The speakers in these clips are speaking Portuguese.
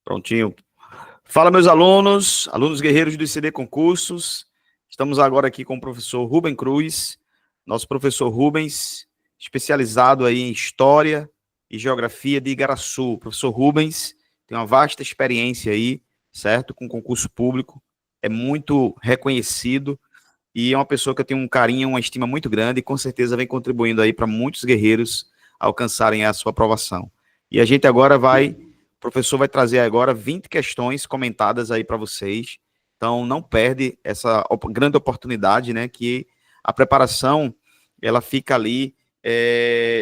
Prontinho. Fala, meus alunos, alunos guerreiros do ICD Concursos. Estamos agora aqui com o professor Rubem Cruz, nosso professor Rubens, especializado aí em História e Geografia de Igaraçu. O professor Rubens tem uma vasta experiência aí, certo? Com concurso público, é muito reconhecido e é uma pessoa que eu tenho um carinho, uma estima muito grande e com certeza vem contribuindo aí para muitos guerreiros alcançarem a sua aprovação. E a gente agora o professor vai trazer agora 20 questões comentadas aí para vocês. Então, não perde essa grande oportunidade, né? Que a preparação, ela fica ali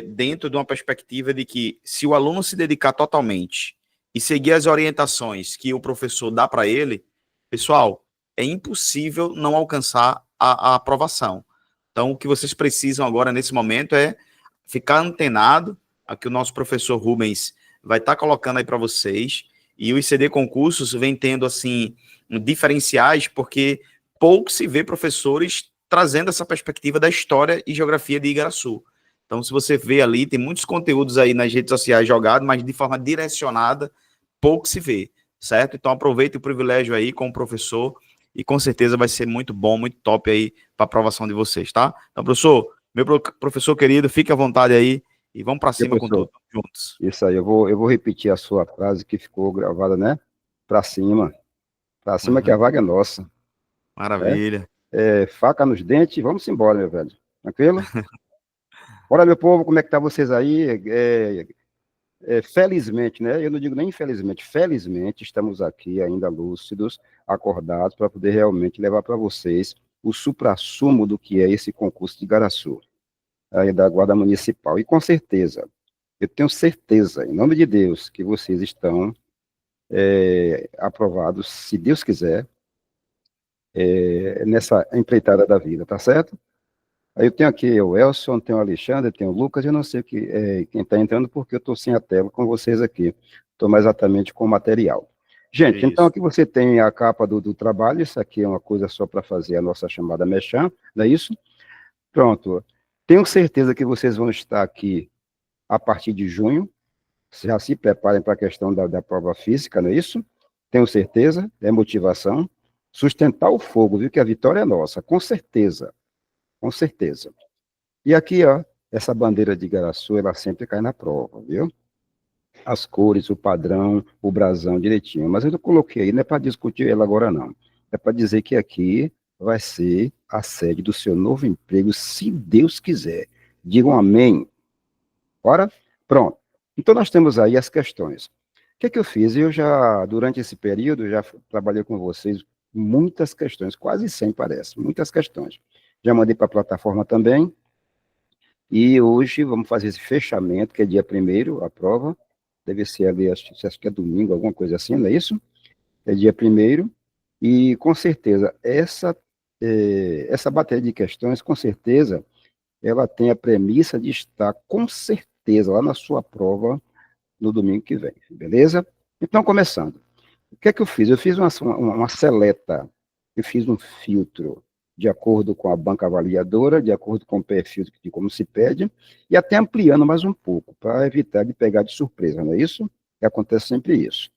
dentro de uma perspectiva de que se o aluno se dedicar totalmente e seguir as orientações que o professor dá para ele, pessoal, é impossível não alcançar a aprovação. Então, o que vocês precisam agora, nesse momento, é ficar antenado a que o nosso professor Rubens vai estar colocando aí para vocês, e o ICD Concursos vem tendo, assim, diferenciais, porque pouco se vê professores trazendo essa perspectiva da história e geografia de Igaraçu. Então, se você vê ali, tem muitos conteúdos aí nas redes sociais jogados, mas de forma direcionada, pouco se vê, certo? Então, aproveite o privilégio aí com o professor, e com certeza vai ser muito bom, muito top aí para a aprovação de vocês, tá? Então, professor, meu professor querido, fique à vontade aí, e vamos para E, cima com professor, tudo, juntos. isso aí, eu vou repetir a sua frase que ficou gravada, né? Pra cima. Pra cima que a Uhum. vaga é nossa, né? Maravilha. Faca nos dentes, vamos embora, meu velho. Tranquilo? Bora, meu povo, como é que tá vocês aí? Felizmente, né? Eu não digo nem infelizmente, felizmente estamos aqui ainda lúcidos, acordados, para poder realmente levar para vocês o suprassumo do que é esse concurso de Igaraçu, aí da Guarda Municipal. E com certeza, eu tenho certeza, em nome de Deus, que vocês estão aprovados, se Deus quiser, nessa empreitada da vida, tá certo? Aí eu tenho aqui o Elson, tenho o Alexandre, tenho o Lucas, eu não sei quem está entrando porque eu estou sem a tela com vocês aqui. Estou mais exatamente com o material. Gente, então Isso. aqui você tem a capa do trabalho, isso aqui é uma coisa só para fazer a nossa chamada Mechan, não é isso? Pronto. Tenho certeza que vocês vão estar aqui a partir de junho, já se preparem para a questão da prova física, não é isso? Tenho certeza, é motivação. Sustentar o fogo, viu, que a vitória é nossa, com certeza, com certeza. E aqui, ó, essa bandeira de Igaraçu, ela sempre cai na prova, viu? As cores, o padrão, o brasão direitinho. Mas eu não coloquei aí, não é para discutir ela agora, não. É para dizer que aqui vai ser a sede do seu novo emprego, se Deus quiser. Digam amém. Bora? Pronto. Então, nós temos aí as questões. O que é que eu fiz? Eu já, durante esse período, já trabalhei com vocês muitas questões, quase 100 parece, muitas questões. Já mandei para a plataforma também, e hoje vamos fazer esse fechamento, que é dia 1º, a prova. Deve ser ali, acho que é domingo, alguma coisa assim, não é isso? É dia 1º. E com certeza, essa bateria de questões, com certeza, ela tem a premissa de estar, com certeza, lá na sua prova no domingo que vem, beleza? Então, começando. O que é que eu fiz? Eu fiz uma seleta, eu fiz um filtro de acordo com a banca avaliadora, de acordo com o perfil de como se pede, e até ampliando mais um pouco, para evitar de pegar de surpresa, não é isso? Que acontece sempre isso,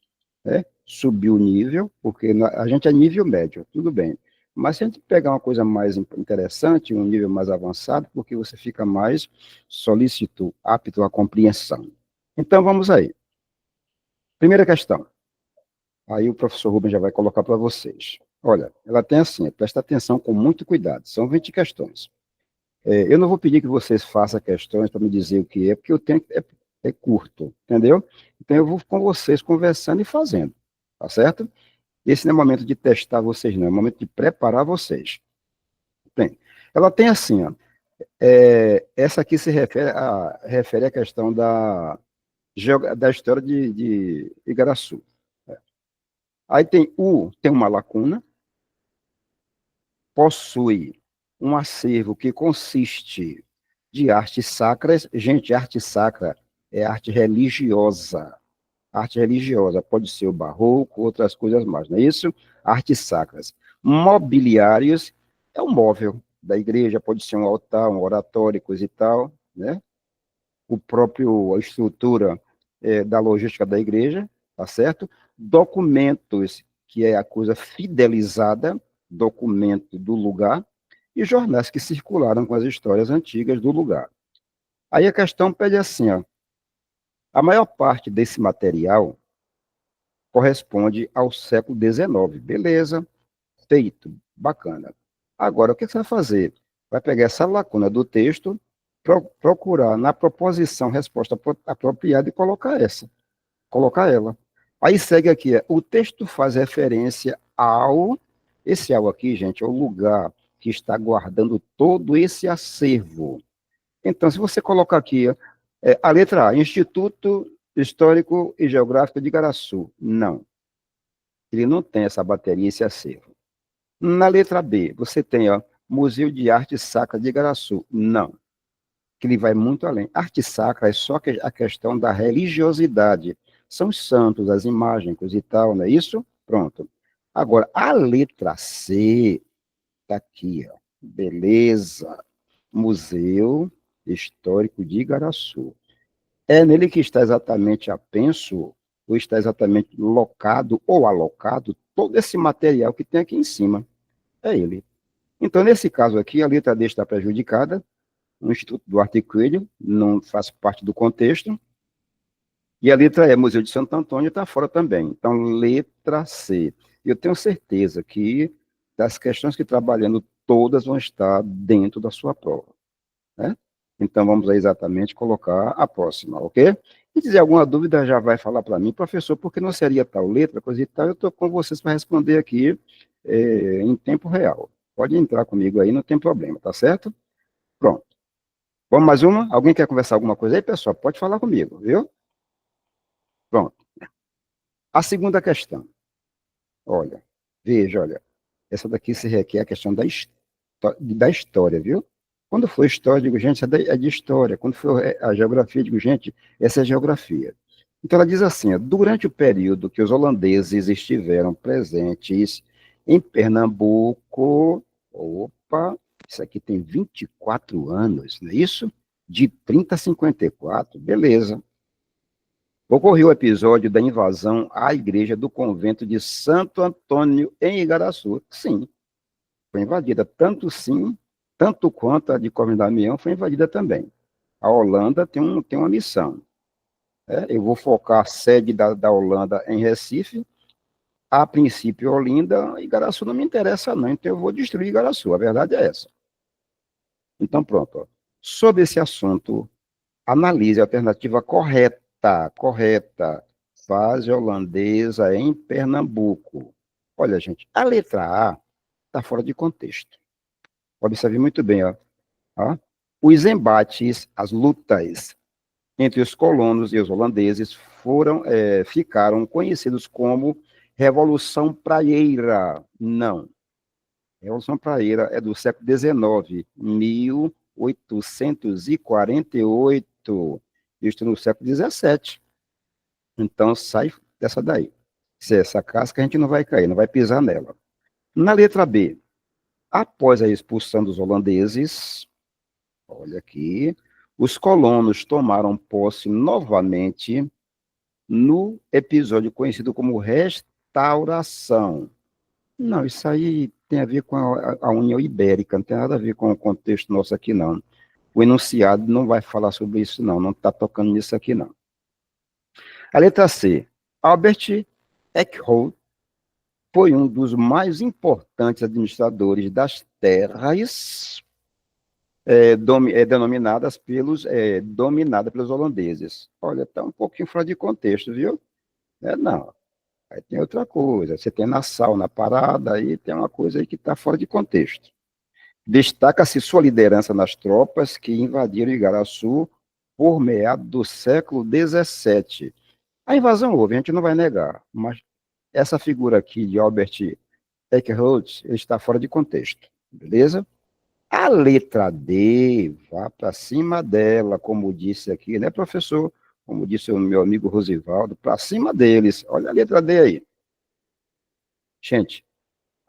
né? Subir o nível, porque a gente é nível médio, tudo bem. Mas se a gente pegar uma coisa mais interessante, um nível mais avançado, porque você fica mais solícito, apto à compreensão. Então, vamos aí. Primeira questão. Aí o professor Rubens já vai colocar para vocês. Olha, ela tem assim, presta atenção com muito cuidado, são 20 questões. Eu não vou pedir que vocês façam questões para me dizer o que é, porque o tempo é curto, entendeu? Então eu vou com vocês conversando e fazendo, tá certo? Esse não é momento de testar vocês, não, é momento de preparar vocês. Bem, ela tem assim, ó, essa aqui se refere à questão da história de Igaraçu. Aí tem uma lacuna, possui um acervo que consiste de artes sacras. Gente, arte sacra é arte religiosa. Arte religiosa pode ser o barroco, outras coisas mais, não é isso? Artes sacras. Mobiliários é o móvel da igreja, pode ser um altar, um oratório, coisa e tal, né? A estrutura da logística da igreja. tá certo? Documentos, que é a coisa fidelizada, documento do lugar, e jornais que circularam com as histórias antigas do lugar. Aí a questão pede assim, ó, a maior parte desse material corresponde ao século XIX. Beleza, feito, bacana. Agora, o que você vai fazer? Vai pegar essa lacuna do texto, procurar na proposição resposta apropriada e colocar ela. Aí segue aqui, o texto faz referência ao, esse ao aqui, gente, é o lugar que está guardando todo esse acervo. Então, se você colocar aqui, a letra A, Instituto Histórico e Geográfico de Igaraçu. Não, ele não tem essa bateria, esse acervo. Na letra B, você tem, ó, Museu de Arte Sacra de Igaraçu. Não, que ele vai muito além. Arte sacra é só a questão da religiosidade. São os santos, as imagens e tal, não é isso? Pronto. Agora, a letra C, tá aqui, ó. Beleza. Museu Histórico de Igaraçu. É nele que está exatamente apenso, ou está exatamente locado ou alocado todo esse material que tem aqui em cima. É ele. Então, nesse caso aqui, a letra D está prejudicada, o Instituto Duarte Coelho não faz parte do contexto, e a letra E, Museu de Santo Antônio, está fora também. Então, letra C. Eu tenho certeza que das questões que trabalhando, todas vão estar dentro da sua prova, né? Então, vamos aí exatamente colocar a próxima, ok? Se tiver alguma dúvida, já vai falar para mim, professor, por que não seria tal letra, coisa e tal, eu estou com vocês para responder aqui em tempo real. Pode entrar comigo aí, não tem problema, tá certo? Pronto. Vamos mais uma? Alguém quer conversar alguma coisa aí, pessoal? Pode falar comigo, viu? Pronto. A segunda questão. Olha, veja, olha. Essa daqui se requer a questão da história, viu? Quando for história, digo, gente, é de história. Quando for a geografia, digo, gente, essa é geografia. Então, ela diz assim, ó, durante o período que os holandeses estiveram presentes em Pernambuco, opa, isso aqui tem 24 anos, não é isso? De 30 a 54, beleza. Ocorreu o episódio da invasão à igreja do convento de Santo Antônio, em Igaraçu. Sim, foi invadida. Tanto sim, tanto quanto a de Covas da Damião foi invadida também. A Holanda tem uma missão. Eu vou focar a sede da Holanda em Recife. A princípio, Olinda, Igaraçu não me interessa não, então eu vou destruir Igaraçu. A verdade é essa. Então, pronto. Ó. Sobre esse assunto, analise a alternativa correta, fase holandesa em Pernambuco. Olha, gente, a letra A está fora de contexto. Observe muito bem, ó. Os embates, as lutas entre os colonos e os holandeses ficaram conhecidos como Revolução Praieira. Não. Revolução Praieira é do século XIX, 1848. Isto no século XVII. Então, sai dessa daí. Se é essa casca, a gente não vai cair, não vai pisar nela. Na letra B, após a expulsão dos holandeses, olha aqui, os colonos tomaram posse novamente no episódio conhecido como restauração. Não, isso aí tem a ver com a União Ibérica, não tem nada a ver com o contexto nosso aqui, não. O enunciado não vai falar sobre isso, não está tocando nisso aqui, não. A letra C. Albert Eckholt foi um dos mais importantes administradores das terras dominadas pelos holandeses. Olha, está um pouquinho fora de contexto, viu? Não. Aí tem outra coisa. Você tem Nassau na parada, aí tem uma coisa aí que está fora de contexto. Destaca-se sua liderança nas tropas que invadiram Igaraçu por meados do século XVII. A invasão houve, a gente não vai negar, mas essa figura aqui de Albert Eckholt está fora de contexto, beleza? A letra D, vá para cima dela, como disse aqui, né, professor? Como disse o meu amigo Rosivaldo, para cima deles. Olha a letra D aí. Gente,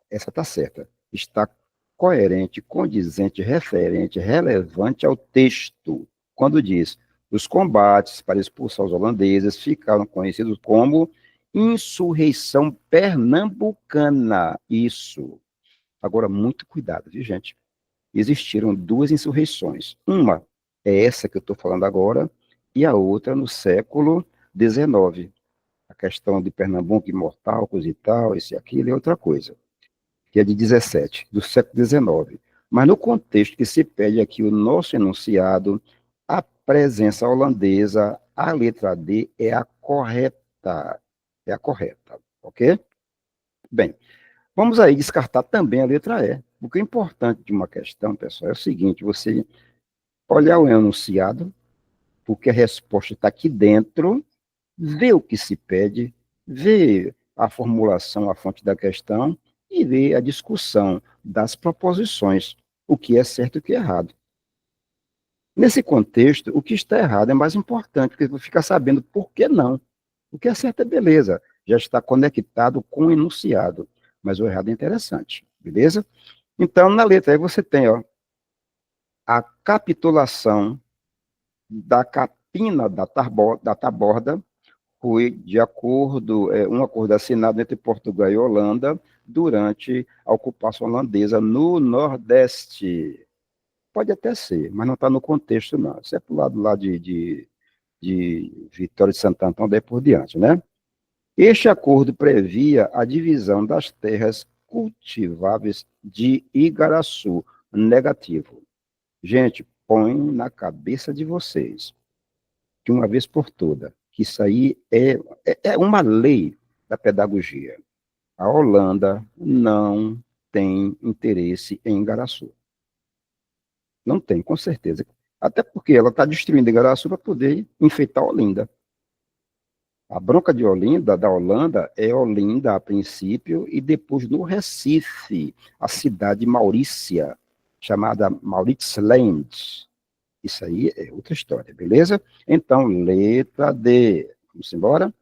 essa está certa. Está coerente, condizente, referente, relevante ao texto. Quando diz, os combates para expulsar os holandeses ficaram conhecidos como insurreição pernambucana. Isso. Agora, muito cuidado, viu, gente? Existiram duas insurreições. Uma é essa que eu estou falando agora, e a outra no século XIX. A questão de Pernambuco imortal, coisa e tal, isso e aquilo, é outra coisa, que é de 17, do século XIX. Mas no contexto que se pede aqui o nosso enunciado, a presença holandesa, a letra D é a correta. É a correta, ok? Bem, vamos aí descartar também a letra E. O que é importante de uma questão, pessoal, é o seguinte: você olhar o enunciado, porque a resposta está aqui dentro, ver o que se pede, ver a formulação, a fonte da questão e ver a discussão das proposições, o que é certo e o que é errado. Nesse contexto, o que está errado é mais importante, porque você fica sabendo por que não. O que é certo é beleza, já está conectado com o enunciado, mas o errado é interessante, beleza? Então, na letra aí você tem, ó, a capitulação da capina da taborda foi de acordo, um acordo assinado entre Portugal e Holanda durante a ocupação holandesa no Nordeste. Pode até ser, mas não está no contexto, não. Isso é para o lado lá de Vitória de Santo Antão, daí por diante, né? Este acordo previa a divisão das terras cultiváveis de Igaraçu. Negativo. Gente, põe na cabeça de vocês, de uma vez por toda, que isso aí é uma lei da pedagogia. A Holanda não tem interesse em Igaraçu. Não tem, com certeza. Até porque ela está destruindo Igaraçu para poder enfeitar Olinda. A bronca de Olinda, da Holanda, é Olinda a princípio e depois no Recife, a cidade Maurícia, chamada Mauritsland. Isso aí é outra história, beleza? Então, letra D. Vamos embora?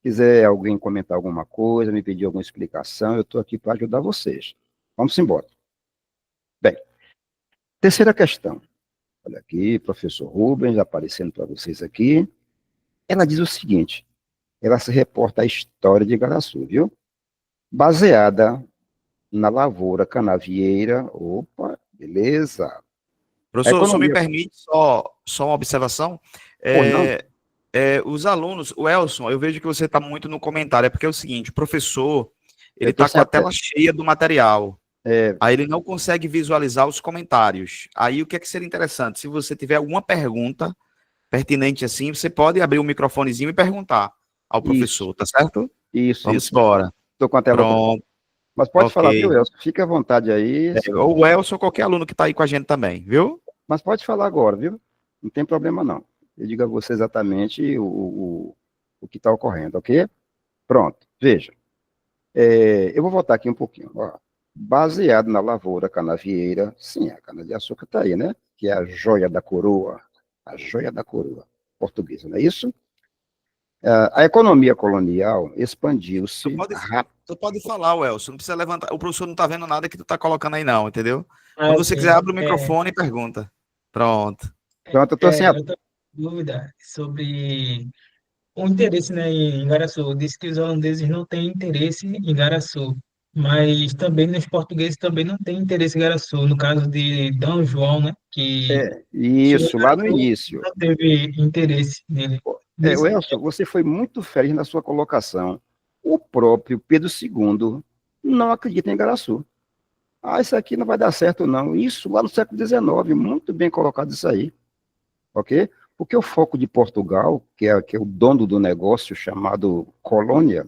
Quiser alguém comentar alguma coisa, me pedir alguma explicação, eu estou aqui para ajudar vocês. Vamos embora. Bem, terceira questão. Olha aqui, professor Rubens, aparecendo para vocês aqui. Ela diz o seguinte, ela se reporta à história de Igaraçu, viu? Baseada na lavoura canavieira, opa, beleza. A Professor, só me economia, permite só uma observação. pois não, Os alunos, o Elson, eu vejo que você está muito no comentário, é porque é o seguinte, o professor, eu ele estou está com sem a a tela cheia do material, é, aí ele não consegue visualizar os comentários. Aí o que é que seria interessante? Se você tiver alguma pergunta pertinente assim, você pode abrir o microfonezinho e perguntar ao isso, professor, tá certo? Vamos isso. embora. Estou com a tela ocupada. Pronto, Mas pode falar, viu, ok. Elcio? Fique à vontade aí. Ou o Elson ou qualquer aluno que está aí com a gente também, viu? Mas pode falar agora, viu? Não tem problema, não. Eu digo a você exatamente o que está ocorrendo, ok? Pronto, veja. Eu vou voltar aqui um pouquinho. Ó. Baseado na lavoura canavieira, sim, a cana-de-açúcar está aí, né? Que é a joia da coroa. A joia da coroa portuguesa, não é isso? A economia colonial Tu expandiu-se pode, rápido. tu pode falar, Elson, não precisa levantar. O professor não está vendo nada que tu está colocando aí, não, entendeu? Ah, Quando você quiser, sim. abre o microfone e pergunta. Pronto. Pronto, eu estou sem a... Eu tenho dúvida sobre o interesse, né, em Igaraçu. Diz que os holandeses não têm interesse em Igaraçu, mas também nos portugueses também não têm interesse em Igaraçu. No caso de Dom João, né, que chegou em Isso, lá no Igaraçu, início. não teve interesse nele. O Diz, Elcio, você foi muito feliz na sua colocação. O próprio Pedro II não acredita em Igaraçu. Ah, isso aqui não vai dar certo, não. Isso lá no século XIX, muito bem colocado isso aí, ok? Porque o foco de Portugal, que é o dono do negócio chamado colônia,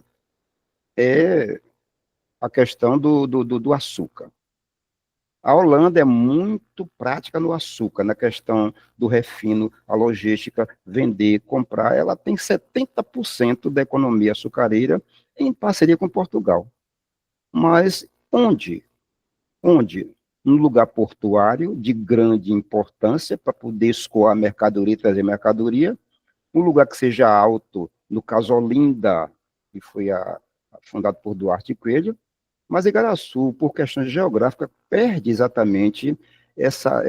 é a questão do açúcar. A Holanda é muito prática no açúcar, na questão do refino, a logística, vender, comprar. Ela tem 70% da economia açucareira em parceria com Portugal. Mas onde? Onde? Um lugar portuário de grande importância para poder escoar a mercadoria e trazer mercadoria. Um lugar que seja alto, no caso Olinda, que foi fundado por Duarte Coelho, mas Igaraçu, por questões geográficas, perde exatamente essa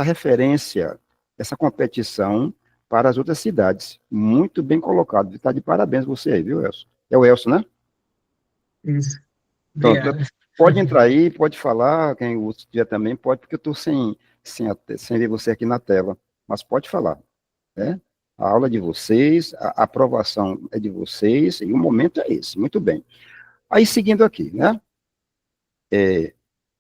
referência, essa competição para as outras cidades. Muito bem colocado. Está de parabéns você aí, viu, Elcio? É o Elcio, né? Isso. Pronto. Obrigado. Pode entrar aí, pode falar, quem o dia também pode, porque eu estou sem ver você aqui na tela. Mas pode falar, né? A aula é de vocês, a aprovação é de vocês, e o momento é esse. Muito bem. Aí, seguindo aqui, né?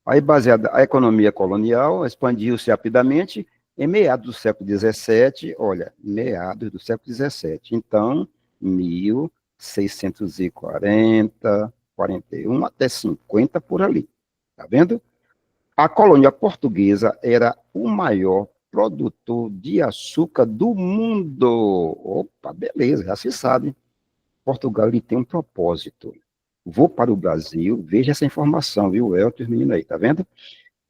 Aí, baseada a economia colonial, expandiu-se rapidamente em meados do século XVII, olha, meados do século XVII, então, 1640, 41 até 50 por ali, tá vendo? A colônia portuguesa era o maior produtor de açúcar do mundo. Opa, beleza, já se sabe. Portugal ele tem um propósito. Vou para o Brasil, veja essa informação, viu, Elton, os meninos aí, tá vendo?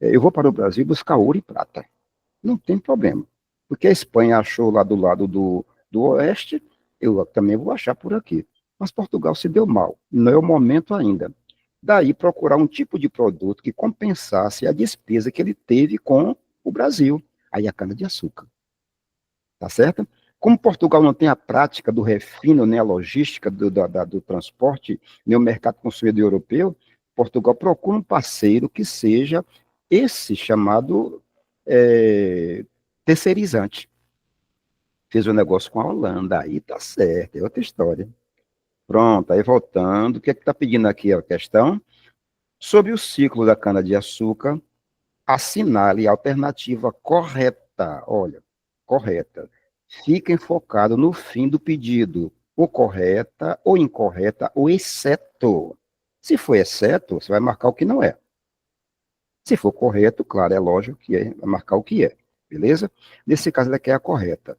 Eu vou para o Brasil buscar ouro e prata. Não tem problema. Porque a Espanha achou lá do lado do oeste, eu também vou achar por aqui. Mas Portugal se deu mal. Não é o momento ainda. Daí procurar um tipo de produto que compensasse a despesa que ele teve com o Brasil. Aí a cana-de-açúcar. Tá certo? Como Portugal não tem a prática do refino, nem a logística do transporte, nem o mercado consumidor europeu, Portugal procura um parceiro que seja esse chamado terceirizante. Fez um negócio com a Holanda, aí tá certo, é outra história. Pronto, aí voltando, o que é que está pedindo aqui a questão? Sobre o ciclo da cana-de-açúcar, assinale a alternativa correta. Olha, correta. Fiquem focados no fim do pedido. Ou correta, ou incorreta, ou exceto. Se for exceto, você vai marcar o que não é. Se for correto, claro, é lógico que vai marcar o que é. Beleza? Nesse caso, ela quer a correta.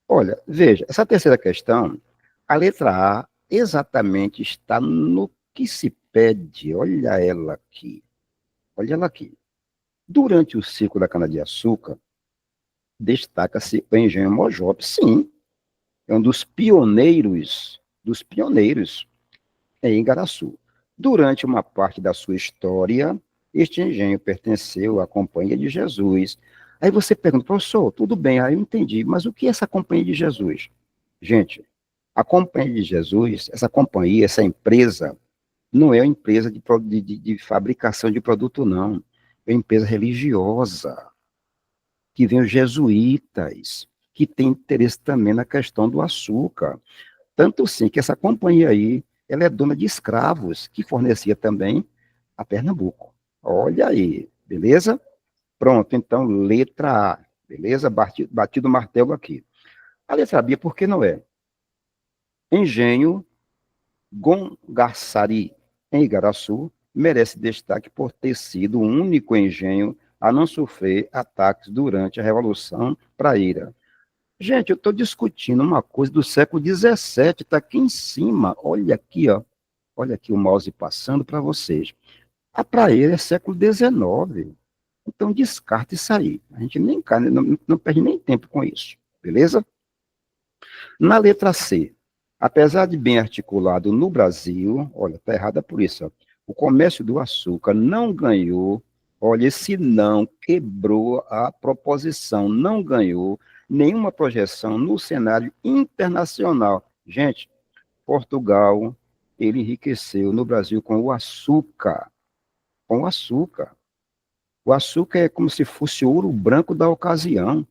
Olha, veja, essa terceira questão, a letra A exatamente está no que se pede. Olha ela aqui. Olha ela aqui. Durante o ciclo da cana-de-açúcar, destaca-se o engenho Mojope. Sim, é um dos pioneiros em Igaraçu. Durante uma parte da sua história, este engenho pertenceu à Companhia de Jesus. Aí você pergunta, professor, tudo bem, aí eu entendi, mas o que é essa Companhia de Jesus? Gente, a Companhia de Jesus, essa companhia, essa empresa, não é uma empresa de fabricação de produto, não. É uma empresa religiosa, que vem os jesuítas, que tem interesse também na questão do açúcar. Tanto sim que essa companhia aí, ela é dona de escravos, que fornecia também a Pernambuco. Olha aí, beleza? Pronto, então, letra A, beleza? Batido o martelo aqui. A letra B, por que não é? Engenho Gongaçari, em Igaraçu, merece destaque por ter sido o único engenho a não sofrer ataques durante a Revolução Praeira. Gente, eu estou discutindo uma coisa do século XVII, está aqui em cima. Olha aqui, ó. Olha aqui o mouse passando para vocês. A praeira é século XIX. Então, descarta isso aí. A gente nem não perde nem tempo com isso. Beleza? Na letra C, apesar de bem articulado no Brasil, olha, está errada por isso, ó, o comércio do açúcar não ganhou, olha, esse não quebrou a proposição, não ganhou nenhuma projeção no cenário internacional. Gente, Portugal, ele enriqueceu no Brasil com o açúcar, com o açúcar. O açúcar é como se fosse ouro branco da ocasião.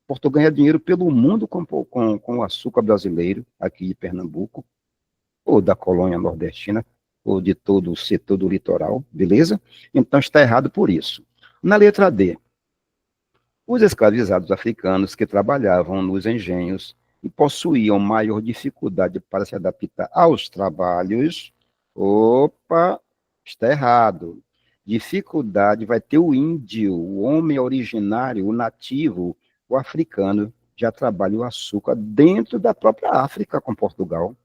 Portugal ganha dinheiro pelo mundo com o açúcar brasileiro, aqui de Pernambuco, ou da colônia nordestina, ou de todo o setor do litoral, beleza? Então está errado por isso. Na letra D, os escravizados africanos que trabalhavam nos engenhos e possuíam maior dificuldade para se adaptar aos trabalhos, opa, está errado. Dificuldade vai ter o índio, o homem originário, o nativo, o africano, já trabalha o açúcar dentro da própria África com Portugal.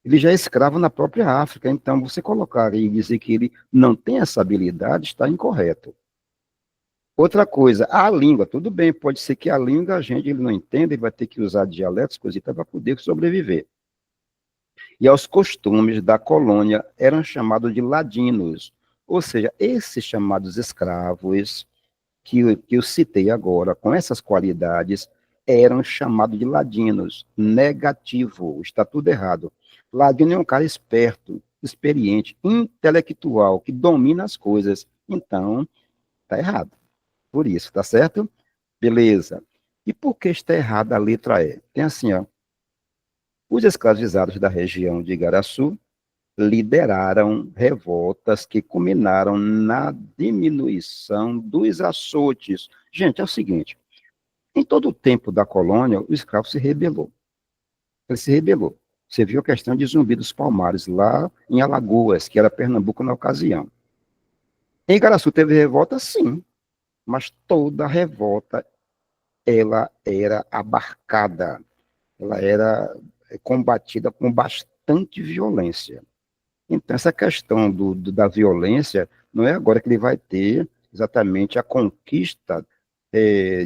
Ele já é escravo na própria África, então você colocar e dizer que ele não tem essa habilidade está incorreto. Outra coisa, a língua, tudo bem, pode ser que a língua a gente ele não entenda e vai ter que usar dialetos, coisa para poder sobreviver. E aos costumes da colônia eram chamados de ladinos, ou seja, esses chamados escravos que eu citei agora, com essas qualidades, eram chamados de ladinos. Negativo, está tudo errado. Ladino é um cara esperto, experiente, intelectual, que domina as coisas. Então, está errado. Por isso, tá certo? Beleza. E por que está errada a letra E? Tem assim, ó. Os escravizados da região de Igaraçu lideraram revoltas que culminaram na diminuição dos açoites. Gente, é o seguinte, em todo o tempo da colônia, o escravo se rebelou. Ele se rebelou. Você viu a questão de Zumbi dos Palmares, lá em Alagoas, que era Pernambuco na ocasião. Em Igaraçu teve revolta, sim, mas toda revolta, ela era abarcada, ela era combatida com bastante violência. Então, essa questão da violência, não é agora que ele vai ter exatamente a conquista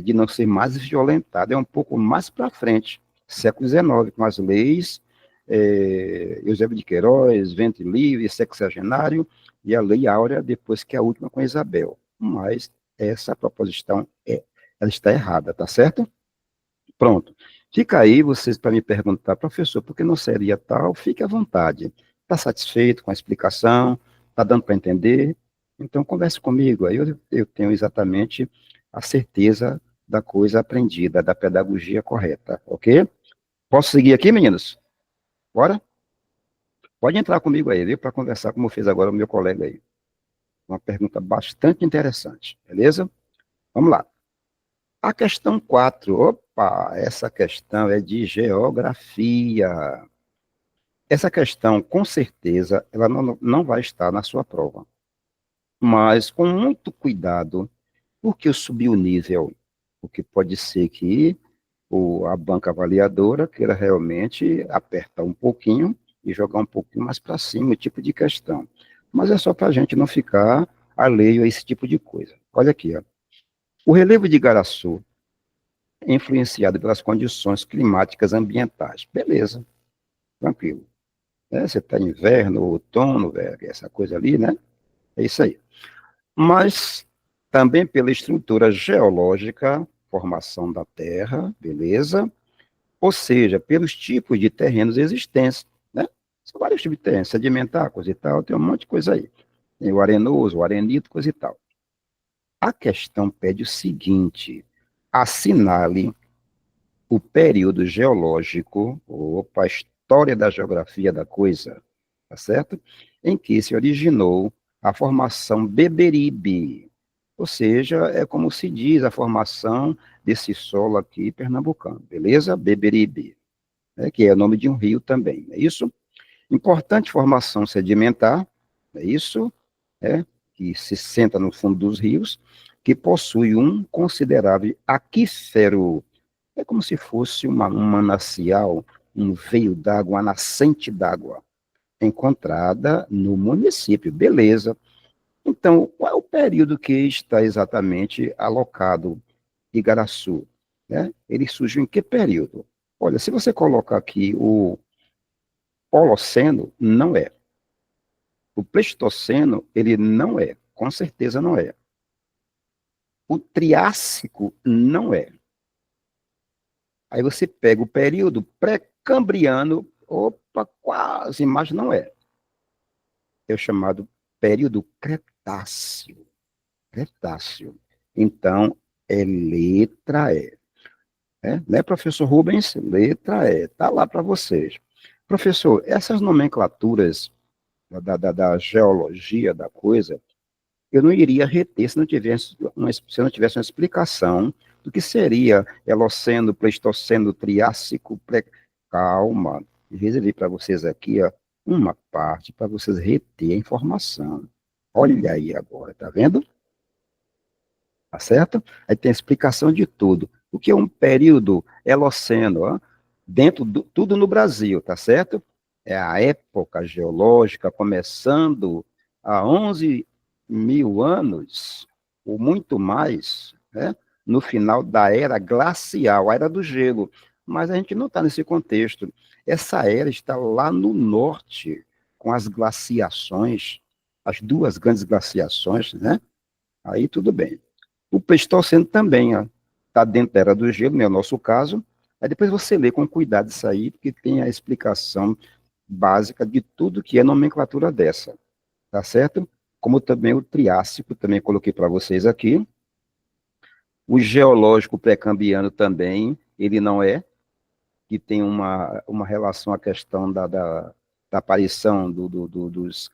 de não ser mais violentado, é um pouco mais para frente, século XIX, com as leis Eusébio de Queiroz, Ventre Livre, Sexagenário, e a Lei Áurea, depois que a última com Isabel. Mas essa proposição, ela está errada, tá certo? Pronto. Fica aí vocês para me perguntar, professor, por que não seria tal? Fique à vontade. Está satisfeito com a explicação? Está dando para entender? Então, converse comigo, aí eu tenho exatamente a certeza da coisa aprendida, da pedagogia correta, ok? Posso seguir aqui, meninos? Bora? Pode entrar comigo aí, viu? Para conversar, como fez agora o meu colega aí. Uma pergunta bastante interessante, beleza? Vamos lá. A questão 4. Opa, essa questão é de geografia. Essa questão, com certeza, ela não vai estar na sua prova. Mas com muito cuidado, porque eu subi o nível, porque pode ser que a banca avaliadora queira realmente apertar um pouquinho e jogar um pouquinho mais para cima o tipo de questão. Mas é só para a gente não ficar alheio a esse tipo de coisa. Olha aqui, ó. O relevo de Igaraçu é influenciado pelas condições climáticas ambientais. Beleza, tranquilo. Você está inverno, outono, essa coisa ali, né? É isso aí. Mas também pela estrutura geológica, formação da Terra, beleza? Ou seja, pelos tipos de terrenos existentes, né? São vários tipos de terrenos, sedimentar, coisa e tal, tem um monte de coisa aí. Tem o arenoso, o arenito, coisa e tal. A questão pede o seguinte: assinale o período geológico, opa, a história da geografia da coisa, tá certo? Em que se originou a formação Beberibe, ou seja, é como se diz a formação desse solo aqui pernambucano, beleza? Beberibe, que é o nome de um rio também, é isso? Importante formação sedimentar, é isso? Que se senta no fundo dos rios, que possui um considerável aquífero. É como se fosse um manancial, um veio d'água, uma nascente d'água, encontrada no município. Beleza. Então, qual é o período que está exatamente alocado Igaraçu? Né? Ele surgiu em que período? Olha, se você colocar aqui o Holoceno, não é. O Pleistoceno, ele não é. Com certeza não é. O Triássico, não é. Aí você pega o período pré-cambriano, opa, quase, mas não é. É o chamado período Cretáceo. Cretáceo. Então, é letra E. Né, professor Rubens? Letra E. Está lá para vocês. Professor, essas nomenclaturas da geologia da coisa, eu não iria reter se não tivesse uma explicação do que seria Holoceno, Pleistoceno, Triássico, Calma, reservei para vocês aqui, ó, uma parte para vocês reter a informação. Olha aí agora, tá vendo? Tá certo? Aí tem a explicação de tudo. O que é um período Holoceno, ó? Dentro tudo no Brasil, tá certo? É a época geológica começando há 11 mil anos, ou muito mais, né? No final da era glacial, a era do gelo. Mas a gente não está nesse contexto. Essa era está lá no norte, com as glaciações, as duas grandes glaciações, né? Aí tudo bem. O Pleistoceno também, ó. está dentro da era do gelo, né, é o nosso caso. Aí depois você lê com cuidado isso aí, porque tem a explicação básica de tudo que é nomenclatura dessa, tá certo? Como também o Triássico, também coloquei para vocês aqui. O geológico pré-cambriano também, ele não é, que tem uma relação à questão da aparição dos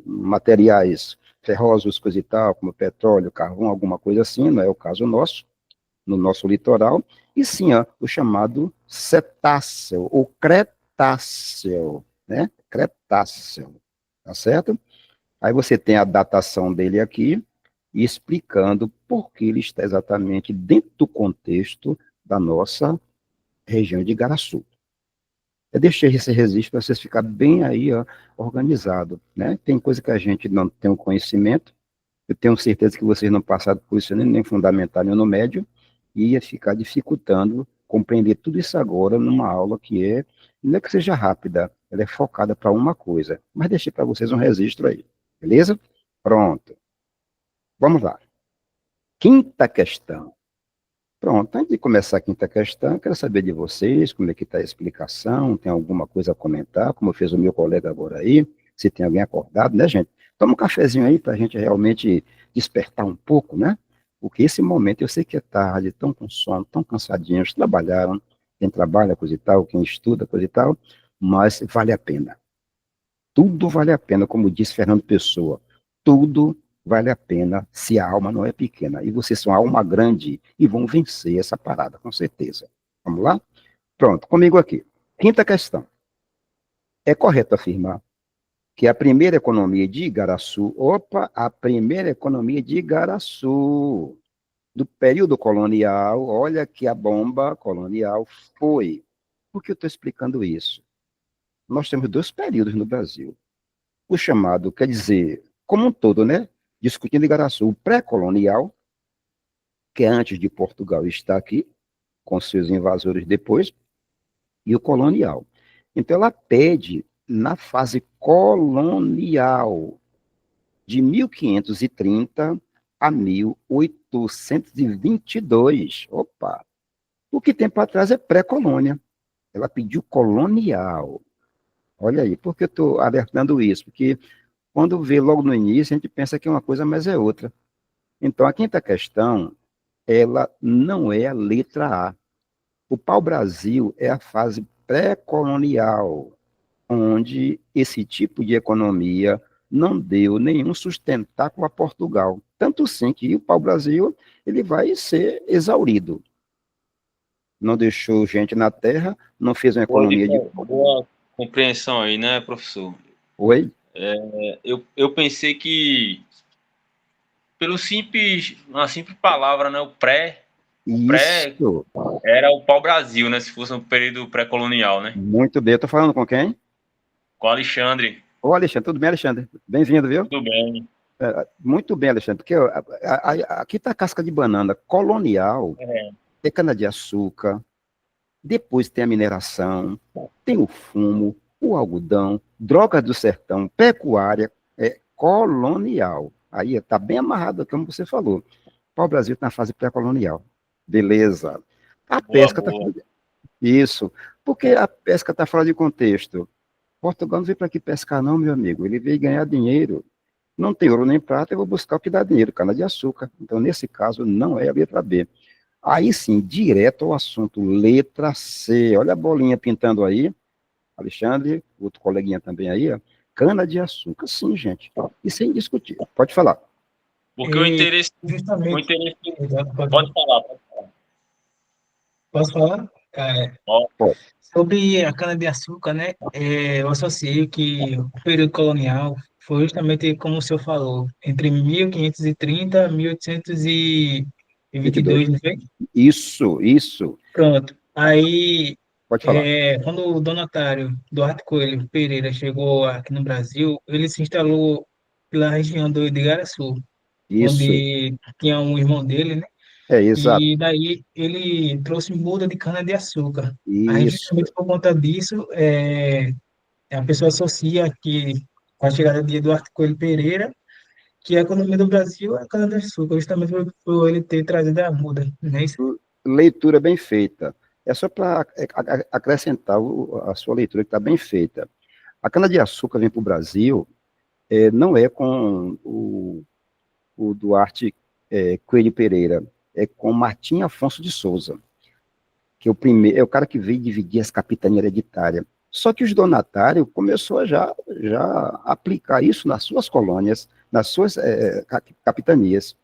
materiais ferrosos, coisa e tal, como petróleo, carvão, alguma coisa assim, não é o caso nosso, no nosso litoral, e sim, ó, o chamado cetáceo, ou cretáceo, né? Cretáceo, tá certo? Aí você tem a datação dele aqui, explicando por que ele está exatamente dentro do contexto da nossa região de Igaraçu. Eu deixei esse registro para vocês ficarem bem aí, ó, organizado, né? Tem coisa que a gente não tem o conhecimento, eu tenho certeza que vocês não passaram por isso nem fundamental nem no médio, e ia ficar dificultando compreender tudo isso agora numa aula que não é que seja rápida, ela é focada para uma coisa, mas deixei para vocês um registro aí, beleza? Pronto, vamos lá. Quinta questão. Pronto, antes de começar a quinta questão, eu quero saber de vocês, como é que está a explicação, tem alguma coisa a comentar, como fez o meu colega agora aí, se tem alguém acordado, né, gente? Toma um cafezinho aí para a gente realmente despertar um pouco, né? Porque esse momento, eu sei que é tarde, tão com sono, tão cansadinhos, trabalharam, quem trabalha, coisa e tal, quem estuda, coisa e tal, mas vale a pena. Tudo vale a pena, como disse Fernando Pessoa, tudo vale a pena se a alma não é pequena. E vocês são alma grande e vão vencer essa parada, com certeza. Vamos lá? Pronto, comigo aqui. Quinta questão. É correto afirmar que a primeira economia de Igaraçu, a primeira economia de Igaraçu, do período colonial, olha que a bomba colonial foi. Por que eu estou explicando isso? Nós temos dois períodos no Brasil. O chamado, quer dizer, como um todo, né? Discutindo Igaraçu, o pré-colonial, que é antes de Portugal estar aqui, com seus invasores depois, e o colonial. Então, ela pede, na fase colonial, de 1530 a 1822. Opa! O que tem para trás é pré-colônia. Ela pediu colonial. Olha aí, por que eu estou alertando isso? Porque quando vê logo no início, a gente pensa que é uma coisa, mas é outra. Então, a quinta questão, ela não é a letra A. O pau-brasil é a fase pré-colonial, onde esse tipo de economia não deu nenhum sustentáculo a Portugal. Tanto sim que o pau-brasil ele vai ser exaurido. Não deixou gente na terra, não fez uma economia de... Boa compreensão aí, né, professor? Oi? Eu pensei que, uma simples palavra, né, o pré Isso, era o pau-brasil, né, se fosse um período pré-colonial, né? muito bem. Eu estou falando com quem? Com Alexandre. Ô, Alexandre, tudo bem, Alexandre? Bem-vindo, viu? Tudo bem. Muito bem, Alexandre, porque ó, aqui está a casca de banana colonial, tem cana-de-açúcar, depois tem a mineração, tem o fumo, o algodão, drogas do sertão, pecuária, colonial. Aí está bem amarrado, como você falou. O Brasil está na fase pré-colonial. Beleza. A pesca está... Isso. Porque a pesca está fora de contexto. Portugal não veio para aqui pescar, não, meu amigo. Ele veio ganhar dinheiro. Não tem ouro nem prata, eu vou buscar o que dá dinheiro, cana-de-açúcar. Então, nesse caso, não é a letra B. Aí sim, direto ao assunto, letra C. Olha a bolinha pintando aí, Alexandre, outro coleguinha também aí, ó. Cana-de-açúcar, sim, gente. Isso é indiscutível. Pode falar. Porque o interesse... Justamente. Pode falar. Posso falar? Sobre a cana-de-açúcar, né? Eu associo que o período colonial foi justamente como o senhor falou, entre 1530 e 1822, não foi? Isso. Pronto. Aí, Pode falar. quando o donatário Duarte Coelho Pereira chegou aqui no Brasil, ele se instalou pela região do Igaraçu, Isso. onde tinha um irmão dele, né? Exato. E daí ele trouxe muda de cana-de-açúcar. Aí, Isso. justamente por conta disso, a pessoa associa que, com a chegada de Eduardo Coelho Pereira, que a economia do Brasil é a cana-de-açúcar, justamente por ele ter trazido a muda, não é isso? leitura bem feita. É só para acrescentar a sua leitura, que está bem feita. A cana-de-açúcar vem para o Brasil, não é com o Duarte Coelho Pereira, é com Martim Afonso de Souza, que é o cara que veio dividir as capitanias hereditárias. Só que os donatários começou a já aplicar isso nas suas colônias, nas suas capitanias.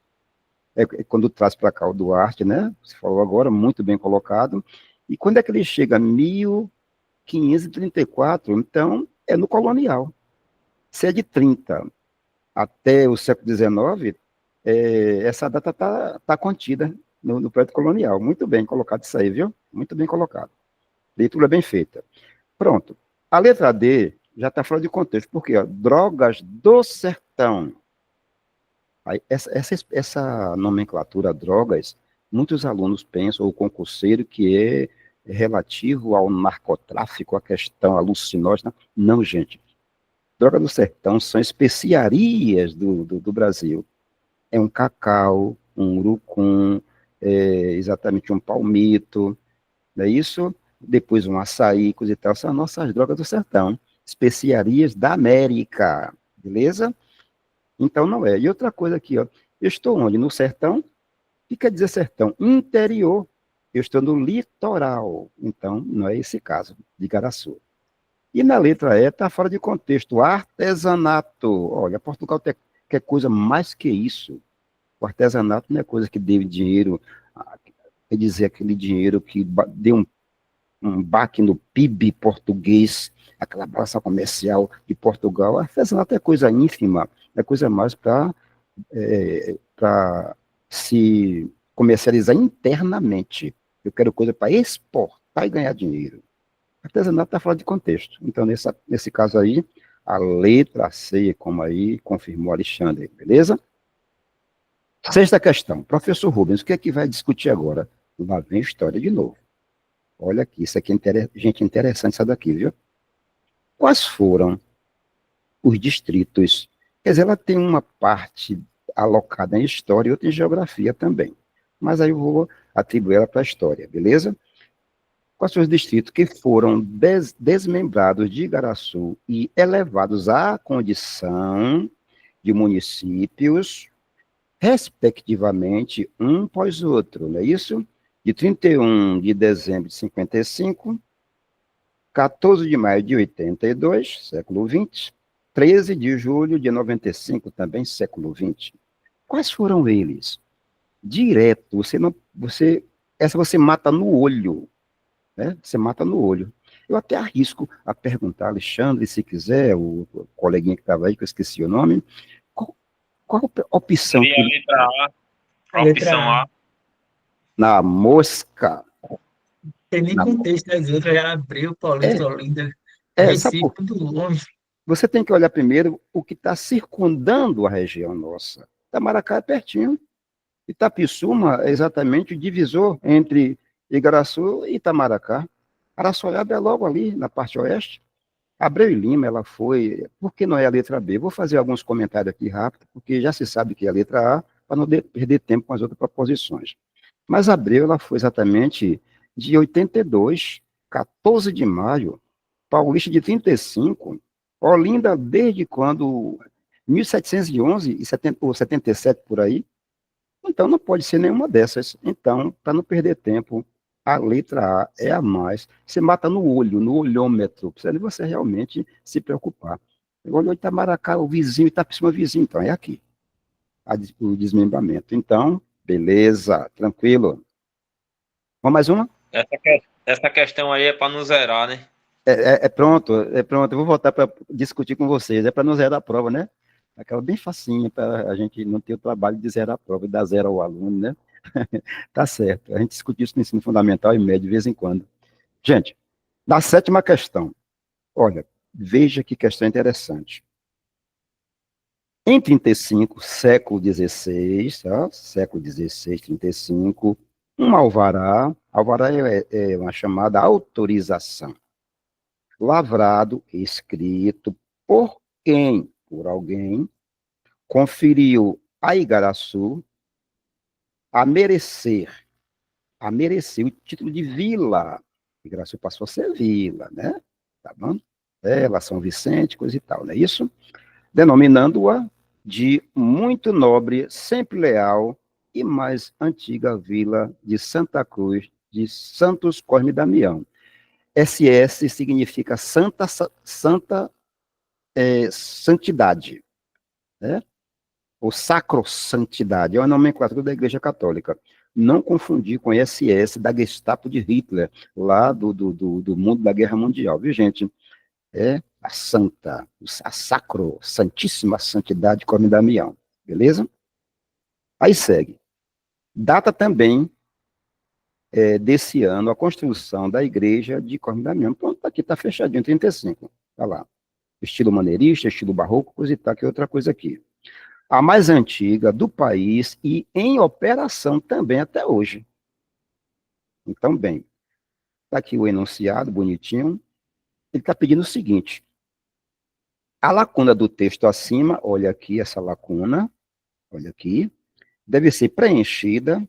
Quando traz para cá o Duarte, né? Você falou agora, muito bem colocado. E quando é que ele chega? 1534, então é no colonial. Se é de 30 até o século XIX, essa data está contida no período colonial. Muito bem colocado isso aí, viu? Muito bem colocado. Leitura bem feita. Pronto. A letra D já está fora de contexto, porque ó, drogas do sertão. Aí, essa nomenclatura drogas, muitos alunos pensam, ou concurseiro, que é relativo ao narcotráfico, a questão alucinógena. Não, gente. Droga do sertão são especiarias do Brasil. É um cacau, um urucum, exatamente um palmito, não é isso? Depois um açaí, coisa e tal, são as nossas drogas do sertão, especiarias da América, beleza? Então não é. E outra coisa aqui, ó, eu estou onde? No sertão? O que quer dizer sertão? Interior. Eu estou no litoral, então não é esse caso, de Igaraçu. E na letra E está fora de contexto, artesanato. Olha, Portugal quer coisa mais que isso. O artesanato não é coisa que deu dinheiro, quer dizer, aquele dinheiro que deu um baque no PIB português, aquela balança comercial de Portugal. O artesanato é coisa ínfima, é coisa mais para se comercializar internamente. Eu quero coisa para exportar e ganhar dinheiro. Artesanato está fora de contexto. Então, nesse caso aí, a letra C, como aí confirmou Alexandre, beleza? Sexta questão. Professor Rubens, o que é que vai discutir agora? Lá vem história de novo. Olha aqui, isso aqui é gente interessante, essa daqui, viu? Quais foram os distritos? Quer dizer, ela tem uma parte alocada em história e outra em geografia também. Mas aí eu vou atribuir ela para a história, beleza? Quais são os distritos que foram desmembrados de Igaraçu e elevados à condição de municípios, respectivamente, um após outro, não é isso? De 31 de dezembro de 55, 14 de maio de 82, século XX, 13 de julho de 95, também século XX. Quais foram eles? Direto, essa você mata no olho, né? Você mata no olho. Eu até arrisco a perguntar, Alexandre, se quiser, o coleguinha que estava aí, que eu esqueci o nome, qual a opção Seria que... a letra A. A Letra opção A. A. Na mosca. Tem nem Na, contexto das outras, já Abreu, Paulista, Olinda, sabe Recife, por quê? tudo longe. Você tem que olhar primeiro o que está circundando a região nossa. Itamaracá é pertinho. Itapissuma é exatamente o divisor entre Igaraçu e Itamaracá. Araçoiaba é logo ali, na parte oeste. Abreu e Lima, ela foi... Por que não é a letra B? Vou fazer alguns comentários aqui rápido, porque já se sabe que é a letra A, para não perder tempo com as outras proposições. Mas Abreu, ela foi exatamente de 82, 14 de maio, Paulista de 35, Olinda desde quando? 1711 e 70, ou 77 por aí. Então não pode ser nenhuma dessas. Então, para não perder tempo, a letra A é a mais. Você mata no olho, no olhômetro, precisa de você realmente se preocupar. Olhou Itamaracá, o vizinho, Itapissuma, o vizinho, então é aqui. O desmembramento. Então, beleza, tranquilo. Vamos mais uma? Essa questão aí é para não zerar, né? Pronto, pronto. Eu vou voltar para discutir com vocês. É para não zerar a prova, né? Aquela bem facinha, para a gente não ter o trabalho de zerar a prova e dar zero ao aluno, né? Tá certo. A gente discute isso no ensino fundamental e médio de vez em quando. Gente, na sétima questão, olha, veja que questão interessante. Em 35, século XVI, tá? Século XVI, 35, um alvará é uma chamada autorização. Lavrado, escrito por quem? Por alguém, conferiu a Igaraçu a merecer a merecer o título de vila. Igraraçu passou a ser vila, né? Tá bom? Ela, São Vicente, coisa e tal, não é isso? Denominando-a de muito nobre, sempre leal e mais antiga vila de Santa Cruz de Santos Cosme e Damião. SS significa santa santidade, né? Ou sacrossantidade, é uma nomenclatura da Igreja Católica. Não confundir com SS da Gestapo de Hitler, lá do mundo da Guerra Mundial, viu, gente? É a santa, a sacro, santíssima santidade Cosme e Damião, beleza? Aí segue. Data também desse ano a construção da igreja de Cosme e Damião. Pronto, aqui está fechadinho, 35. Tá lá. Estilo maneirista, estilo barroco, coisa e tal, que é outra coisa aqui. A mais antiga do país e em operação também até hoje. Então, bem, está aqui o enunciado, bonitinho. Ele está pedindo o seguinte: a lacuna do texto acima, olha aqui essa lacuna, olha aqui, deve ser preenchida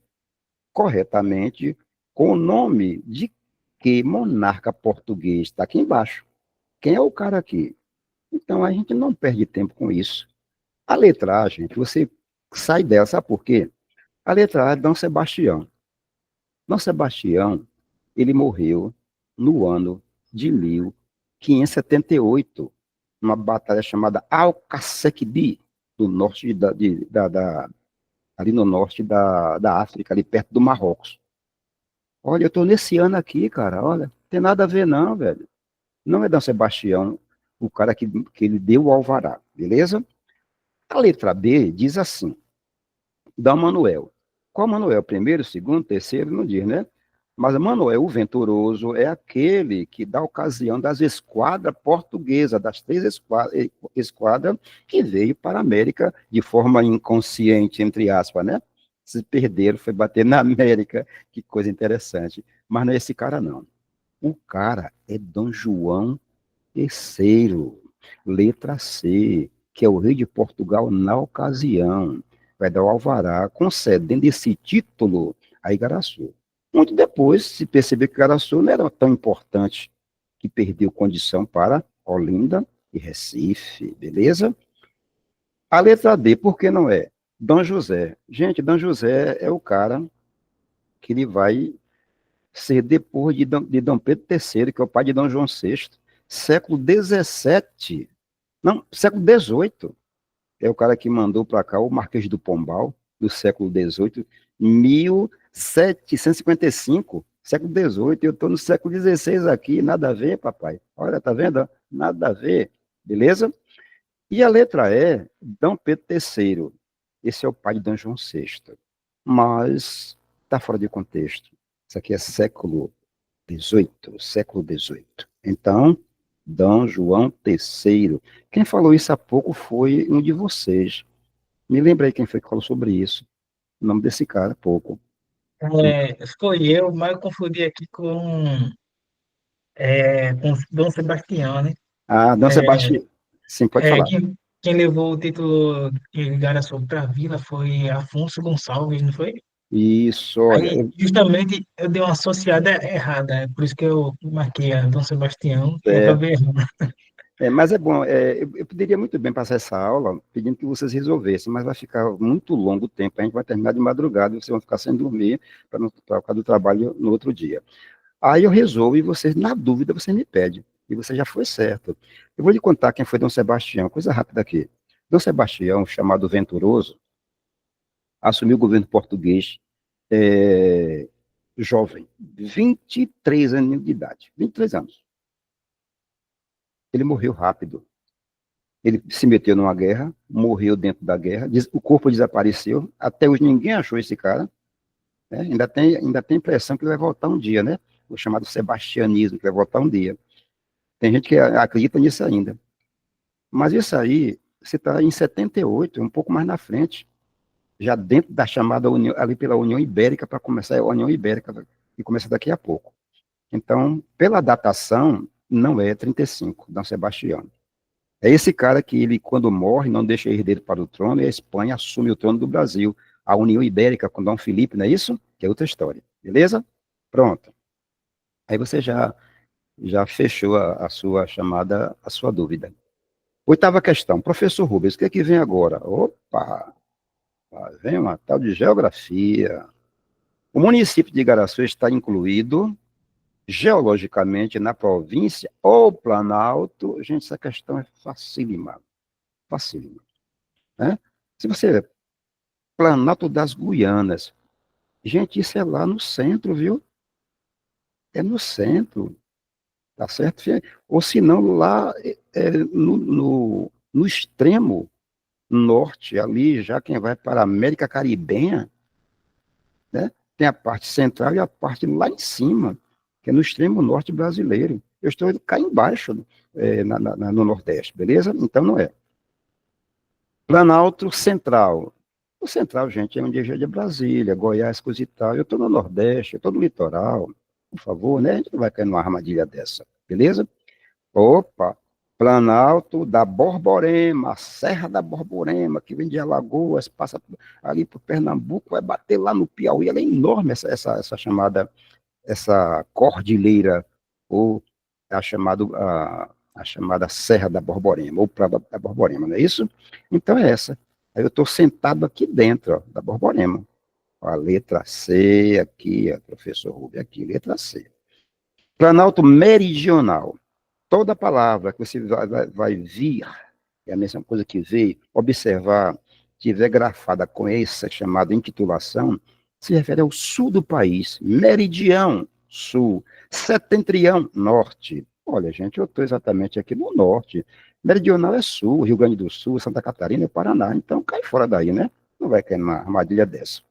corretamente com o nome de que monarca português está aqui embaixo. Quem é o cara aqui? Então, a gente não perde tempo com isso. A letra A, gente, você sai dela, sabe por quê? A letra A é Dom Sebastião. Dom Sebastião, ele morreu no ano de 1578, numa batalha chamada Alcacequebi, do norte ali no norte da África, ali perto do Marrocos. Olha, eu tô nesse ano aqui, cara, olha, não tem nada a ver não, velho. Não é Dom Sebastião o cara que ele deu o alvará, beleza? A letra B diz assim: Dom Manuel. Qual Manuel? Primeiro, segundo, terceiro, não diz, né? Mas Manuel o Venturoso é aquele que dá ocasião das esquadras portuguesas, das 3 esquadras que veio para a América de forma inconsciente, entre aspas, né? Se perderam, foi bater na América, que coisa interessante. Mas não é esse cara, não. O cara é Dom João III, letra C, que é o rei de Portugal na ocasião. Vai dar o alvará, concedendo esse título a Igarassu. Muito depois, se percebeu que Igarassu não era tão importante, que perdeu condição para Olinda e Recife, beleza? A letra D, por que não é? Dom José. Gente, Dom José é o cara que ele vai ser depois de Dom Pedro III, que é o pai de Dom João VI, século XVII, não, século XVIII. É o cara que mandou para cá o Marquês do Pombal, do século XVIII, 1755, século XVIII, eu estou no século XVI aqui, nada a ver, papai. Olha, tá vendo? Nada a ver, beleza? E a letra E, Dom Pedro III. Esse é o pai de Dom João VI. Mas está fora de contexto. Isso aqui é século XVIII, século XVIII. Então, Dom João III. Quem falou isso há pouco foi um de vocês. Me lembrei quem foi que falou sobre isso. O nome desse cara, pouco. Foi eu, mas eu confundi aqui com Dom Sebastião, né? Ah, Dom Sebastião. Sim, pode É, falar. quem levou o título de Igaraçu para a vila foi Afonso Gonçalves, não foi? Isso, olha. Aí, justamente, eu dei uma associada errada, é por isso que eu marquei a Dom Sebastião e É, acabei errando. mas é bom, eu poderia muito bem passar essa aula pedindo que vocês resolvessem, mas vai ficar muito longo o tempo, a gente vai terminar de madrugada e vocês vão ficar sem dormir para não trocar do trabalho no outro dia. Aí eu resolvo e vocês, na dúvida, você me pede. E você já foi certo. Eu vou lhe contar quem foi Dom Sebastião, coisa rápida aqui. Dom Sebastião, chamado Venturoso, assumiu o governo português jovem, 23 anos de idade, 23 anos. Ele morreu rápido. Ele se meteu numa guerra, morreu dentro da guerra, o corpo desapareceu, até hoje ninguém achou esse cara, né? Ainda tem impressão que ele vai voltar um dia, né? O chamado sebastianismo, que vai voltar um dia. Tem gente que acredita nisso ainda. Mas isso aí, você está em 78, um pouco mais na frente, já dentro da chamada União, ali pela União Ibérica, para começar a União Ibérica, que começa daqui a pouco. Então, pela datação, não é 35, Dom Sebastião. É esse cara que ele, quando morre, não deixa herdeiro para o trono, e a Espanha assume o trono do Brasil. A União Ibérica com Dom Filipe, não é isso? Que é outra história. Beleza? Pronto. Aí você já fechou a sua chamada, a sua dúvida. Oitava questão. Professor Rubens, o que é que vem agora? Opa! Lá vem uma tal de geografia. O município de Igaraçu está incluído geologicamente na província ou Planalto? Gente, essa questão é facílima. Facílima. Né? Se você... Planalto das Guianas. Gente, isso é lá no centro, viu? É no centro, tá certo? Ou se não, lá no extremo norte, ali, já quem vai para a América Caribenha, né? Tem a parte central e a parte lá em cima, que é no extremo norte brasileiro. Eu estou cá embaixo, no Nordeste, beleza? Então não é. Planalto Central. O Central, gente, é onde é de Brasília, Goiás, coisa e tal. Eu estou no Nordeste, eu estou no litoral. Por favor, né? A gente não vai cair numa armadilha dessa, beleza? Opa! Planalto da Borborema, Serra da Borborema, que vem de Alagoas, passa ali por Pernambuco, vai bater lá no Piauí. Ela é enorme, essa cordilheira, ou a chamada Serra da Borborema, ou Praia da Borborema, não é isso? Então é essa. Aí eu estou sentado aqui dentro, ó, da Borborema. A letra C aqui, a professor Rubem aqui, letra C. Planalto Meridional. Toda palavra que você vai vir, é a mesma coisa que ver, observar, tiver grafada com essa chamada intitulação, se refere ao sul do país, meridião, sul, setentrião, norte. Olha, gente, eu estou exatamente aqui no norte. Meridional é sul, Rio Grande do Sul, Santa Catarina e Paraná. Então, cai fora daí, né? Não vai cair numa armadilha dessa.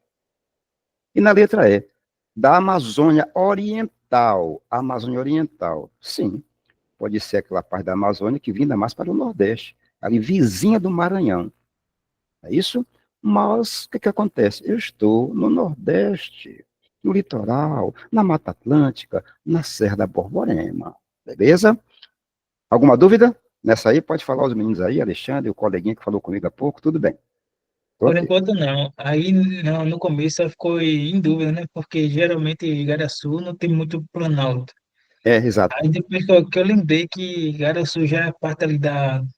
E na letra E, da Amazônia Oriental. Amazônia Oriental, sim. Pode ser aquela parte da Amazônia que vinda mais para o Nordeste, ali vizinha do Maranhão. É isso? Mas o que acontece? Eu estou no Nordeste, no litoral, na Mata Atlântica, na Serra da Borborema. Beleza? Alguma dúvida? Nessa aí, pode falar os meninos aí, Alexandre, o coleguinha que falou comigo há pouco, tudo bem. Por Ok. enquanto não. Aí no começo eu ficou em dúvida, né? Porque geralmente Igaraçu não tem muito planalto. É, exato. Aí depois que eu lembrei que Igaraçu já é parte ali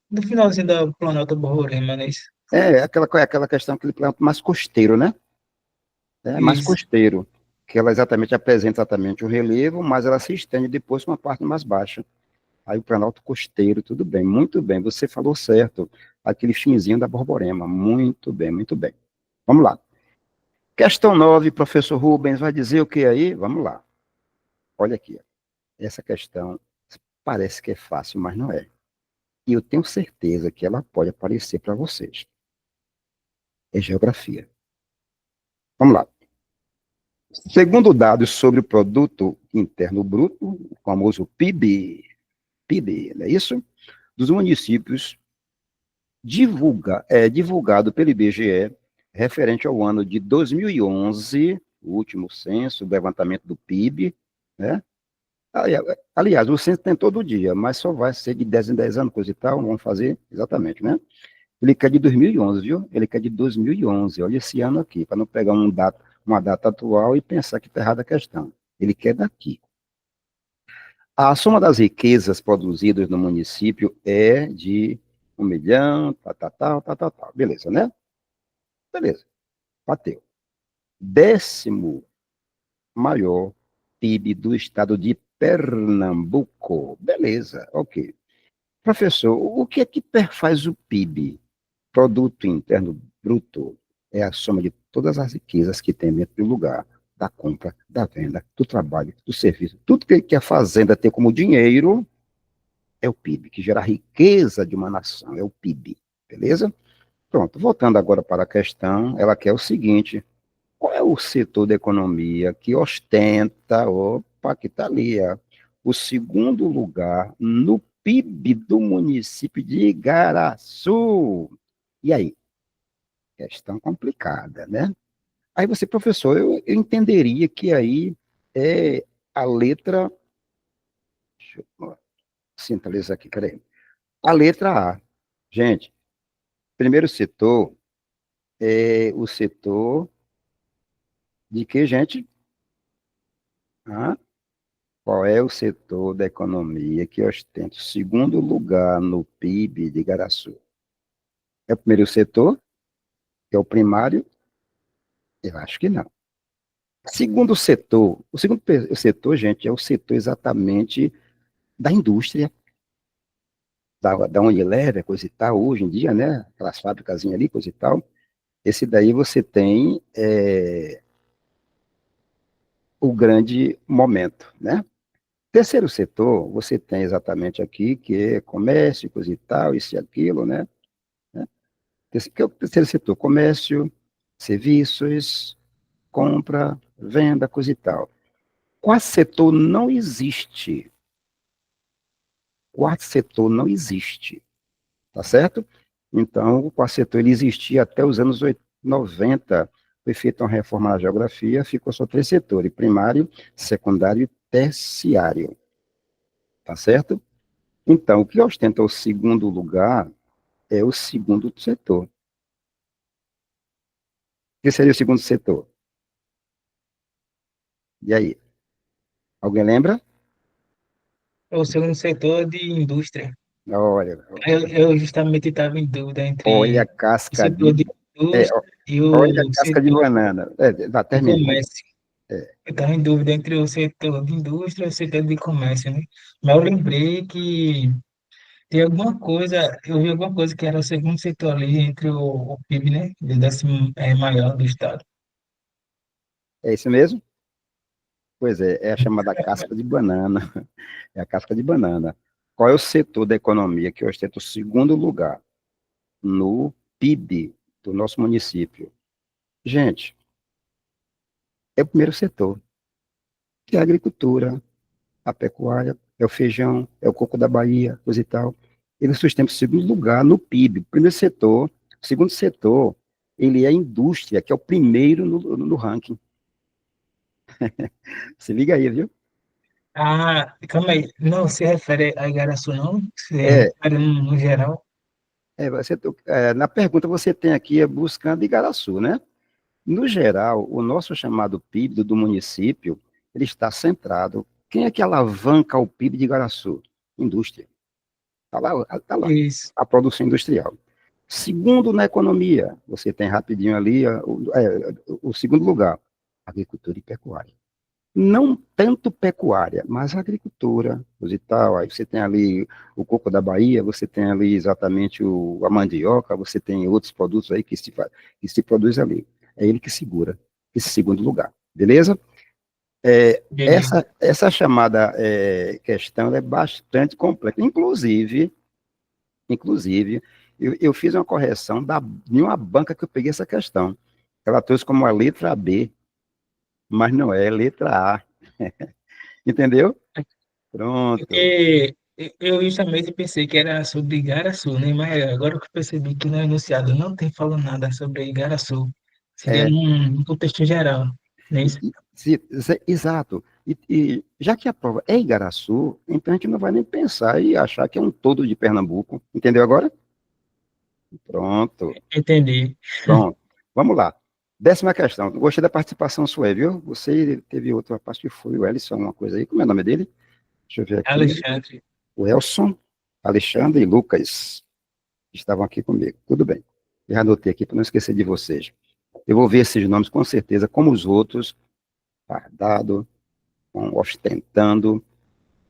do finalzinho da Planalto Borborema, né? É aquela questão, aquele planeta mais costeiro, né? É mais Isso. costeiro, que ela exatamente apresenta exatamente o relevo, mas ela se estende depois com uma parte mais baixa. Aí o Planalto Costeiro, tudo bem, muito bem, você falou certo. Aquele finzinho da Borborema, muito bem, muito bem. Vamos lá. Questão 9, professor Rubens, vai dizer o que aí? Vamos lá. Olha aqui, essa questão parece que é fácil, mas não é. E eu tenho certeza que ela pode aparecer para vocês. É geografia. Vamos lá. Segundo dados sobre o Produto Interno Bruto, o famoso PIB, não é isso? Dos municípios divulgado pelo IBGE, referente ao ano de 2011, o último censo, o levantamento do PIB, né? Aliás, o censo tem todo dia, mas só vai ser de 10 em 10 anos, coisa e tal, não vamos fazer exatamente, né? Ele quer de 2011, viu? Ele quer de 2011, olha esse ano aqui, para não pegar uma data atual e pensar que está errada a questão. Ele quer daqui. A soma das riquezas produzidas no município é de 1 milhão, tal. Beleza, né? Beleza, bateu. 10º maior PIB do estado de Pernambuco. Beleza, ok. Professor, o que é que perfaz o PIB? Produto Interno Bruto é a soma de todas as riquezas que tem dentro do lugar, da compra, da venda, do trabalho, do serviço. Tudo que a fazenda tem como dinheiro é o PIB, que gera a riqueza de uma nação, é o PIB, beleza? Pronto, voltando agora para a questão, ela quer o seguinte: qual é o setor da economia que ostenta, opa, que está ali, o segundo lugar no PIB do município de Igaraçu? E aí? Questão complicada, né? Aí você, professor, eu entenderia que aí é a letra. Deixa eu centralizar aqui, peraí. A letra A. Gente, primeiro setor é o setor de que, gente? Hã? Qual é o setor da economia que ostenta o segundo lugar no PIB de Igaraçu? É o primeiro setor? É o primário? Eu acho que não. Segundo setor, o segundo setor, gente, é o setor exatamente da indústria, da Unilever, coisa e tal, hoje em dia, né? Aquelas fábricas ali, coisa e tal. Esse daí você tem o grande momento, né? Terceiro setor, você tem exatamente aqui, que é comércio, coisa e tal, isso e aquilo, né? Que é o terceiro setor, comércio, serviços, compra, venda, coisa e tal. Quarto setor não existe. Quarto setor não existe, tá certo? Então, o quarto setor ele existia até os anos 90, foi feita uma reforma na geografia, ficou só três setores, primário, secundário e terciário, tá certo? Então, o que ostenta o segundo lugar é o segundo setor. O que seria o segundo setor? E aí? Alguém lembra? É o segundo setor de indústria. Olha, Eu justamente estava em dúvida olha a entre o casca setor de, de é, indústria e olha a o casca de setor banana. Tá, de termina. comércio. Eu estava em dúvida entre o setor de indústria e o setor de comércio, né? Mas eu lembrei que tem alguma coisa, eu vi alguma coisa que era o segundo setor ali entre o PIB, né? O décimo maior do estado. É isso mesmo? Pois é a chamada casca de banana. É a casca de banana. Qual é o setor da economia que ostenta o segundo lugar no PIB do nosso município? Gente, é o primeiro setor, que é a agricultura, a pecuária, é o feijão, é o coco da Bahia, coisa e tal. Ele sustenta o segundo lugar no PIB. O primeiro setor, o segundo setor, ele é a indústria, que é o primeiro no ranking. Se liga aí, viu? Ah, calma aí. Não se refere a Igaraçu, não? Se É, refere no geral? na pergunta você tem aqui buscando Igaraçu, né? No geral, o nosso chamado PIB do município, ele está centrado. Quem é que alavanca o PIB de Igaraçu? Indústria. Está lá, tá lá, Isso. a produção industrial. Segundo na economia, você tem rapidinho ali o segundo lugar, agricultura e pecuária. Não tanto pecuária, mas agricultura, coisa e tal. Aí você tem ali o coco da Bahia, você tem ali exatamente a mandioca, você tem outros produtos aí que se produz ali. É ele que segura esse segundo lugar, beleza? Beleza. Essa chamada questão é bastante complexa. Inclusive eu fiz uma correção de uma banca que eu peguei essa questão. Ela trouxe como a letra B, mas não é, é letra A. Entendeu? Pronto. Porque eu justamente pensei que era sobre Igaraçu, né? Mas agora que eu percebi que no enunciado não tem falando nada sobre Igaraçu. Seria É, num contexto geral, não é isso? exato. E já que a prova é Igaraçu, então a gente não vai nem pensar e achar que é um todo de Pernambuco. Entendeu agora? Pronto, Entendi. pronto. Vamos lá. Décima questão. Gostei da participação sua, viu? Você teve outra parte que foi o Ellison, uma coisa aí. Como é o nome dele? Deixa eu ver aqui. Alexandre. O Elson, Alexandre e Lucas estavam aqui comigo. Tudo bem. Já anotei aqui para não esquecer de vocês. Eu vou ver esses nomes com certeza, como os outros, fardado, ostentando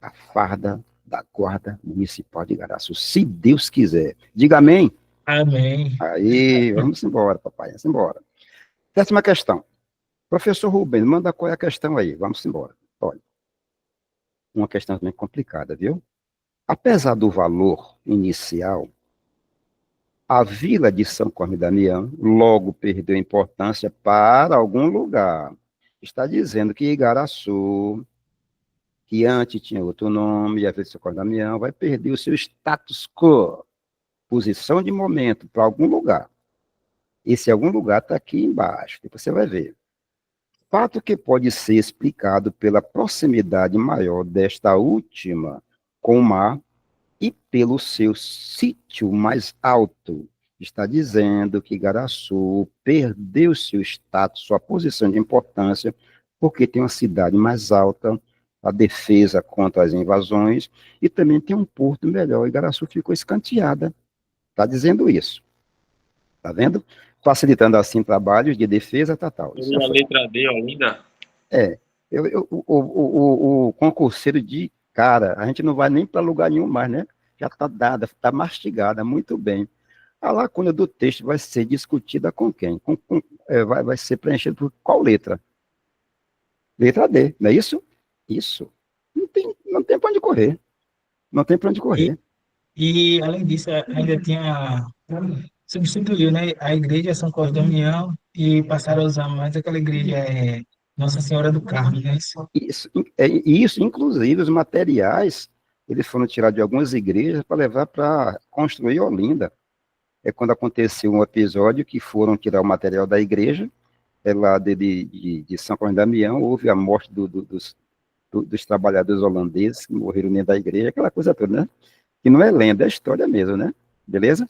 a farda da Guarda Municipal de Igaraçu, se Deus quiser. Diga amém. Amém. Aí, vamos embora, papai, vamos embora. Décima questão. Professor Rubens, manda qual é a questão aí, vamos embora. Olha, uma questão também complicada, viu? Apesar do valor inicial, a vila de São Cosme e Damião logo perdeu importância para algum lugar. Está dizendo que Igaraçu, que antes tinha outro nome, e a vila de São Cosme e Damião, vai perder o seu status quo, posição de momento, para algum lugar. Esse algum lugar está aqui embaixo, depois você vai ver. Fato que pode ser explicado pela proximidade maior desta última com o mar e pelo seu sítio mais alto. Está dizendo que Igaraçu perdeu seu status, sua posição de importância, porque tem uma cidade mais alta, a defesa contra as invasões, e também tem um porto melhor. Igaraçu ficou escanteada. Está dizendo isso. Está vendo? Facilitando assim trabalhos de defesa, tal. Isso E a letra D, Olinda? é. O concurseiro de cara, a gente não vai nem para lugar nenhum mais, né? Já está dada, está mastigada, muito bem. A lacuna do texto vai ser discutida com quem? Vai ser preenchida por qual letra? Letra D, não é isso? Isso. Não tem para onde correr. Não tem para onde correr. E, além disso, ainda tinha, substituiu, né, a igreja São Cosme e Damião e passaram a usar mais aquela igreja Nossa Senhora do Carmo, né? Isso, inclusive, os materiais, eles foram tirados de algumas igrejas para levar para construir Olinda. É quando aconteceu um episódio que foram tirar o material da igreja, lá de São Cosme e Damião, houve a morte dos trabalhadores holandeses que morreram dentro da igreja, aquela coisa toda, né? Que não é lenda, é história mesmo, né? Beleza?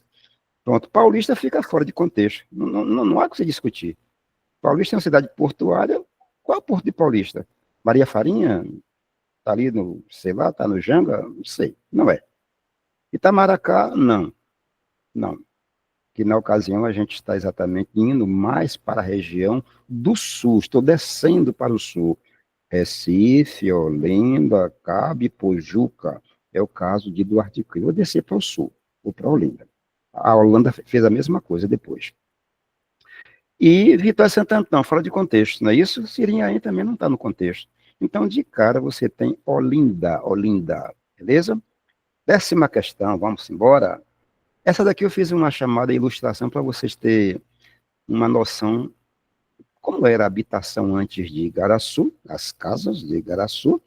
Pronto, Paulista fica fora de contexto. Não há o que se discutir. Paulista é uma cidade portuária. Qual é o porto de Paulista? Maria Farinha? Está ali no, sei lá, está no Janga? Não sei, não é. Itamaracá, não. Não. Que na ocasião a gente está exatamente indo mais para a região do sul, estou descendo para o sul. Recife, Olinda, Cabe, Pojuca, é o caso de Duarte Cruz. Vou descer para o sul, ou para Olinda. A Holanda fez a mesma coisa depois. E Vitória Santo Antão, fora de contexto, não é isso? Sirinhaém também não está no contexto. Então, de cara, você tem Olinda, beleza? 10ª questão, vamos embora. Essa daqui eu fiz uma chamada ilustração para vocês terem uma noção como era a habitação antes de Igaraçu, as casas de Igaraçu,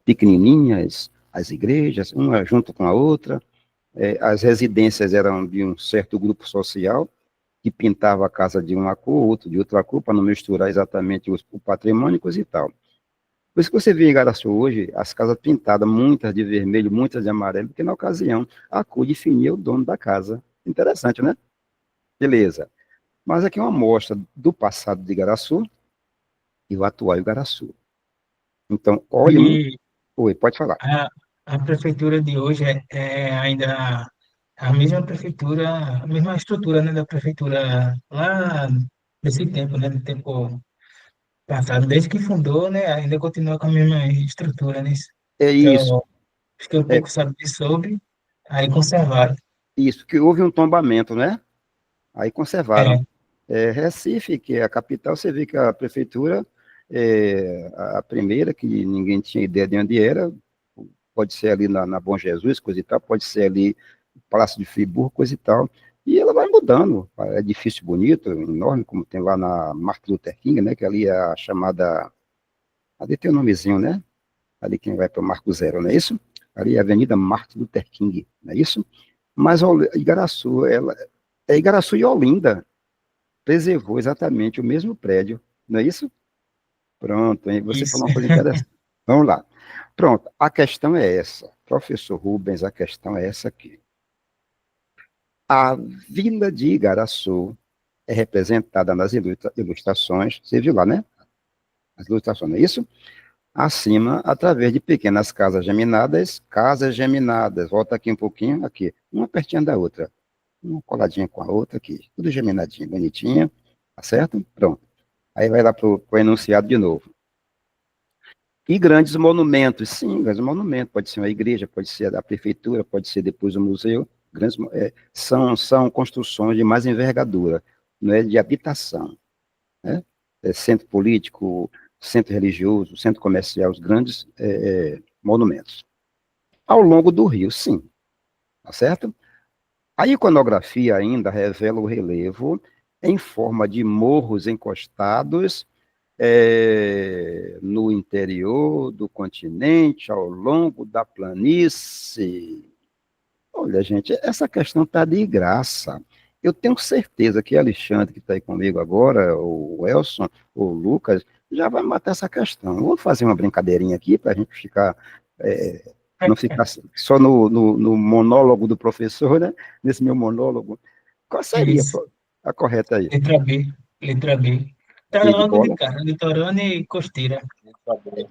pequenininhas, as igrejas, uma junto com a outra, as residências eram de um certo grupo social, que pintava a casa de uma cor, outro de outra cor, para não misturar exatamente o patrimônio e coisa e tal. Por isso que você vê em Igaraçu hoje, as casas pintadas, muitas de vermelho, muitas de amarelo, porque na ocasião a cor definia o dono da casa. Interessante, né? Beleza. Mas aqui é uma amostra do passado de Igaraçu e o atual Igaraçu. Então, olhe... Oi, pode falar. A prefeitura de hoje é ainda a mesma prefeitura, a mesma estrutura, né, da prefeitura lá desse tempo, né, do tempo passado, desde que fundou, né, ainda continua com a mesma estrutura, né? É isso. Então, acho que um pouco sabe sobre, aí conservaram. Isso, que houve um tombamento, né? Aí conservaram. É, Recife, que é a capital, você vê que a prefeitura, a primeira, que ninguém tinha ideia de onde era, pode ser ali na Bom Jesus, coisa e tal, pode ser ali no Palácio de Friburgo, coisa e tal, e ela vai mudando, é edifício bonito, enorme, como tem lá na Martin Luther King, né, que ali é a chamada, ali tem o nomezinho, né, ali quem vai para o Marco Zero, não é isso? Ali é a Avenida Martin Luther King, não é isso? Mas Igaraçu, Igaraçu e Olinda preservou exatamente o mesmo prédio, não é isso? Pronto, hein? Você isso. falou uma coisa interessante. Vamos lá. Pronto, a questão é essa. Professor Rubens, a questão é essa aqui. A vila de Igaraçu é representada nas ilustrações, você viu lá, né? As ilustrações, não é isso? Acima, através de pequenas casas geminadas. Volta aqui um pouquinho, aqui, uma pertinho da outra. Uma coladinha com a outra aqui, tudo geminadinho, bonitinho, tá certo? Pronto. Aí vai lá para o enunciado de novo. E grandes monumentos, sim, grandes monumentos, pode ser uma igreja, pode ser a prefeitura, pode ser depois um museu, são construções de mais envergadura, não é de habitação, né? Centro político, centro religioso, centro comercial, os grandes monumentos. Ao longo do rio, sim, tá certo? A iconografia ainda revela o relevo em forma de morros encostados no interior do continente, ao longo da planície. Olha, gente, essa questão está de graça. Eu tenho certeza que Alexandre, que está aí comigo agora, o Elson, o Lucas, já vai matar essa questão. Vamos fazer uma brincadeirinha aqui para a gente ficar... não ficar só no monólogo do professor, né? Nesse meu monólogo. Qual seria Isso. a correta aí? Letra B. Tá E de logo de bola, cara, litorânea e costeira.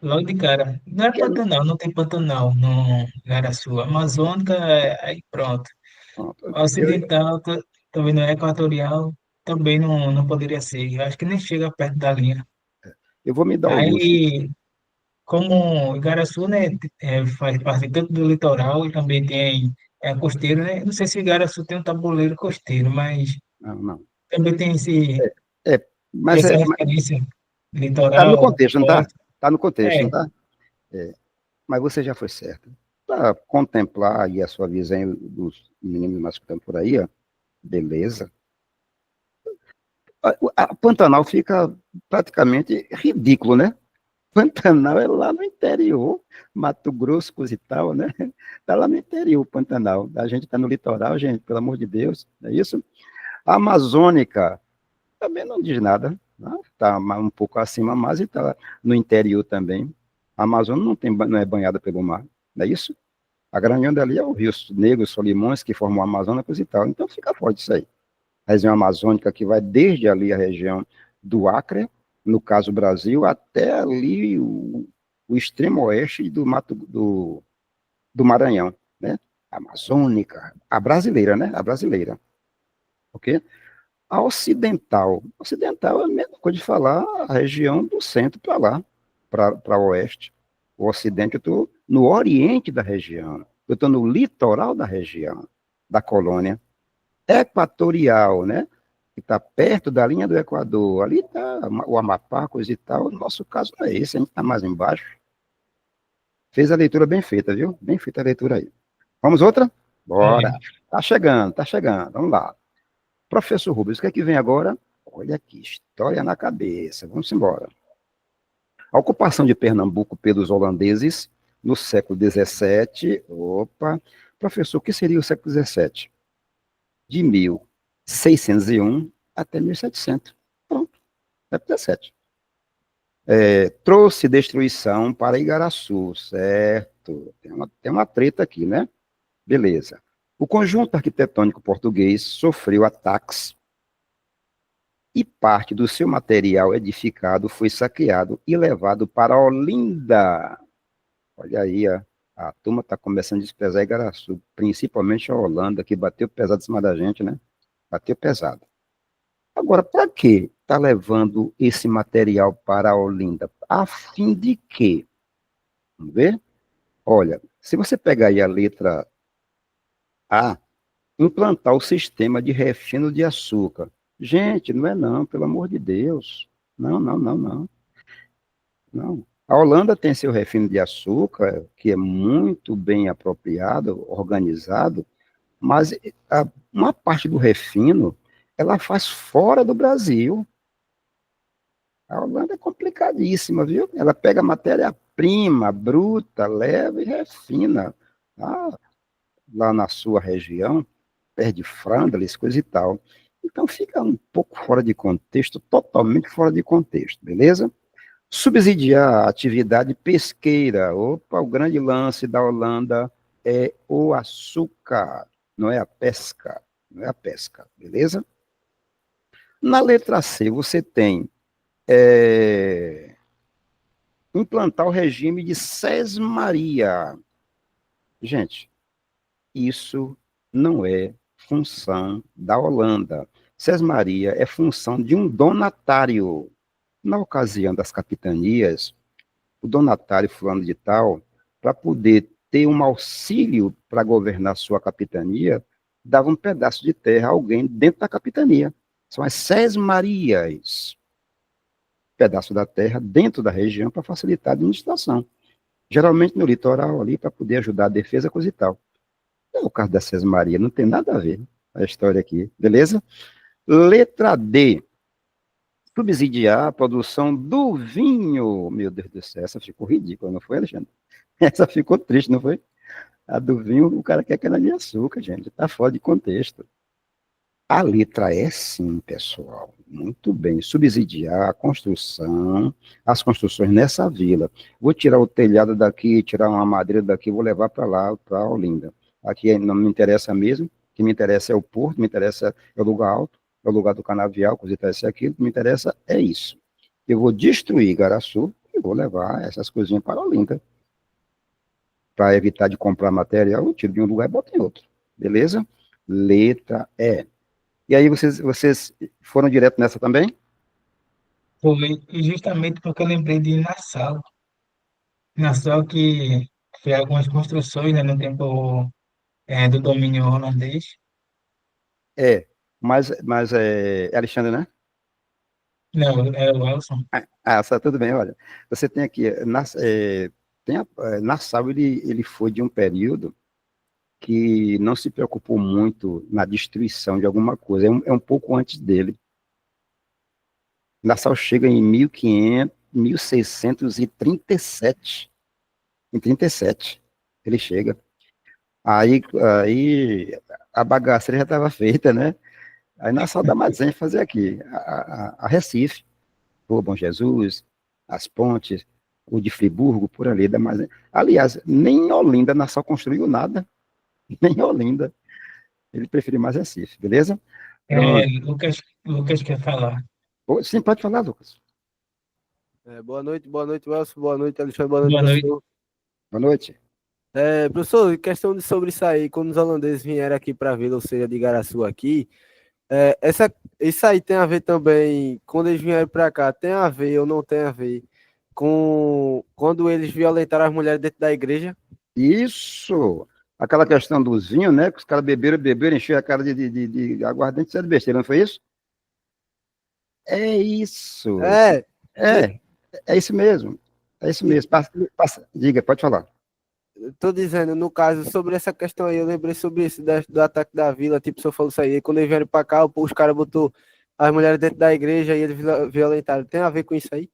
Logo de cara. Não é que é, Pantanal, não tem Pantanal no Igaraçu. Amazônica, aí pronto. pronto, Ocidental, também não é equatorial, também não poderia ser. Eu acho que nem chega perto da linha. eu vou me dar o luxo. Aí, como Igaraçu, né, faz parte tanto do litoral e também tem costeiro, né? Não sei se Igaraçu tem um tabuleiro costeiro, mas Não, não. também tem É, mas essa referência tá no litoral contexto, não tá? forte. Tá no contexto, não É, tá? É, mas você já foi certo. Para contemplar aí a sua visão dos meninos mais que estão por aí, ó, beleza. A Pantanal fica praticamente ridículo, né? Pantanal é lá no interior, Mato Grosso, coisa e tal, né? Tá lá no interior, Pantanal. A gente tá no litoral, gente, pelo amor de Deus, não é isso? A Amazônica também não diz nada, né? Tá um pouco acima, mas está no interior também. A Amazônia não é banhada pelo mar, não é isso? A grande onda ali é o Rio Negro, Solimões, que formam a Amazônia, coisa e tal. Então fica forte isso aí. A região amazônica que vai desde ali a região do Acre, no caso Brasil, até ali o extremo oeste do Maranhão, né? A amazônica, a brasileira, né? A brasileira, ok? A ocidental é a mesma coisa de falar a região do centro para lá, para o oeste. O ocidente, eu estou no oriente da região, eu estou no litoral da região, da colônia equatorial, né? Que está perto da linha do Equador. Ali está o Amapá, coisa e tal. No nosso caso não é esse, a gente está mais embaixo. Fez a leitura bem feita, viu? Bem feita a leitura aí. Vamos outra? Bora. é, Tá chegando, tá chegando. Vamos lá. Professor Rubens, o que é que vem agora? Olha aqui, história na cabeça. Vamos embora. A ocupação de Pernambuco pelos holandeses no século XVII. Opa. Professor, o que seria o século XVII? De 1601 até 1700. Pronto, século XVII. Trouxe destruição para Igaraçu, certo? Tem uma treta aqui, né? Beleza. O conjunto arquitetônico português sofreu ataques e parte do seu material edificado foi saqueado e levado para Olinda. Olha aí, a turma está começando a desprezar Igaraçu, principalmente a Holanda, que bateu pesado em cima da gente, né? Bateu pesado. Agora, para que está levando esse material para a Olinda? A fim de quê? Vamos ver? Olha, se você pegar aí a letra A, implantar o sistema de refino de açúcar. Gente, não é não, pelo amor de Deus. Não, não, não, não. Não. A Holanda tem seu refino de açúcar, que é muito bem apropriado, organizado, mas uma parte do refino ela faz fora do Brasil. A Holanda é complicadíssima, viu? Ela pega matéria-prima bruta, leva e refina. Ah, lá na sua região, perto de Flandres, coisa e tal. Então fica um pouco fora de contexto, totalmente fora de contexto, beleza? Subsidiar a atividade pesqueira. Opa, o grande lance da Holanda é o açúcar, não é a pesca, não é a pesca, beleza? Na letra C, você tem implantar o regime de sesmaria. Gente, isso não é função da Holanda. Sesmaria é função de um donatário. Na ocasião das capitanias, o donatário fulano de tal, para poder ter um auxílio para governar sua capitania, dava um pedaço de terra a alguém dentro da capitania. São as sesmarias. Pedaço da terra dentro da região para facilitar a administração. Geralmente no litoral ali, para poder ajudar a defesa, coisa e tal. É o caso da Sesmaria, não tem nada a ver a história aqui, beleza? Letra D. Subsidiar a produção do vinho. Meu Deus do céu, essa ficou ridícula, não foi, Alexandre? Essa ficou triste, não foi? A do vinho, o cara quer cana-de-açúcar, gente. Tá fora de contexto. A letra é sim, pessoal. Muito bem. Subsidiar a construção, as construções nessa vila. Vou tirar o telhado daqui, tirar uma madeira daqui, vou levar para lá, para Olinda. Aqui não me interessa mesmo. O que me interessa é o porto, me interessa é o lugar alto, é o lugar do canavial, coisa e tal, isso e aquilo. O que me interessa é isso. eu vou destruir Igaraçu e vou levar essas coisinhas para Olinda. Para evitar de comprar material, eu tiro de um lugar e boto em outro. Beleza? Letra E. E aí vocês foram direto nessa também? Foi justamente porque eu lembrei de Nassau que fez algumas construções, né, no tempo do domínio holandês. É. Mas é Alexandre, né? Não, é o Elson. Só, tudo bem, olha. Você tem aqui, Nassau, ele foi de um período que não se preocupou muito na destruição de alguma coisa, é um pouco antes dele. Nassau chega em 1500, 1637. Em 37, ele chega. Aí a bagaceira já estava feita, né? Aí Nassau dá mais ênfase aqui, a Recife, o Bom Jesus, as pontes, o de Friburgo, por ali, dá mais. Aliás, nem em Olinda Nassau construiu nada, nem em Olinda. Ele prefere mais Recife, beleza? Pronto. Lucas quer falar. Sim, pode falar, Lucas. Boa noite, Welson, boa noite, Alexandre, boa noite, Boa noite. professor. Boa noite. Professor, em questão de sobre isso aí, quando os holandeses vieram aqui para a vila, ou seja, de Igaraçu aqui, isso aí tem a ver também, quando eles vieram para cá, tem a ver ou não tem a ver com quando eles violentaram as mulheres dentro da igreja? Isso! Aquela questão dos vinhos, né? Que os caras beberam, encheram a cara de aguardente, isso é de besteira, não foi isso? É isso. É, é isso mesmo. É isso mesmo. Diga, pode falar. Tô dizendo, no caso, sobre essa questão aí, eu lembrei sobre isso, do ataque da vila, tipo, o senhor falou isso aí, quando eles vieram pra cá, os caras botou as mulheres dentro da igreja e eles violentaram. Tem a ver com isso aí?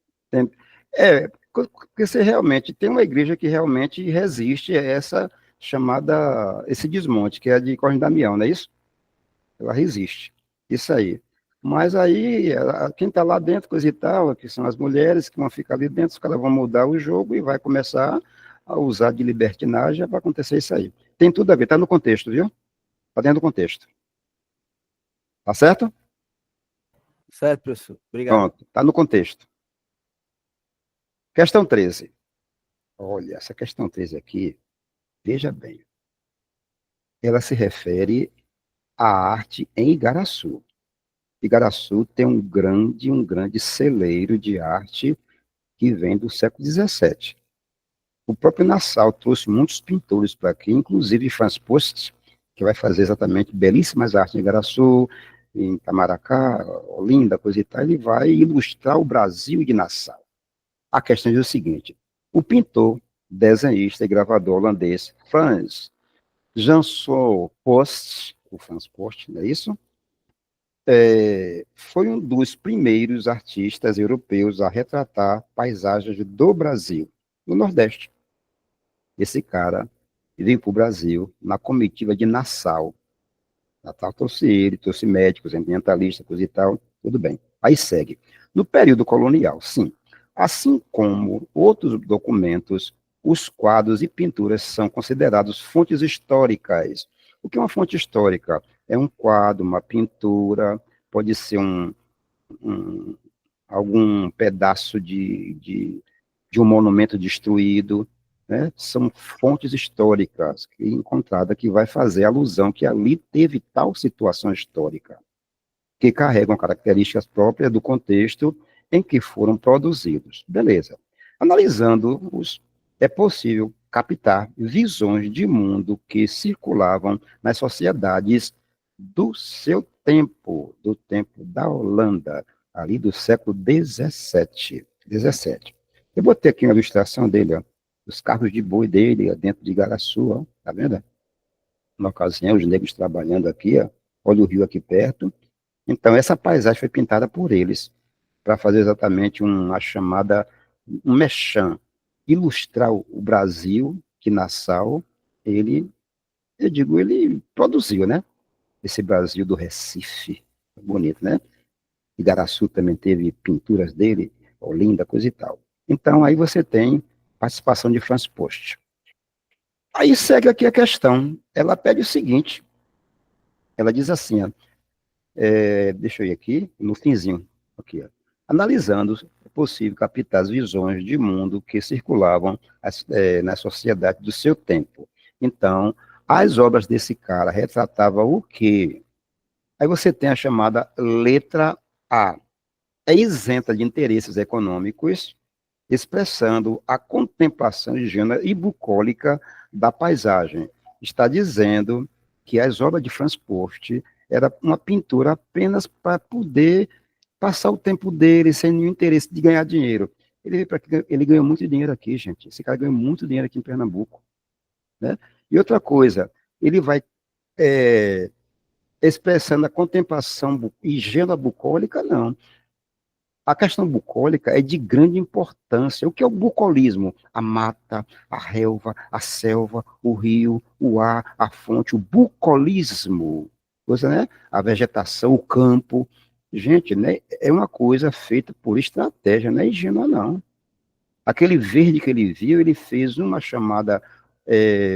Porque você realmente tem uma igreja que realmente resiste a esse desmonte, que é a de Corrente Damião, não é isso? Ela resiste. Isso aí. Mas aí, quem está lá dentro, coisa e tal, que são as mulheres que vão ficar ali dentro, os caras vão mudar o jogo e vai começar a usar de libertinagem para acontecer isso aí. Tem tudo a ver, está no contexto, viu? Está dentro do contexto. Tá certo? Certo, professor. Obrigado. Pronto, está no contexto. Questão 13. Olha, essa questão 13 aqui, veja bem. Ela se refere à arte em Igaraçu. Igaraçu tem um grande celeiro de arte que vem do século XVII. O próprio Nassau trouxe muitos pintores para aqui, inclusive Franz Post, que vai fazer exatamente belíssimas artes em Igaraçu, em Itamaracá, Olinda, coisa e tal. Ele vai ilustrar o Brasil de Nassau. A questão é o seguinte: o pintor, desenhista e gravador holandês Franz Jansson Post, o Franz Post, não é isso? Foi um dos primeiros artistas europeus a retratar paisagens do Brasil, no Nordeste. Esse cara veio para o Brasil na comitiva de Nassau. Natal trouxe ele, trouxe médicos, ambientalistas, coisa e tal, tudo bem. Aí segue. No período colonial, sim. Assim como outros documentos, os quadros e pinturas são considerados fontes históricas. O que é uma fonte histórica? É um quadro, uma pintura, pode ser algum pedaço de um monumento destruído, né? São fontes históricas encontradas que vai fazer alusão que ali teve tal situação histórica, que carregam características próprias do contexto em que foram produzidos. Beleza. Analisando-os, é possível captar visões de mundo que circulavam nas sociedades do seu tempo, do tempo da Holanda, ali do século XVII. Eu botei aqui uma ilustração dele, ó, os carros de boi dele, ó, dentro de Igaraçu, ó, tá vendo? Na ocasião, os negros trabalhando aqui, ó, olha o rio aqui perto. Então, essa paisagem foi pintada por eles, para fazer exatamente uma chamada, um mechan, ilustrar o Brasil, que Nassau, ele produziu, né? Esse Brasil do Recife, bonito, né? Igaraçu também teve pinturas dele, Olinda, coisa e tal. Então, aí você tem participação de Franz Post. Aí segue aqui a questão. Ela pede o seguinte, ela diz assim, ó, deixa eu ir aqui, no finzinho, aqui, ó. Analisando possível captar as visões de mundo que circulavam na sociedade do seu tempo. Então, as obras desse cara retratavam o quê? Aí você tem a chamada letra A. É isenta de interesses econômicos, expressando a contemplação higiênica e bucólica da paisagem. Está dizendo que as obras de Franz Post era uma pintura apenas para poder passar o tempo dele sem nenhum interesse de ganhar dinheiro. Ele ganhou muito dinheiro aqui, gente. Esse cara ganhou muito dinheiro aqui em Pernambuco, né? E outra coisa, ele vai expressando a contemplação higiênica bucólica, não. A questão bucólica é de grande importância. O que é o bucolismo? A mata, a relva, a selva, o rio, o ar, a fonte, o bucolismo. Coisa, né? A vegetação, o campo. Gente, né? É uma coisa feita por estratégia, não é higiene, não. Aquele verde que ele viu, ele fez uma chamada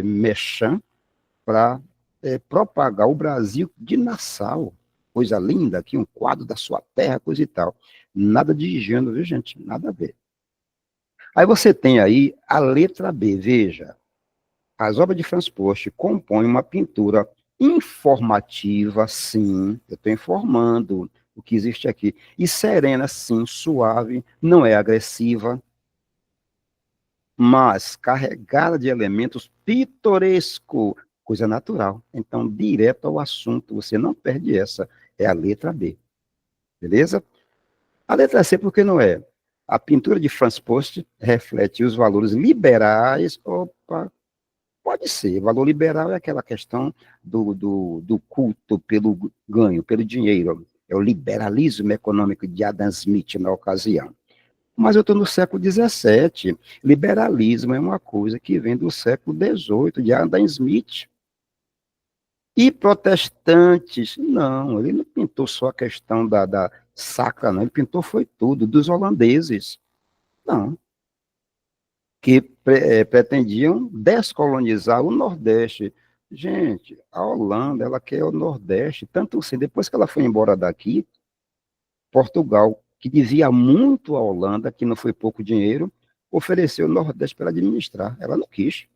mechan para propagar o Brasil de Nassau. Coisa linda aqui, um quadro da sua terra, coisa e tal. Nada de higiene, viu, gente? Nada a ver. Aí você tem aí a letra B, veja. As obras de Franz Post compõem uma pintura informativa, sim, eu estou informando o que existe aqui, e serena, sim, suave, não é agressiva, mas carregada de elementos pitorescos, coisa natural. Então, direto ao assunto, você não perde essa, é a letra B, beleza? A letra C, por que não é? A pintura de Franz Post reflete os valores liberais. Opa, pode ser. Valor liberal é aquela questão do culto pelo ganho, pelo dinheiro. É o liberalismo econômico de Adam Smith na ocasião. Mas eu estou no século XVII. Liberalismo é uma coisa que vem do século XVIII, de Adam Smith. E protestantes, não, ele não pintou só a questão da sacra, não, ele pintou foi tudo, dos holandeses, não, que pretendiam descolonizar o Nordeste. Gente, a Holanda, ela quer o Nordeste, tanto assim, depois que ela foi embora daqui, Portugal, que devia muito à Holanda, que não foi pouco dinheiro, ofereceu o Nordeste para administrar, ela não quis.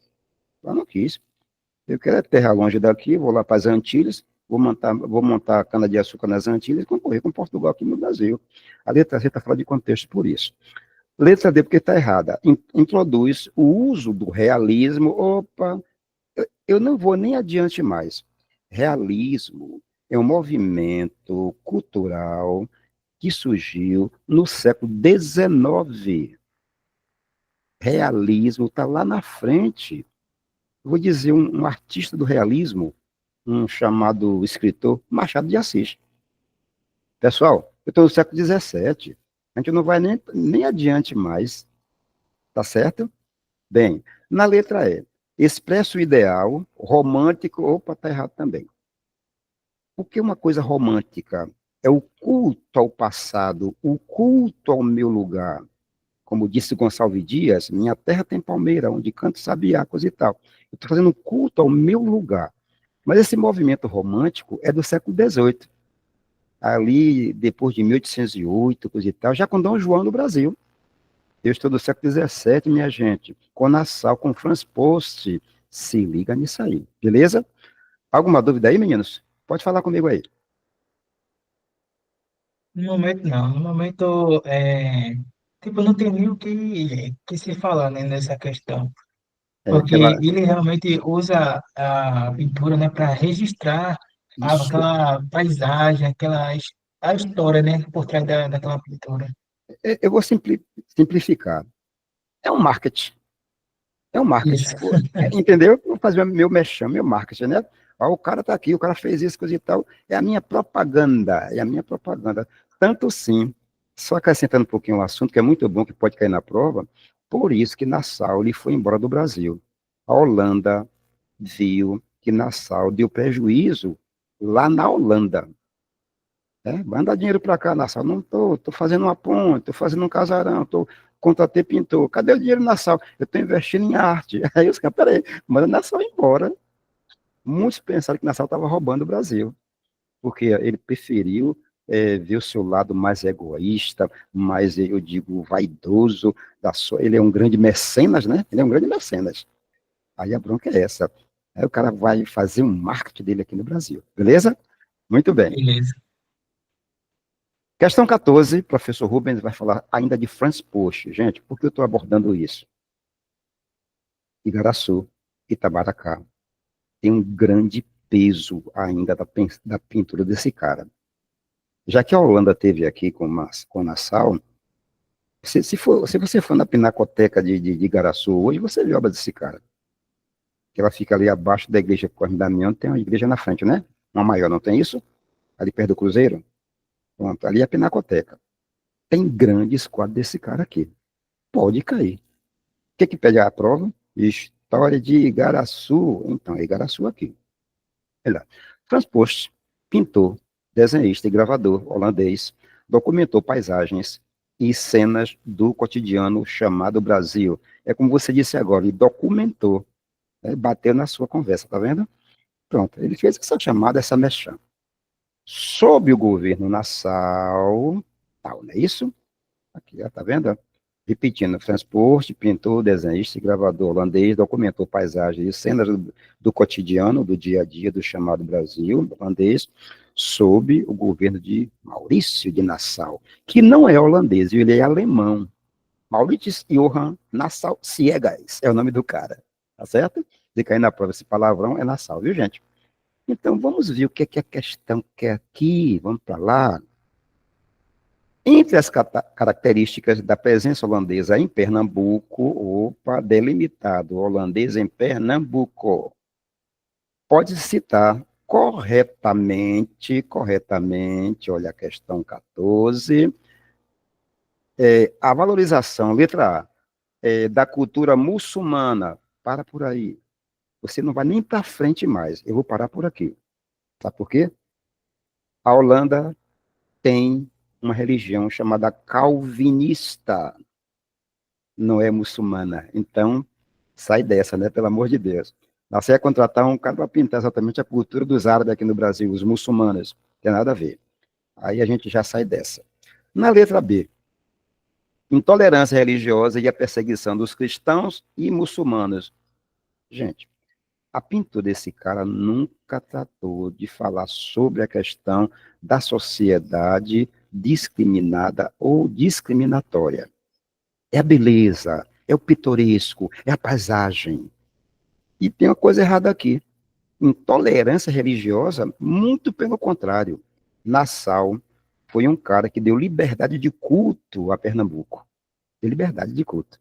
Eu quero é terra longe daqui, vou lá para as Antilhas, vou montar cana-de-açúcar nas Antilhas e concorrer com Portugal aqui no Brasil. A letra C está fora de contexto por isso. Letra D, porque está errada. Introduz o uso do realismo. Opa, eu não vou nem adiante mais. Realismo é um movimento cultural que surgiu no século XIX. Realismo está lá na frente. Vou dizer um artista do realismo, um chamado escritor Machado de Assis. Pessoal, eu estou no século XVII, a gente não vai nem adiante mais, tá certo? Bem, na letra E, expressa o ideal, romântico, opa, tá errado também. O que é uma coisa romântica? É o culto ao passado, o culto ao meu lugar. Como disse Gonçalves Dias, minha terra tem palmeira, onde canto sabiá, coisa e tal. Eu estou fazendo culto ao meu lugar. Mas esse movimento romântico é do século XVIII. Ali, depois de 1808, coisa e tal, já com Dom João no Brasil. Eu estou do século XVII, minha gente. Com Nassau, com Franz Post. Se liga nisso aí, beleza? Alguma dúvida aí, meninos? Pode falar comigo aí. No momento, não. No momento, tipo, não tem nem o que se falar, né, nessa questão. Porque Aquela, ele realmente usa a pintura, né, para registrar isso. aquela paisagem, a história, né, por trás daquela pintura. Eu vou simplificar. É um marketing. É um marketing. Isso. Entendeu? Vou fazer meu mexão, meu marketing, né? Ó, o cara tá aqui, o cara fez isso, coisa e tal. É a minha propaganda. É a minha propaganda. Tanto sim, só acrescentando um pouquinho o assunto, que é muito bom, que pode cair na prova, por isso que Nassau ele foi embora do Brasil. A Holanda viu que Nassau deu prejuízo lá na Holanda. Manda dinheiro para cá, Nassau. Não tô fazendo uma ponte, tô fazendo um casarão, contratei pintor. Cadê o dinheiro, Nassau? Eu estou investindo em arte. Aí os caras, peraí, manda Nassau embora. Muitos pensaram que Nassau estava roubando o Brasil, porque ele preferiu ver o seu lado mais egoísta, mais, eu digo, vaidoso, ele é um grande mecenas, né? Ele é um grande mecenas. Aí a bronca é essa. Aí o cara vai fazer um marketing dele aqui no Brasil, beleza? Muito bem. Beleza. Questão 14, professor Rubens vai falar ainda de Franz Post. Gente, por que eu estou abordando isso? Igaraçu, Itamaracá, tem um grande peso ainda da pintura desse cara. Já que a Holanda teve aqui com Nassau, se você for na Pinacoteca de Igaraçu hoje, você vê a obra desse cara. Que ela fica ali abaixo da igreja Corme Damião, tem uma igreja na frente, né? Uma maior, não tem isso? Ali perto do Cruzeiro? Pronto, ali é a Pinacoteca. Tem grandes quadros desse cara aqui. Pode cair. O que pede a prova? História de Igaraçu. Então, é Igaraçu aqui. Olha lá. Franz Post, pintor, desenhista e gravador holandês, documentou paisagens e cenas do cotidiano chamado Brasil. É como você disse agora, ele documentou, né? Bateu na sua conversa, tá vendo? Pronto, ele fez essa chamada, essa mexã. Sob o governo Nassau, tal, não é isso? Aqui, ó, tá vendo? Repetindo, Franz Post, pintor, desenhista e gravador holandês, documentou paisagens e cenas do cotidiano, do dia a dia do chamado Brasil holandês, sob o governo de Maurício de Nassau, que não é holandês, ele é alemão. Maurits Johann Nassau Siegas é o nome do cara, tá certo? De cair na prova esse palavrão é Nassau, viu, gente? Então, vamos ver o que é a questão que é aqui, vamos para lá. Entre as características da presença holandesa em Pernambuco, delimitado holandês em Pernambuco, pode citar corretamente, olha a questão 14, a valorização, letra A, da cultura muçulmana, para por aí. Você não vai nem para frente mais, eu vou parar por aqui. Sabe por quê? A Holanda tem uma religião chamada calvinista, não é muçulmana. Então, sai dessa, né? Pelo amor de Deus. Você ia contratar um cara para pintar exatamente a cultura dos árabes aqui no Brasil, os muçulmanos. Não tem nada a ver. Aí a gente já sai dessa. Na letra B, intolerância religiosa e a perseguição dos cristãos e muçulmanos. Gente, a pintura desse cara nunca tratou de falar sobre a questão da sociedade discriminada ou discriminatória. É a beleza, é o pitoresco, é a paisagem. E tem uma coisa errada aqui. Intolerância religiosa, muito pelo contrário. Nassau foi um cara que deu liberdade de culto a Pernambuco. Deu liberdade de culto.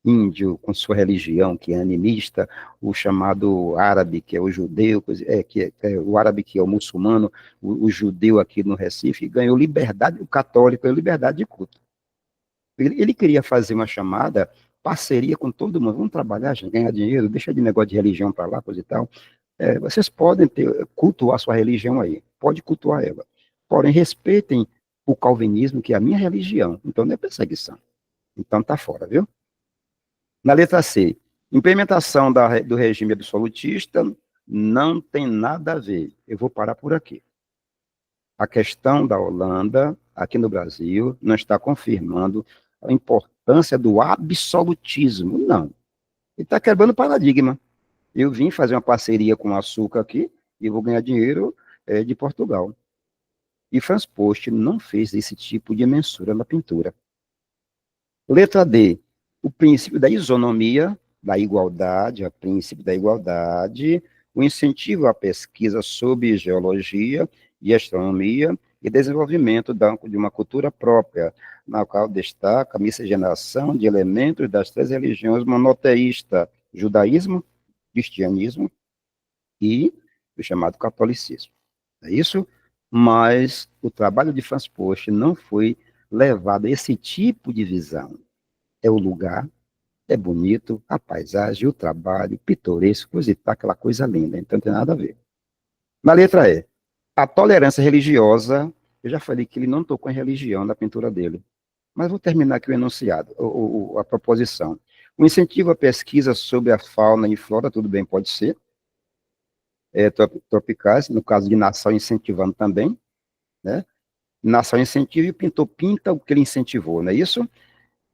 Índio, com sua religião, que é animista, o chamado árabe, que é o judeu, o árabe que é o muçulmano, o judeu aqui no Recife, ganhou liberdade, o católico ganhou liberdade de culto. Ele queria fazer uma chamada, parceria com todo mundo, vamos trabalhar, gente, ganhar dinheiro, deixa de negócio de religião para lá, coisa e tal. Vocês podem cultuar sua religião aí, pode cultuar ela, porém respeitem o calvinismo, que é a minha religião, então não é perseguição. Então tá fora, viu? Na letra C, implementação do regime absolutista não tem nada a ver. Eu vou parar por aqui. A questão da Holanda, aqui no Brasil, não está confirmando a importância do absolutismo, não. Ele está quebrando o paradigma. Eu vim fazer uma parceria com o açúcar aqui e vou ganhar dinheiro de Portugal. E Franz Post não fez esse tipo de mensura na pintura. Letra D, o princípio da isonomia, da igualdade, o princípio da igualdade, o incentivo à pesquisa sobre geologia e astronomia e desenvolvimento de uma cultura própria, na qual destaca a miscigenação de elementos das três religiões monoteístas, judaísmo, cristianismo e o chamado catolicismo. É isso? Mas o trabalho de Franz Post não foi levado a esse tipo de visão. É o lugar, é bonito, a paisagem, o trabalho, pitoresco, coisa e tal, aquela coisa linda, então não tem nada a ver. Na letra E, a tolerância religiosa, eu já falei que ele não tocou em religião na pintura dele, mas vou terminar aqui o enunciado, a proposição. O incentivo à pesquisa sobre a fauna e flora, tudo bem, pode ser, tropicais, no caso de Nassau incentivando também, né? Nassau incentiva e o pintor pinta o que ele incentivou, não é isso?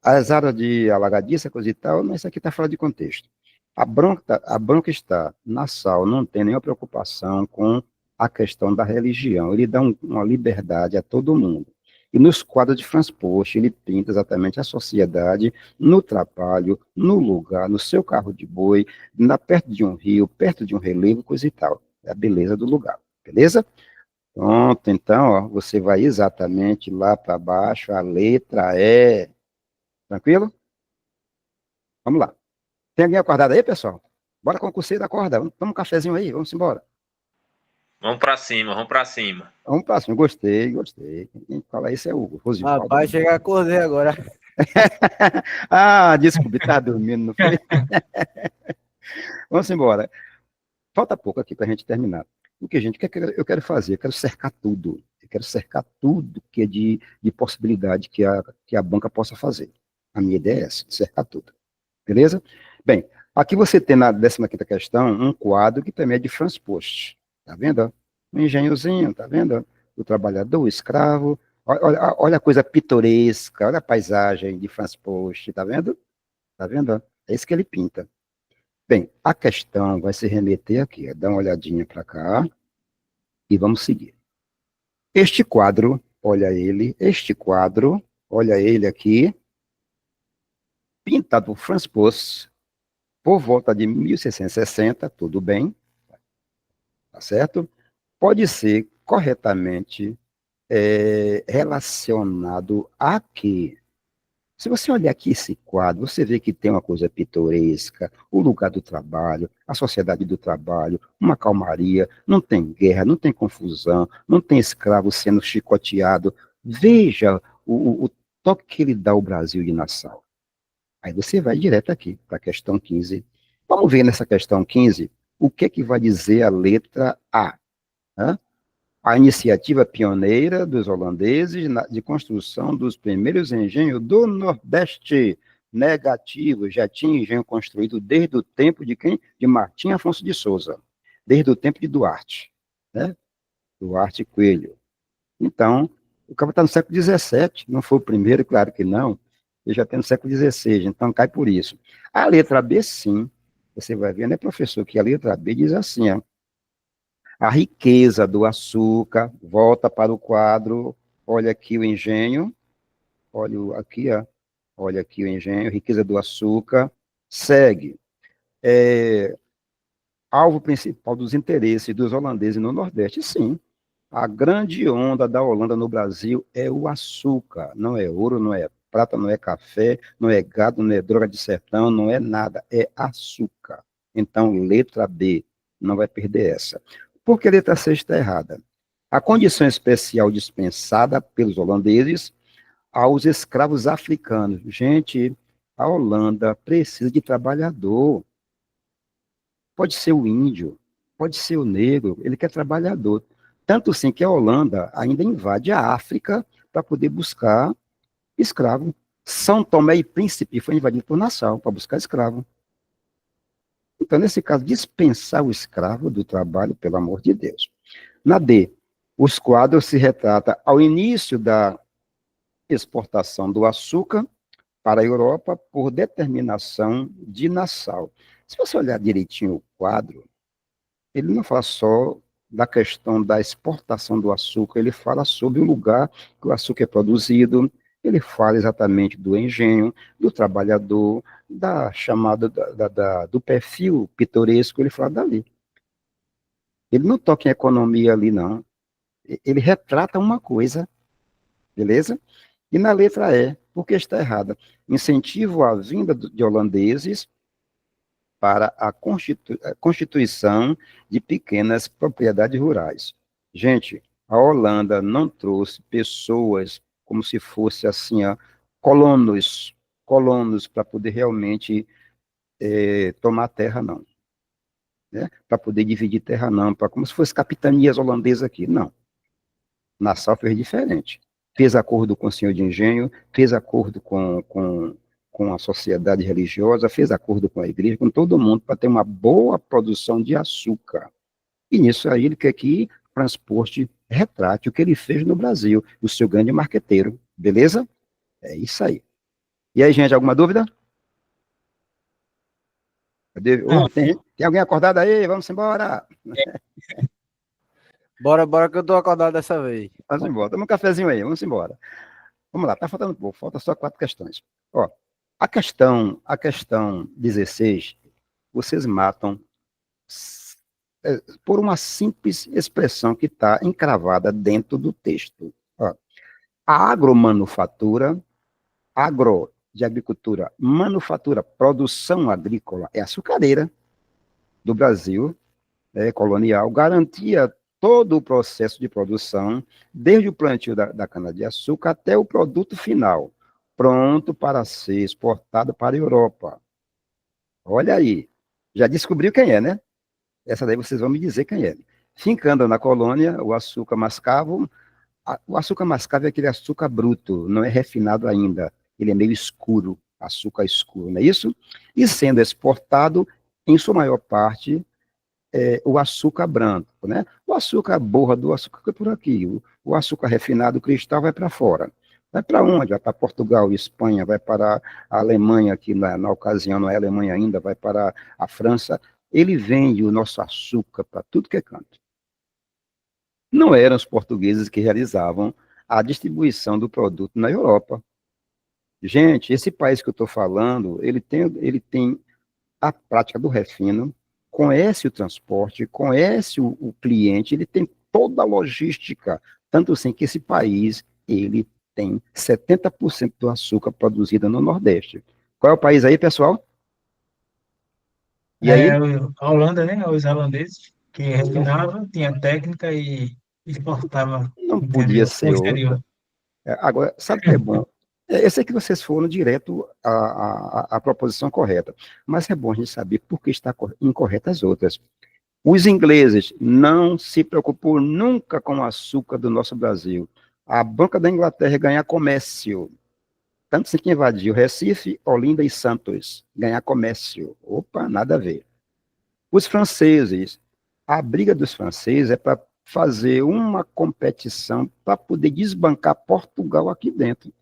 As áreas de alagadiça, coisa e tal, mas isso aqui está fora de contexto. A bronca está, Nassau não tem nenhuma preocupação com a questão da religião, ele dá uma liberdade a todo mundo. E nos quadros de Franz Post, ele pinta exatamente a sociedade no trabalho, no lugar, no seu carro de boi, perto de um rio, perto de um relevo, coisa e tal. É a beleza do lugar, beleza? Pronto, então, ó, você vai exatamente lá para baixo, a letra E. Tranquilo? Vamos lá. Tem alguém acordado aí, pessoal? Bora concurseiro, acorda. Toma um cafezinho aí, vamos embora. Vamos pra cima, vamos pra cima. Vamos para cima. Gostei. Quem fala isso é o Rosivaldo. Rapaz, chega a acordei agora. Ah, desculpe, tá dormindo, não foi? Vamos embora. Falta pouco aqui para a gente terminar. O que, gente, o que eu quero fazer? Eu quero cercar tudo. Eu quero cercar tudo que é de possibilidade que a banca possa fazer. A minha ideia é essa, cercar tudo. Beleza? Bem, aqui você tem na 15ª questão um quadro que também é de Franz Post. Tá vendo? Um engenhozinho, tá vendo? O trabalhador, o escravo. Olha a coisa pitoresca, olha a paisagem de Franz Post, tá vendo? Tá vendo? É isso que ele pinta. Bem, a questão vai se remeter aqui. Dá uma olhadinha para cá e vamos seguir. Este quadro, olha ele, olha ele aqui, pintado por Franz Post, por volta de 1660, tudo bem, tá certo? Pode ser corretamente relacionado a quê? Se você olhar aqui esse quadro, você vê que tem uma coisa pitoresca, o lugar do trabalho, a sociedade do trabalho, uma calmaria, não tem guerra, não tem confusão, não tem escravo sendo chicoteado. Veja o toque que ele dá ao Brasil de Nassau. Aí você vai direto aqui para a questão 15. Vamos ver nessa questão 15 o que vai dizer a letra A. Né? A iniciativa pioneira dos holandeses de construção dos primeiros engenhos do Nordeste. Negativo, já tinha engenho construído desde o tempo de quem? De Martim Afonso de Souza, desde o tempo de Duarte, né? Duarte Coelho. Então, o cara está no século XVII, não foi o primeiro, claro que não, ele já tem no século XVI, então cai por isso. A letra B, sim, você vai ver, né, professor, que a letra B diz assim, ó, a riqueza do açúcar, volta para o quadro, olha aqui o engenho, olha aqui, ó, olha aqui o engenho, riqueza do açúcar, segue. Alvo principal dos interesses dos holandeses no Nordeste, sim. A grande onda da Holanda no Brasil é o açúcar, não é ouro, não é prata, não é café, não é gado, não é droga de sertão, não é nada, é açúcar. Então, letra B, não vai perder essa. Por que a letra C está errada? A condição especial dispensada pelos holandeses aos escravos africanos. Gente, a Holanda precisa de trabalhador. Pode ser o índio, pode ser o negro, ele quer trabalhador. Tanto sim que a Holanda ainda invade a África para poder buscar escravo. São Tomé e Príncipe foi invadido por Nassau para buscar escravo. Então, nesse caso, dispensar o escravo do trabalho, pelo amor de Deus. Na D, os quadros se retratam ao início da exportação do açúcar para a Europa por determinação de Nassau. Se você olhar direitinho o quadro, ele não fala só da questão da exportação do açúcar, ele fala sobre o lugar que o açúcar é produzido, ele fala exatamente do engenho, do trabalhador, da chamada do perfil pitoresco, ele fala dali. Ele não toca em economia ali, não. Ele retrata uma coisa, beleza? E na letra E, por que está errada? Incentivo à vinda de holandeses para a constituição de pequenas propriedades rurais. Gente, a Holanda não trouxe pessoas como se fosse assim, ó, colonos para poder realmente tomar terra, não. Né? Para poder dividir terra, não. Como se fosse capitanias holandesas aqui, não. Nassau fez diferente. Fez acordo com o senhor de engenho, fez acordo com a sociedade religiosa, fez acordo com a igreja, com todo mundo, para ter uma boa produção de açúcar. E nisso aí ele quer que transporte retrate o que ele fez no Brasil, o seu grande marqueteiro, beleza? É isso aí. E aí, gente, alguma dúvida? Não, Tem alguém acordado aí? Vamos embora. Bora que eu tô acordado dessa vez. Vamos embora. Toma um cafezinho aí, vamos embora. Vamos lá, tá faltando pouco, falta só 4 questões. Ó, a questão 16, vocês matam por uma simples expressão que está encravada dentro do texto. Ó, a agromanufatura, agro de agricultura, manufatura, produção agrícola, é açucareira do Brasil, colonial, garantia todo o processo de produção, desde o plantio da cana-de-açúcar até o produto final, pronto para ser exportado para a Europa. Olha aí, já descobriu quem é, né? Essa daí vocês vão me dizer quem é. Fincando na colônia, o açúcar mascavo. O açúcar mascavo é aquele açúcar bruto, não é refinado ainda. Ele é meio escuro, açúcar escuro, não é isso? E sendo exportado, em sua maior parte, o açúcar branco, né? O açúcar borra do açúcar fica por aqui. O açúcar refinado cristal vai para fora. Vai para onde? Vai para Portugal, Espanha, vai para a Alemanha, que na ocasião não é Alemanha ainda, vai para a França. Ele vende o nosso açúcar para tudo que é canto. Não eram os portugueses que realizavam a distribuição do produto na Europa. Gente, esse país que eu estou falando, ele tem a prática do refino, conhece o transporte, conhece o cliente, ele tem toda a logística, tanto assim que esse país, ele tem 70% do açúcar produzido no Nordeste. Qual é o país aí, pessoal? E aí? A Holanda, né? Os holandeses, que refinavam, tinha técnica e exportava Não podia pro ser exterior. outro. Agora, sabe o que é bom? Eu sei que vocês foram direto à proposição correta, mas é bom a gente saber por que está incorreta as outras. Os ingleses não se preocupou nunca com o açúcar do nosso Brasil. A Banca da Inglaterra ganhar comércio. Tanto assim que invadiu Recife, Olinda e Santos. Ganhar comércio. Opa, nada a ver. Os franceses, a briga dos franceses é para fazer uma competição para poder desbancar Portugal aqui dentro.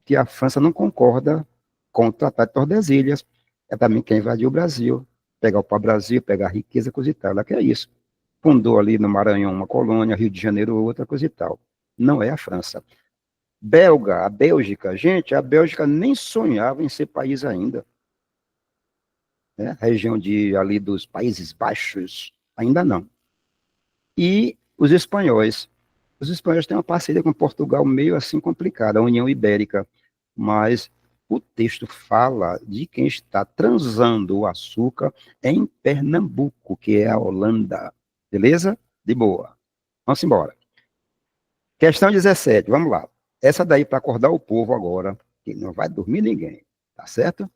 Que a França não concorda com o Tratado de Tordesilhas. É também quem invadiu o Brasil. Pegar o pau-brasil, pegar a riqueza, coisa e tal. Ela quer isso. Fundou ali no Maranhão uma colônia, Rio de Janeiro outra, coisa e tal. Não é a França. A Bélgica, gente, a Bélgica nem sonhava em ser país ainda. Né? A região ali dos Países Baixos, ainda não. E os espanhóis têm uma parceria com Portugal meio assim complicada, a União Ibérica, mas o texto fala de quem está transando o açúcar em Pernambuco, que é a Holanda. Beleza? De boa. Vamos embora. Questão 17, vamos lá. Essa daí para acordar o povo agora, que não vai dormir ninguém, tá certo?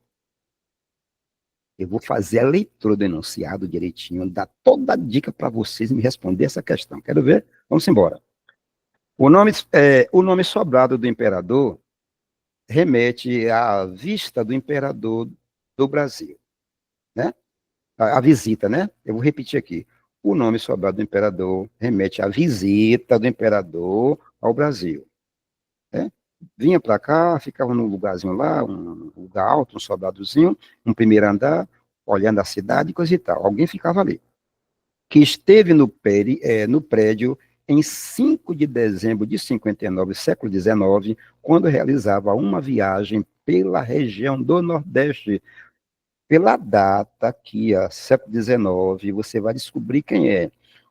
Eu vou fazer a leitura do enunciado direitinho, dar toda a dica para vocês me responder essa questão. Quero ver? Vamos embora. O nome sobrado do imperador remete à vista do imperador do Brasil, né? A visita, né? Eu vou repetir aqui. O nome sobrado do imperador remete à visita do imperador ao Brasil. Né? Vinha para cá, ficava num lugarzinho lá, um lugar alto, um sobradozinho, um primeiro andar, olhando a cidade e coisa e tal. Alguém ficava ali. Que esteve no prédio em 5 de dezembro de 59, século XIX, quando realizava uma viagem pela região do Nordeste. Pela data aqui, século XIX, você vai descobrir quem é.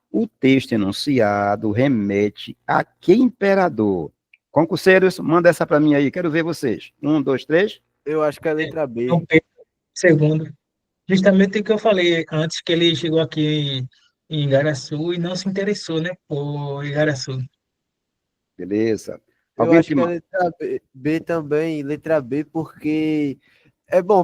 O texto enunciado remete a que imperador? Concurseiros, manda essa para mim aí, quero ver vocês. 1, 2, 3. Eu acho que é a letra B. Dom Pedro II. Justamente o que eu falei antes, que ele chegou aqui em Igaraçu e não se interessou, né, por Igaraçu. Beleza. Eu Alguém acho tem que é a letra B também, letra B, porque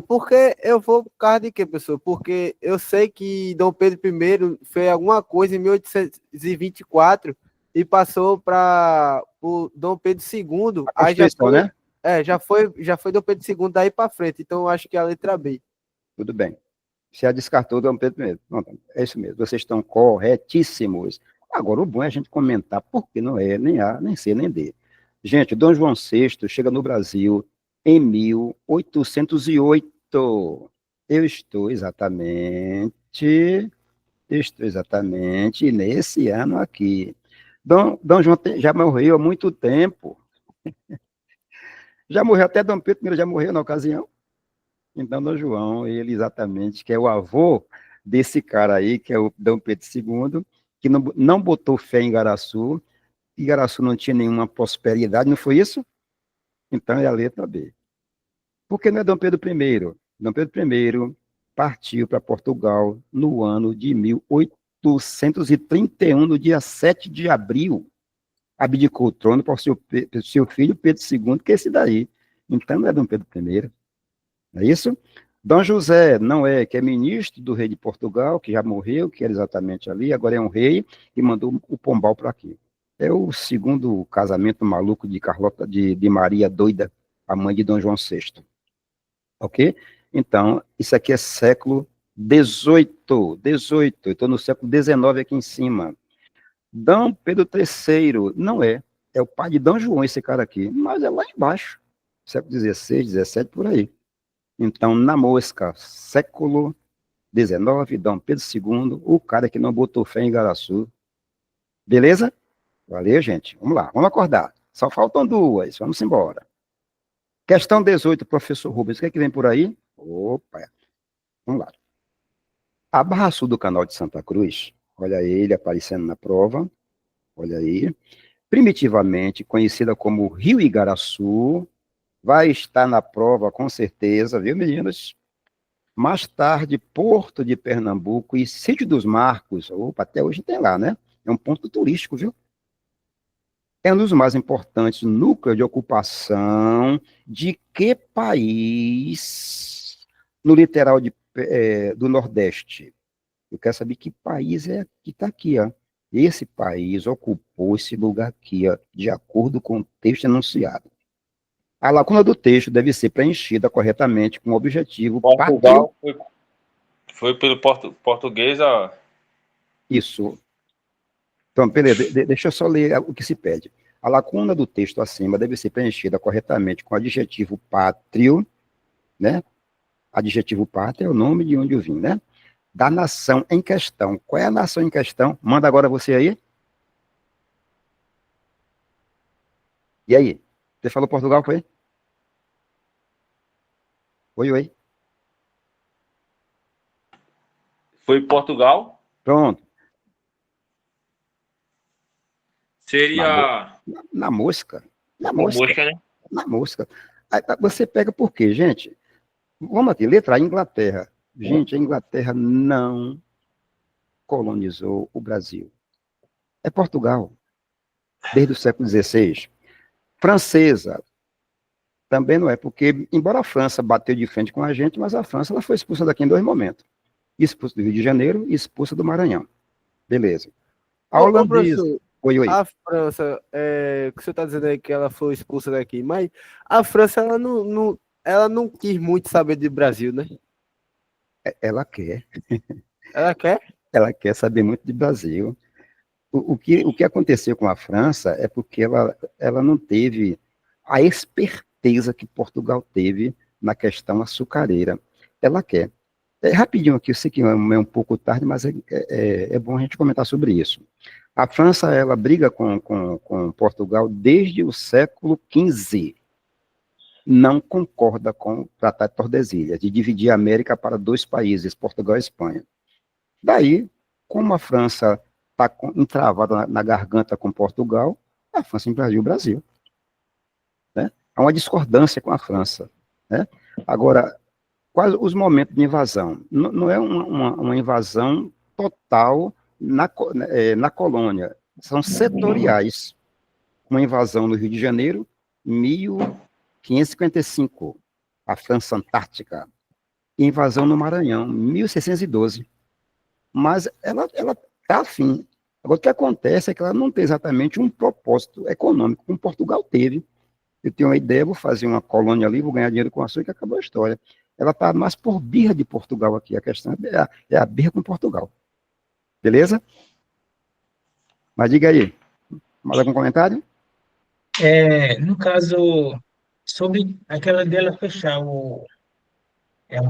porque eu vou por causa de quê, pessoal? Porque eu sei que Dom Pedro I fez alguma coisa em 1824 e passou para o Dom Pedro II. a Aí já Constituição, foi, né? já foi Dom Pedro II daí para frente. Então eu acho que é a letra B. Tudo bem. Se a descartou, Dom Pedro I. Não, é isso mesmo. Vocês estão corretíssimos. Agora, o bom é a gente comentar porque não é nem A, nem C, nem D. Gente, Dom João VI chega no Brasil em 1808. Eu estou exatamente nesse ano aqui. Dom João já morreu há muito tempo. Já morreu até Dom Pedro I, já morreu na ocasião. Então, Dom João, ele exatamente, que é o avô desse cara aí, que é o Dom Pedro II, que não botou fé em Igaraçu, Igaraçu não tinha nenhuma prosperidade, não foi isso? Então é a letra B. Por que não é Dom Pedro I? Dom Pedro I partiu para Portugal no ano de 1831, no dia 7 de abril. Abdicou o trono para o seu filho Pedro II, que é esse daí. Então não é Dom Pedro I. Não é isso? Dom José não é, que é ministro do rei de Portugal, que já morreu, que era exatamente ali, agora é um rei, e mandou o Pombal para aqui. É o segundo casamento maluco de Carlota, de Maria Doida, a mãe de Dom João VI. Ok? Então, isso aqui é século XVIII. Eu estou no século XIX aqui em cima. Dom Pedro III, não é. É o pai de Dom João, esse cara aqui, mas é lá embaixo. Século XVI, XVII, por aí. Então, na mosca, século XIX, Dom Pedro II, o cara que não botou fé em Igaraçu. Beleza? Valeu, gente. Vamos lá, vamos acordar. Só faltam duas, vamos embora. Questão 18, professor Rubens, o que é que vem por aí? Opa, vamos lá. A Barra Sul do Canal de Santa Cruz, olha ele aparecendo na prova, olha aí. Primitivamente conhecida como Rio Igaraçu, vai estar na prova com certeza, viu, meninas? Mais tarde, Porto de Pernambuco e Sítio dos Marcos, opa, até hoje tem lá, né? É um ponto turístico, viu? É um dos mais importantes núcleos de ocupação de que país no litoral do Nordeste? Eu quero saber que país é que está aqui, ó. Esse país ocupou esse lugar aqui, ó, de acordo com o texto enunciado. A lacuna do texto deve ser preenchida corretamente com o objetivo Portugal foi pelo português, ó. Isso. Então, beleza, deixa eu só ler o que se pede. A lacuna do texto acima deve ser preenchida corretamente com o adjetivo pátrio, né? Adjetivo pátrio é o nome de onde eu vim, né? Da nação em questão. Qual é a nação em questão? Manda agora você aí. E aí? Você falou Portugal, foi? Oi. Foi Portugal? Pronto. Seria Na mosca. Na mosca, mosca. né? Na mosca. Aí, você pega por quê, gente? Vamos aqui, letra A, Inglaterra. Gente, a Inglaterra não colonizou o Brasil. É Portugal, desde o século XVI. Francesa, também não é, porque, embora a França bateu de frente com a gente, mas a França ela foi expulsa daqui em dois momentos. Expulsa do Rio de Janeiro e expulsa do Maranhão. Beleza. A holandesa... Professor, Oi. a França, que você está dizendo aí que ela foi expulsa daqui, mas a França, ela não quis muito saber de Brasil, né? Ela quer. Ela quer? Ela quer saber muito de Brasil. O que aconteceu com a França é porque ela não teve a esperteza que Portugal teve na questão açucareira. Ela quer. Rapidinho aqui, eu sei que é um pouco tarde, mas é bom a gente comentar sobre isso. A França, ela briga com Portugal desde o século XV. Não concorda com o Tratado de Tordesilhas, de dividir a América para dois países, Portugal e Espanha. Daí, como a França está entravada na garganta com Portugal, a França invadiu o Brasil. Né? Há uma discordância com a França. Né? Agora, quais os momentos de invasão? Não é uma invasão total na colônia, são setoriais. Uma invasão no Rio de Janeiro, 1555, a França Antártica. Invasão no Maranhão, 1612. Mas ela está afim. Agora, o que acontece é que ela não tem exatamente um propósito econômico, como Portugal teve. Eu tenho uma ideia, vou fazer uma colônia ali, vou ganhar dinheiro com açúcar e acabou a história. Ela está mais por birra de Portugal aqui. A questão é a birra com Portugal. Beleza? Mas diga aí, mais algum comentário? No caso, sobre aquela dela fechar o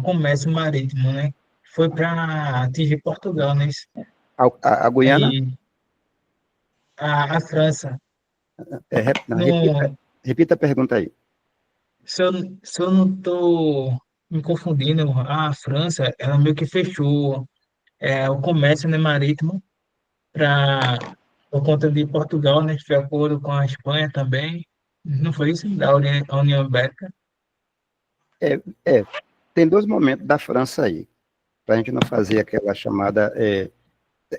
comércio marítimo, né? Foi para atingir Portugal, né? A Guiana? Aí a França, Não, repita, no, repita a pergunta aí. se eu não estou me confundindo, a França, ela meio que fechou o comércio, né, marítimo para por conta de Portugal, né? De acordo com a Espanha também. Não foi isso? Da União Ibérica? É, tem dois momentos da França aí, para a gente não fazer aquela chamada.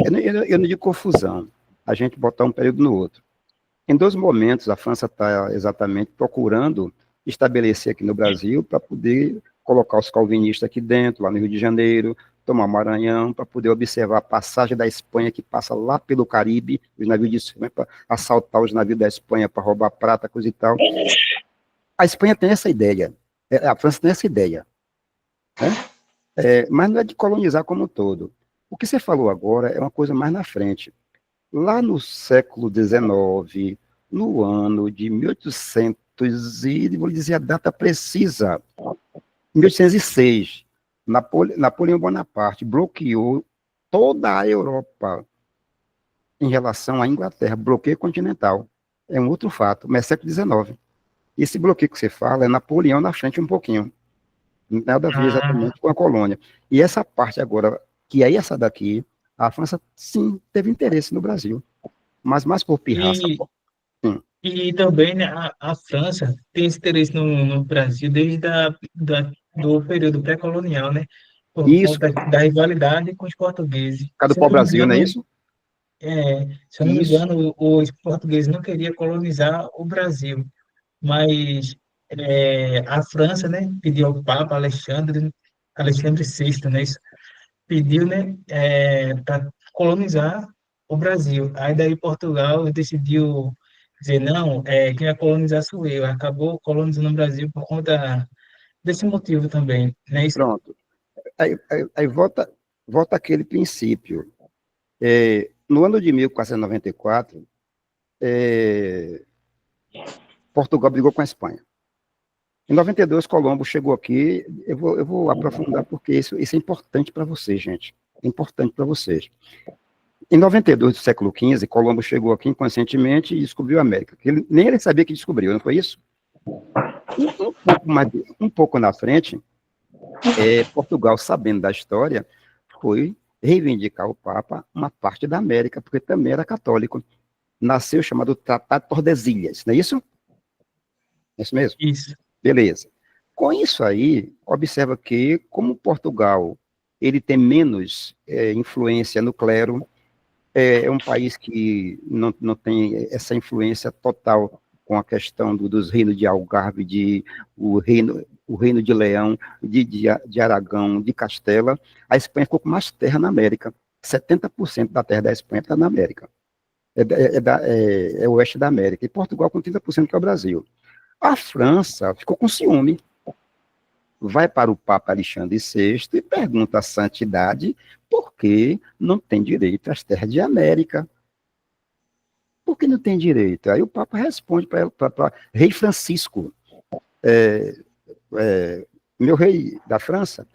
Eu não digo confusão, a gente botar um período no outro. Em dois momentos, a França está exatamente procurando estabelecer aqui no Brasil para poder colocar os calvinistas aqui dentro, lá no Rio de Janeiro, tomar Maranhão, para poder observar a passagem da Espanha que passa lá pelo Caribe, os navios de Espanha, para assaltar os navios da Espanha, para roubar prata, coisa e tal. A Espanha tem essa ideia, a França tem essa ideia, né? Mas não é de colonizar como um todo. O que você falou agora é uma coisa mais na frente. Lá no século XIX, no ano de 1800, e vou dizer a data precisa, 1806, Napoleão Bonaparte bloqueou toda a Europa em relação à Inglaterra, bloqueio continental. É um outro fato, mas é século XIX. Esse bloqueio que você fala é Napoleão na frente um pouquinho. Nada a ver Ah, exatamente com a colônia. E essa parte agora, que é essa daqui, a França, sim, teve interesse no Brasil, mas mais por pirraça. e, Sim. e também, né, a França tem esse interesse no Brasil desde do período pré-colonial, né? Por Isso, conta da rivalidade com os portugueses. por causa do pau-brasil, não é isso? Se eu não me Isso, engano, os portugueses não queriam colonizar o Brasil, mas a França, né, pediu ao Papa Alexandre VI, né, pediu, né, para colonizar o Brasil. Aí daí Portugal decidiu dizer, não, quem vai colonizar sou eu. Acabou colonizando o Brasil por conta desse motivo também, né? Isso, pronto. Aí volta aquele princípio. No ano de 1494, Portugal brigou com a Espanha. Em 92, Colombo chegou aqui. Eu vou aprofundar porque isso é importante para vocês, gente. É importante para vocês. Em 92 do século XV, Colombo chegou aqui inconscientemente e descobriu a América. Nem ele sabia que descobriu, não foi isso? Um pouco na frente, Portugal, sabendo da história, foi reivindicar o Papa uma parte da América, porque também era católico. Nasceu o chamado Tratado de Tordesilhas, não é isso? É isso mesmo? isso. Beleza. Com isso aí, observa que, como Portugal ele tem menos influência no clero, é um país que não tem essa influência total com a questão dos reinos de Algarve, o reino de Leão, de Aragão, de Castela. A Espanha ficou com mais terra na América. 70% da terra da Espanha está na América. É o oeste da América. E Portugal com 30%, que é o Brasil. A França ficou com ciúme. Vai para o Papa Alexandre VI e pergunta à santidade por que não tem direito às terras de América. Por que não tem direito? Aí o Papa responde para rei Francisco, meu rei da França,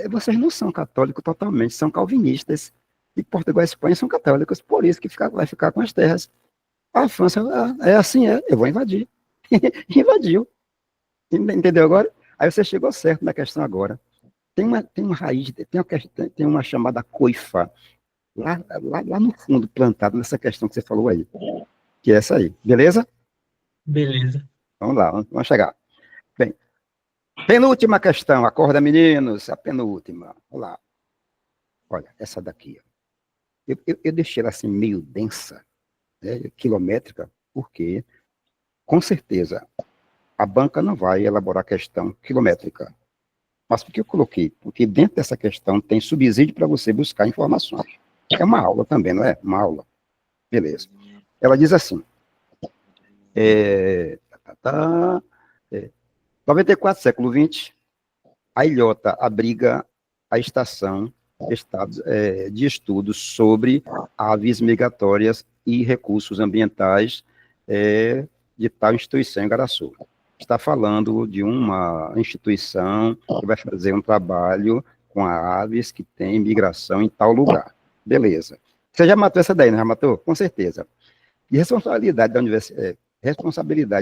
vocês não são católicos totalmente, são calvinistas. E Portugal e Espanha são católicos, por isso que vai ficar com as terras. A França é assim, eu vou invadir. Invadiu. Entendeu agora? Aí você chegou certo na questão agora. Tem uma raiz, tem uma chamada coifa, lá no fundo, plantado nessa questão que você falou aí, que é essa aí, beleza? Beleza. Vamos lá, vamos chegar. Bem, penúltima questão, acorda meninos, a penúltima, vamos lá. Olha, essa daqui, eu deixei ela assim meio densa, né, quilométrica, porque, com certeza, a banca não vai elaborar questão quilométrica. Mas por que eu coloquei? Porque dentro dessa questão tem subsídio para você buscar informações. É uma aula também, não é? Uma aula. Beleza. Ela diz assim, 94, século XX, a Ilhota abriga a estação de estudos sobre aves migratórias e recursos ambientais de tal instituição em Igaraçu. Está falando de uma instituição que vai fazer um trabalho com aves que têm migração em tal lugar. Beleza. Você já matou essa daí, não já matou? Com certeza. E responsabilidade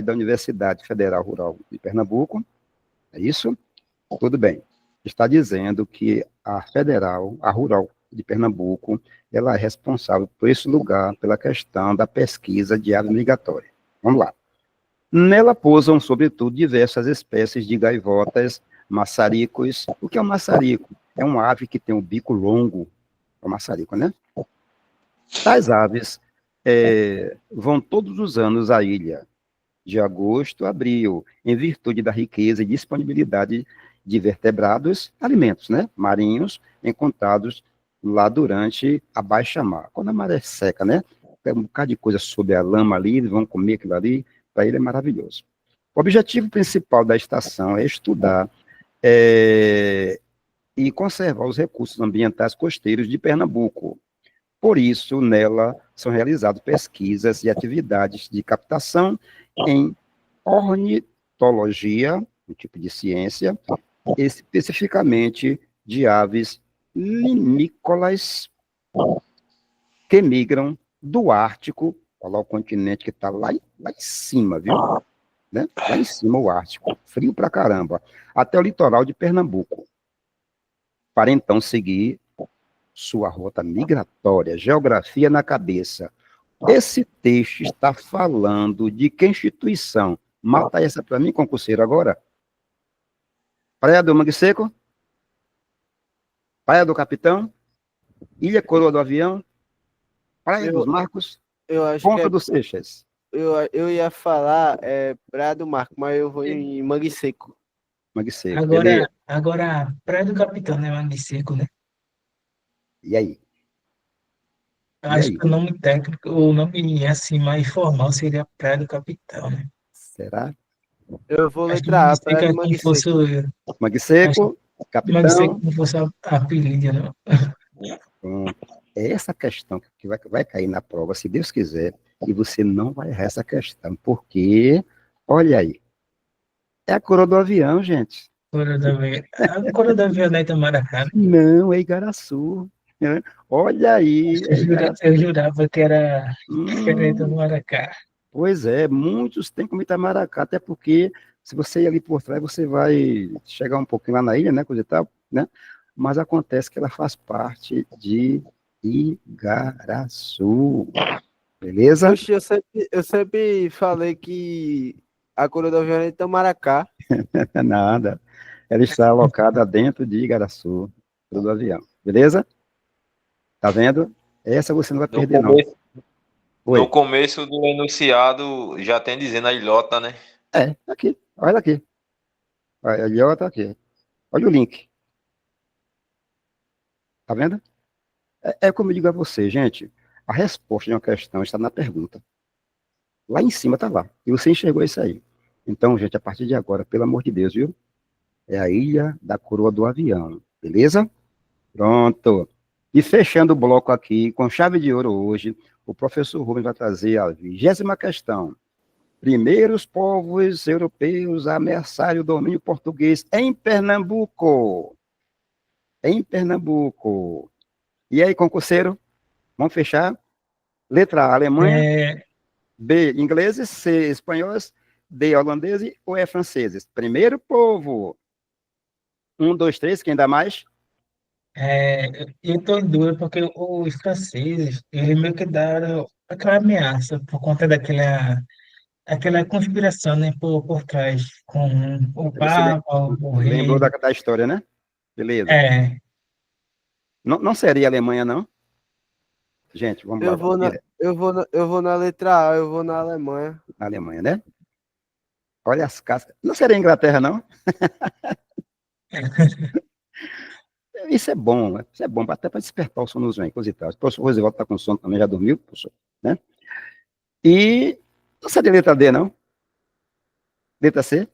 da Universidade Federal Rural de Pernambuco, é isso? Tudo bem. Está dizendo que a Rural de Pernambuco, ela é responsável por esse lugar, pela questão da pesquisa de aves migratórias. Vamos lá. Nela pousam, sobretudo, diversas espécies de gaivotas, maçaricos. O que é um maçarico? É uma ave que tem um bico longo. É um maçarico, né? Tais aves vão todos os anos à ilha, de agosto a abril, em virtude da riqueza e disponibilidade de vertebrados, alimentos, né? Marinhos, encontrados lá durante a baixa-mar. Quando a maré seca, né? Tem um bocado de coisa sobre a lama ali, eles vão comer aquilo ali, para ele é maravilhoso. O objetivo principal da estação é estudar e conservar os recursos ambientais costeiros de Pernambuco. Por isso, nela são realizadas pesquisas e atividades de captação em ornitologia, um tipo de ciência, especificamente de aves limícolas que migram do Ártico, olha lá o continente que está lá em cima, viu? Né? Lá em cima o Ártico, frio pra caramba, até o litoral de Pernambuco, para então seguir sua rota migratória, geografia na cabeça. Esse texto está falando de que instituição? Mata essa para mim, concurseiro, agora. Praia do Mangue Seco? Praia do Capitão? Ilha Coroa do Avião? Praia dos Marcos? Eu acho Ponta que dos Seixas? eu ia falar Praia do Marco, mas eu vou em Mangue Seco. Mangue Seco, beleza. Agora, Praia do Capitão, né? Mangue Seco, né? E aí? Eu E acho aí? que o nome técnico, o nome assim, mais formal seria Praia do Capitão, né? Será? Eu vou Acho que letra Mangue A, Seco Praia do é como Mangue fosse Seco. Mangue acho Seco, que Mangue Seco Capitão. como fosse a apelido, não. Pronto. É essa questão que vai cair na prova, se Deus quiser, e você não vai errar essa questão, porque, olha aí, é a coroa do avião, gente. A cor da Violeta Maracá, né? Não, é Igaraçu. Né? Olha aí, é Eu Igaraçu. jurava que era do Hum, Maracá. pois é, muitos têm como Itamaracá, até porque se você ir ali por trás, você vai chegar um pouquinho lá na ilha, né, coisa e tal, né? Mas acontece que ela faz parte de Igaraçu, beleza? Oxi, eu sempre falei que a coroa do avião é de Itamaracá. Nada. Ela está alocada dentro de Igaraçu, do avião, beleza? Tá vendo? Essa você não vai No perder, não. começo, no Oi. começo do enunciado já tem dizendo a ilhota, né? Aqui, olha aqui. Olha, ali, ó, tá aqui. Olha o link. Tá vendo? É como eu digo a você, gente. A resposta de uma questão está na pergunta. Lá em cima tá lá. E você enxergou isso aí. Então, gente, a partir de agora, pelo amor de Deus, viu? É a Ilha da Coroa do Avião. Beleza? Pronto. E fechando o bloco aqui, com chave de ouro hoje, o professor Rubens vai trazer a 20ª questão. Primeiros povos europeus a ameaçarem o domínio português em Pernambuco. Em Pernambuco. E aí, concurseiro? Vamos fechar? Letra A, Alemanha. É, B, ingleses. C, espanhóis. D, holandeses ou é franceses? Primeiro povo. 1, 2, 3, quem dá mais? eu estou em dúvida porque os franceses, eles meio que deram aquela ameaça por conta aquela conspiração, né, por trás, com o Você Papa, o lembrou rei. da história, né? Beleza. É, Não seria Alemanha, não? Gente, vamos lá, Eu vamos vou na, direto. eu vou na letra A, eu vou na Alemanha. Na Alemanha, né? Olha as cascas. Não seria Inglaterra, não? Isso é bom, né? Isso é bom, até para despertar o sono dos coisa e tal. O professor Roosevelt está com sono também, já dormiu, professor, né? E não seria letra D, não? Letra C?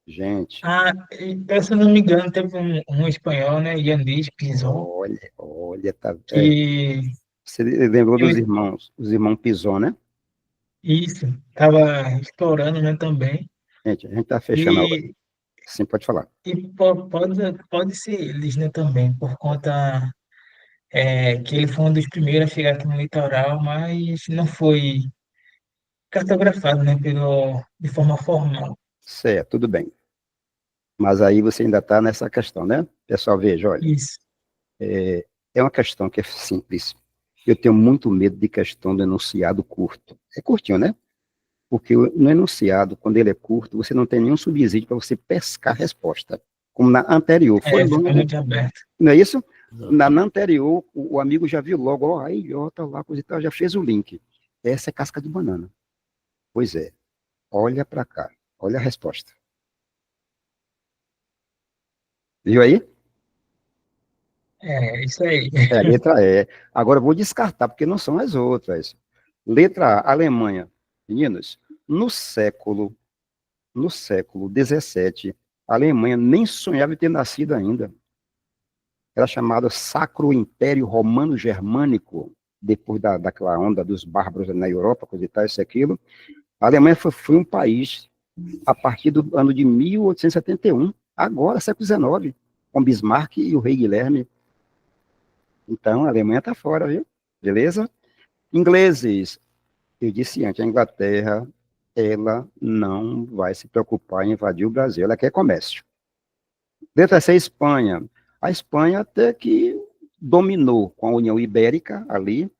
Gente, se eu não me engano, teve um espanhol, né, Yanis Pizon, olha, tá. que Você lembrou Eu- os irmãos Pison, né? Isso, estava explorando, né, também. Gente, a gente está fechando a hora. E, Sim, pode falar. pode ser eles, né, também, por conta que ele foi um dos primeiros a chegar aqui no litoral, mas não foi cartografado, né, de forma formal. Certo, tudo bem. Mas aí você ainda está nessa questão, né? Pessoal, veja, olha, Isso. é uma questão que é simples. Eu tenho muito medo de questão do enunciado curto. É curtinho, né? Porque no enunciado, quando ele é curto, você não tem nenhum subsídio para você pescar a resposta. Como na anterior, foi Fica longo, muito aberto. não é isso? Na anterior, o amigo já viu logo, ó, aí, ó, tá lá, coisa e tal, já fez o link. Essa é casca de banana. Pois é, olha para cá, olha a resposta. Viu aí? Isso aí. É, letra E. Agora eu vou descartar, porque não são as outras. Letra A, Alemanha. Meninos, no século XVII, a Alemanha nem sonhava em ter nascido ainda. Era chamada Sacro Império Romano Germânico, depois daquela onda dos bárbaros na Europa, coisa e tal, isso e aquilo. A Alemanha foi um país a partir do ano de 1871, agora, século XIX, com Bismarck e o rei Guilherme. Então, a Alemanha está fora, viu? Beleza? Ingleses, eu disse antes, a Inglaterra, ela não vai se preocupar em invadir o Brasil, ela quer comércio. Letra C, Espanha. A Espanha até que dominou com a União Ibérica ali,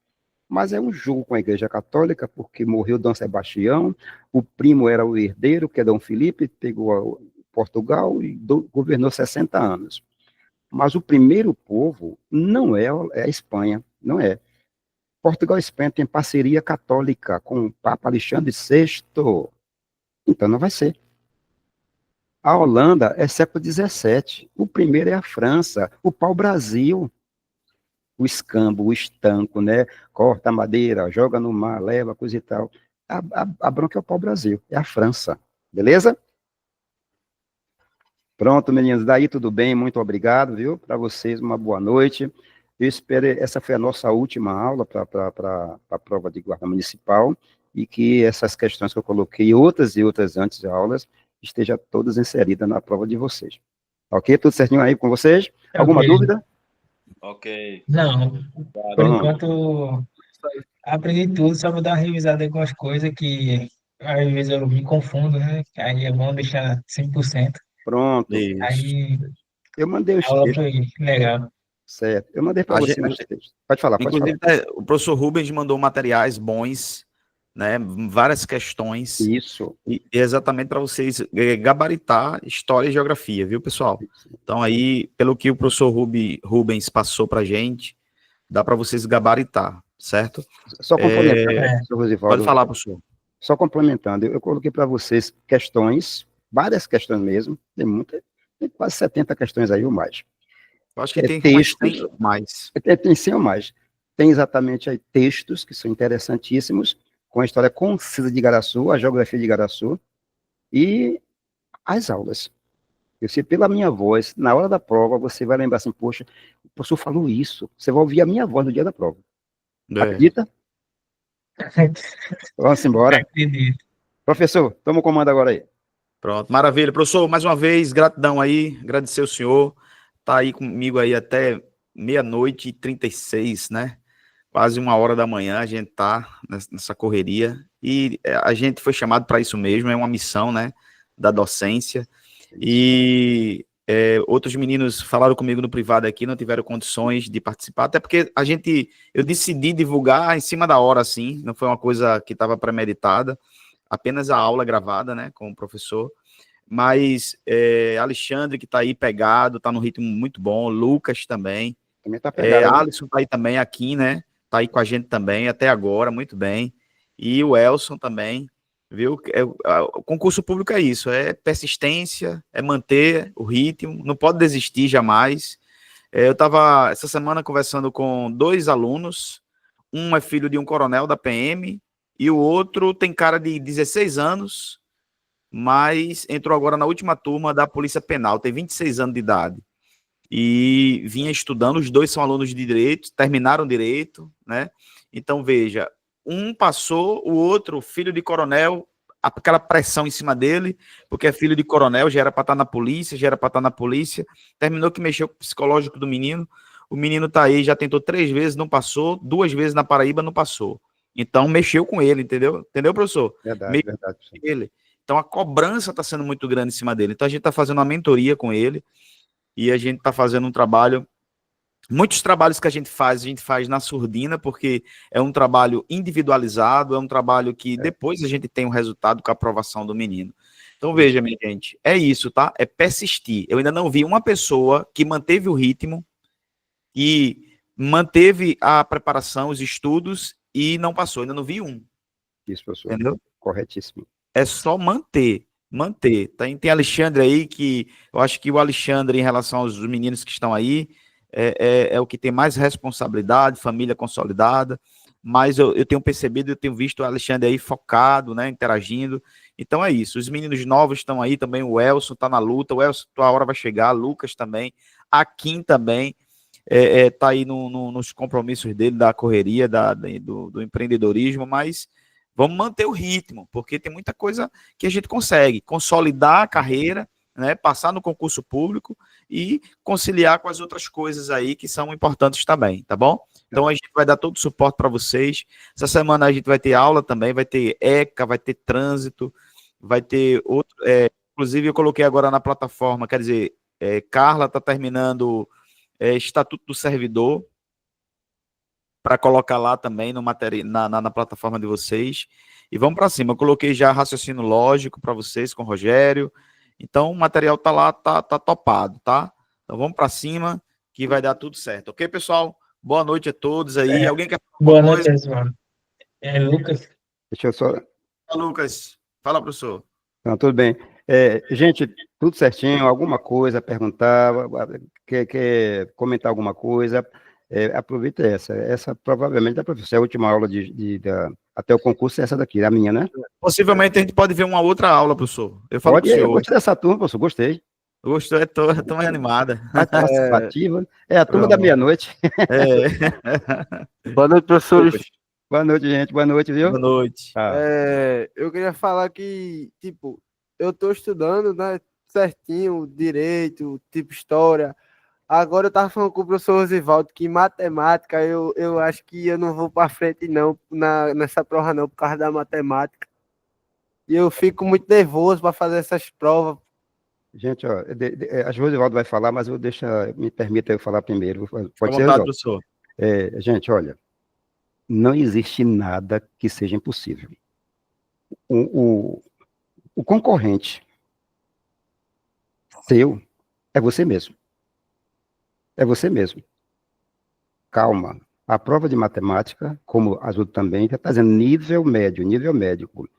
mas é um jogo com a Igreja Católica, porque morreu Dom Sebastião, o primo era o herdeiro, que é Dom Felipe, pegou Portugal e governou 60 anos. Mas o primeiro povo não é a Espanha, não é. Portugal e Espanha têm parceria católica com o Papa Alexandre VI, então não vai ser. A Holanda é século XVII, o primeiro é a França, o pau-brasil, o escambo, o estanco, né? Corta a madeira, joga no mar, leva, coisa e tal. A bronca é o pau-brasil, é a França, beleza? Pronto, meninos, daí tudo bem, muito obrigado, viu? Para vocês, uma boa noite. Eu espero, essa foi a nossa última aula para a prova de guarda municipal, e que essas questões que eu coloquei, outras e outras antes de aulas, estejam todas inseridas na prova de vocês. Ok? Tudo certinho aí com vocês? Alguma Ok. dúvida? Ok. Não, por Pronto. enquanto aprendi tudo, só vou dar uma revisada em algumas coisas que às vezes eu me confundo, né? Aí é bom deixar 100%. Pronto. Isso. Aí Eu mandei a os aula textos, foi legal. certo? Eu mandei para A você gente, os textos. Pode falar, pode falar. inclusive, o professor Rubens mandou materiais bons, né? Várias questões, Isso. e exatamente para vocês gabaritar história e geografia, viu, pessoal? Então, aí, pelo que o professor Rubens passou para a gente, dá para vocês gabaritar, certo? Só complementando, É, professor Pode Rosivaldo, falar, professor. só complementando, eu coloquei para vocês questões, várias questões mesmo, tem quase 70 questões aí ou mais. Eu acho que tem mais Textos, 100 mais. tem 100 ou mais. Tem exatamente aí textos que são interessantíssimos, com a história concisa de Igaraçu, a geografia de Igaraçu, e as aulas. Eu sei, pela minha voz, na hora da prova, você vai lembrar assim, poxa, o professor falou isso, você vai ouvir a minha voz no dia da prova. É. Acredita? Vamos embora. acredito. Professor, toma o comando agora aí. Pronto, maravilha. Professor, mais uma vez, gratidão aí, agradecer o senhor, tá aí comigo aí até 00:36, né? Quase 1 hora da manhã, a gente tá nessa correria, e a gente foi chamado para isso mesmo, é uma missão, né, da docência, e outros meninos falaram comigo no privado aqui, não tiveram condições de participar, até porque eu decidi divulgar em cima da hora, assim, não foi uma coisa que estava premeditada, apenas a aula gravada, né, com o professor, mas Alexandre, que está aí pegado, está no ritmo muito bom, Lucas também, Também tá pegado, né? Alisson está aí também, aqui, né, está aí com a gente também, até agora, muito bem, e o Elson também, viu? O concurso público é isso, é persistência, é manter o ritmo, não pode desistir jamais. Eu estava, essa semana, conversando com 2 alunos, um é filho de um coronel da PM, e o outro tem cara de 16 anos, mas entrou agora na última turma da Polícia Penal, tem 26 anos de idade. e vinha estudando, os dois são alunos de direito, terminaram direito, né? Então, veja, um passou, o outro, filho de coronel, aquela pressão em cima dele, porque é filho de coronel, já era para estar na polícia, terminou que mexeu com o psicológico do menino, o menino tá aí, já tentou 3 vezes, não passou, 2 vezes na Paraíba, não passou. Então, mexeu com ele, entendeu? Entendeu, professor? Verdade, verdade. Professor. Ele. Então, a cobrança está sendo muito grande em cima dele. Então, a gente está fazendo uma mentoria com ele e a gente está fazendo um trabalho. Muitos trabalhos que a gente faz na surdina, porque é um trabalho individualizado, é um trabalho que depois a gente tem um resultado com a aprovação do menino. Então, veja, minha gente, é isso, tá? É persistir. Eu ainda não vi uma pessoa que manteve o ritmo e manteve a preparação, os estudos e não passou. Ainda não vi um. Isso, professor. Entendeu? Corretíssimo. É só manter. Tem Alexandre aí, que eu acho que o Alexandre, em relação aos meninos que estão aí, é o que tem mais responsabilidade, família consolidada, mas eu tenho percebido, eu tenho visto o Alexandre aí focado, né, interagindo. Então é isso, os meninos novos estão aí também, o Elson está na luta, o Elson, tua hora vai chegar, Lucas também, a Kim também, tá aí nos compromissos dele, da correria, do empreendedorismo, mas vamos manter o ritmo, porque tem muita coisa que a gente consegue, consolidar a carreira, né, passar no concurso público e conciliar com as outras coisas aí que são importantes também, tá bom? Então a gente vai dar todo o suporte para vocês. Essa semana a gente vai ter aula também, vai ter ECA, vai ter trânsito, vai ter outro. Inclusive eu coloquei agora na plataforma, quer dizer, Carla está terminando Estatuto do Servidor para colocar lá também no na plataforma de vocês. E vamos para cima. Eu coloquei já raciocínio lógico para vocês com o Rogério. Então, o material tá lá, tá topado, tá? Então, vamos para cima, que vai dar tudo certo. Ok, pessoal? Boa noite a todos aí. Alguém quer falar Boa alguma noite, coisa? pessoal. Lucas. Deixa eu só... Fala, Lucas. Fala, professor. Não, tudo bem. Gente, tudo certinho, alguma coisa, perguntar, quer comentar alguma coisa, aproveita essa. Essa provavelmente, professor, é a última aula até o concurso é essa daqui, a minha, né? Possivelmente a gente pode ver uma outra aula, professor. Eu falo Pode, pro eu senhor. gostei dessa turma, professor, gostei. Gostou? Tô mais animada. Mais participativa. É a turma da Pronto. meia-noite. Boa noite, professores. Lucas, Boa noite, gente. Boa noite, viu? boa noite. Eu queria falar que, tipo, eu tô estudando, né, certinho, direito, tipo, história. Agora eu tava falando com o professor Rosivaldo que matemática, eu acho que eu não vou para frente não, nessa prova não, por causa da matemática. E eu fico muito nervoso para fazer essas provas. Gente, ó, a Josivaldo vai falar, mas me permita eu falar primeiro. Fica à Pode ser, vontade, Josivaldo? professor. Gente, olha, não existe nada que seja impossível. O concorrente seu é você mesmo. É você mesmo. Calma. A prova de matemática, como as outras também, já está dizendo nível médico.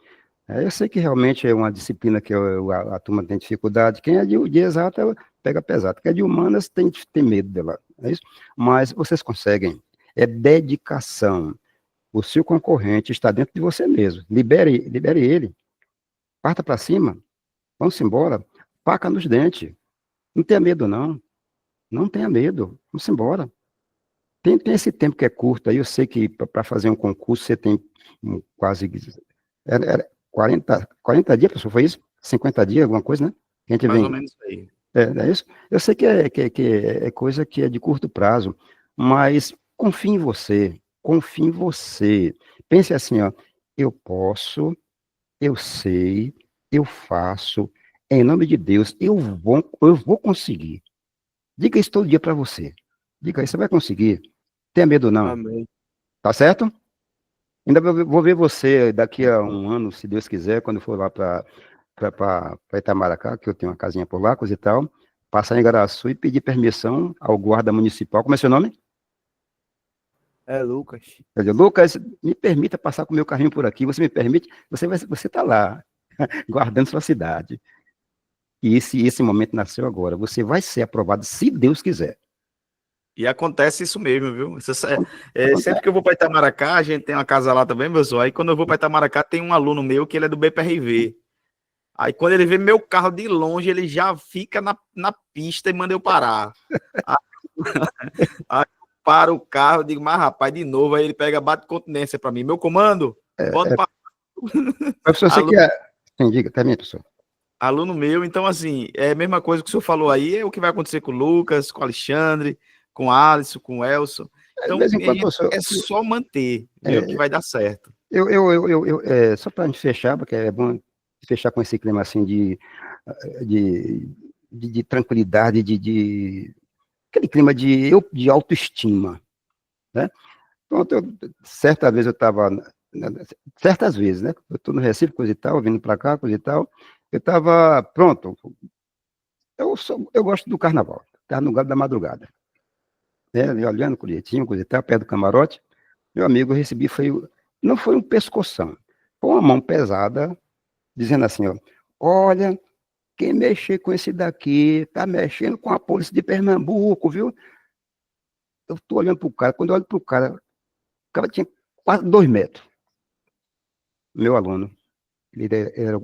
Eu sei que realmente é uma disciplina que a turma tem dificuldade. Quem é de exata pega pesado. Quem é de humanas tem medo dela. É isso? Mas vocês conseguem. É dedicação. O seu concorrente está dentro de você mesmo. Libere ele. Parta para cima. Vamos embora. Faca nos dentes. Não tenha medo, não. Não tenha medo. Vamos embora. Tem esse tempo que é curto aí. Eu sei que para fazer um concurso você tem quase... Era 40 dias, professor, foi isso? 50 dias, alguma coisa, né? Que a gente Mais vem... ou menos aí. É isso? Eu sei que é coisa que é de curto prazo, mas confie em você. Confie em você. Pense assim, ó. Eu posso, eu sei, eu faço. Em nome de Deus, eu vou conseguir. Diga isso todo dia para você. Diga isso, você vai conseguir. Tenha medo não. Amém. Tá certo? Ainda vou ver você daqui a um ano, se Deus quiser, quando for lá para Itamaracá, que eu tenho uma casinha por lá, coisa e tal, passar em Igaraçu e pedir permissão ao guarda municipal. Como é seu nome? É Lucas. Quer dizer, Lucas, me permita passar com o meu carrinho por aqui. Você me permite? Você está lá, guardando sua cidade. E esse momento nasceu agora. Você vai ser aprovado, se Deus quiser. E acontece isso mesmo, viu? Sempre que eu vou para Itamaracá, a gente tem uma casa lá também, meu senhor. Aí quando eu vou para Itamaracá, tem um aluno meu que ele é do BPRV. Aí quando ele vê meu carro de longe, ele já fica na pista e manda eu parar. Aí, aí eu paro o carro, digo, mas rapaz, de novo, aí ele pega, bate continência para mim. Meu comando, pode parar. Professor, você quer... Sim, diga, termina, professor. Aluno meu, então assim, é a mesma coisa que o senhor falou aí, é o que vai acontecer com o Lucas, com o Alexandre, com o Alisson, com o Elson. Então, De vez em quando, gente, professor, é só manter, viu, que vai dar certo. só para a gente fechar, porque é bom fechar com esse clima assim de, de tranquilidade, aquele clima de autoestima, né? Pronto, certa vez eu estava, certas vezes, né? Eu estou no Recife, coisa e tal, vindo para cá, coisa e tal, eu estava, pronto, eu gosto do carnaval, carnaval da madrugada, né? Olhando, colhetinho, coisa e tal, perto do camarote, meu amigo, eu recebi, não foi um pescoção, foi uma mão pesada, dizendo assim, ó, olha, quem mexer com esse daqui, tá mexendo com a polícia de Pernambuco, viu? Eu tô olhando pro cara, quando eu olho pro cara, o cara tinha quase 2 metros. Meu aluno, ele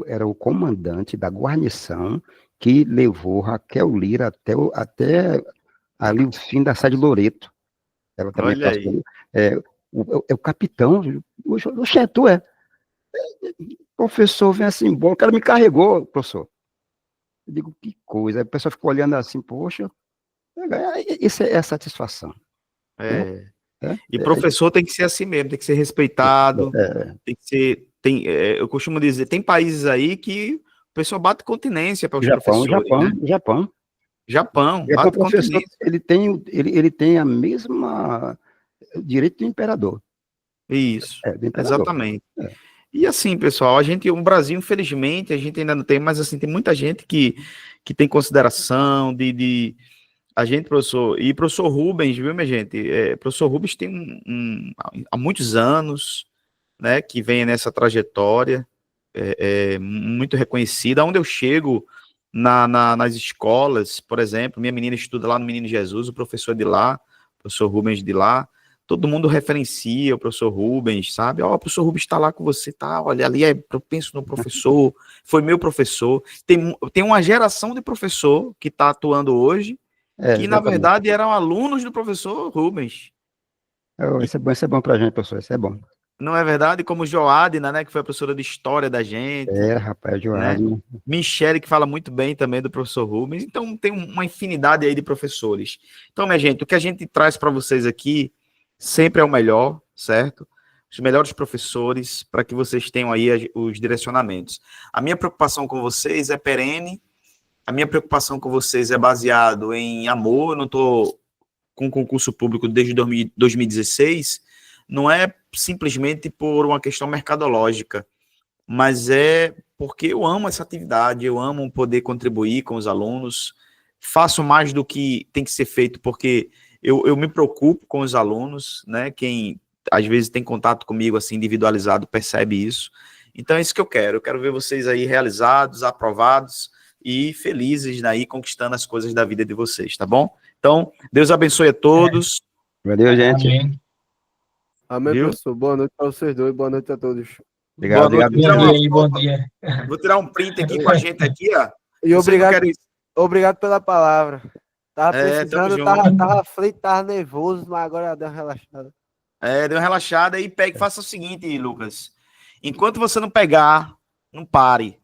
era o comandante da guarnição que levou Raquel Lira até ali o fim da Sá de Loreto. Ela também Olha aí. passou. É o capitão, o chefe, professor, vem assim embora, o cara me carregou, professor. Eu digo, que coisa. Aí o pessoal ficou olhando assim, poxa, isso é a satisfação. É. Né? E professor tem que ser assim mesmo, tem que ser respeitado, tem que ser. Eu costumo dizer, tem países aí que o pessoal bate continência para os professores, né? Japão, O bate professor, continência. ele tem a mesma direito do imperador. Isso, Do imperador. exatamente. E assim, pessoal, o Brasil, infelizmente, a gente ainda não tem, mas assim, tem muita gente que tem consideração a gente, professor, e professor Rubens, viu, minha gente? Professor Rubens tem há muitos anos, né, que vem nessa trajetória, muito reconhecida. Onde eu chego nas escolas, por exemplo, minha menina estuda lá no Menino Jesus, o professor de lá, o professor Rubens de lá, todo mundo referencia o professor Rubens, sabe? Ó, o professor Rubens está lá com você, tá? Olha, ali eu penso no professor, foi meu professor. Tem uma geração de professor que está atuando hoje, que na verdade eram alunos do professor Rubens. Isso é bom para a gente, professor, isso é bom. Não é verdade? Como Joadna, né, que foi a professora de história da gente. Rapaz, Né? Joadna. Michele, que fala muito bem também do professor Rubens. Então, tem uma infinidade aí de professores. Então, minha gente, o que a gente traz para vocês aqui sempre é o melhor, certo? Os melhores professores, para que vocês tenham aí os direcionamentos. A minha preocupação com vocês é perene, a minha preocupação com vocês é baseado em amor. Eu não estou com concurso público desde 2016, não é simplesmente por uma questão mercadológica, mas é porque eu amo essa atividade, eu amo poder contribuir com os alunos, faço mais do que tem que ser feito, porque eu me preocupo com os alunos, né? Quem às vezes tem contato comigo assim individualizado percebe isso. Então é isso que eu quero ver vocês aí realizados, aprovados e felizes aí conquistando as coisas da vida de vocês, tá bom? Então, Deus abençoe a todos. Valeu, gente. Amém. Amém, Viu? professor. Boa noite para vocês dois, boa noite a todos. Obrigado, Boa noite. obrigado. Bom dia aí, bom dia. Vou tirar um print aqui com a gente aqui, ó. E Vocês não querem... obrigado pela palavra. Tava Tamo precisando, junto. tava aflito, tava nervoso, mas agora deu uma relaxada. Dê uma relaxada e faça o seguinte, Lucas. Enquanto você não pegar, não pare.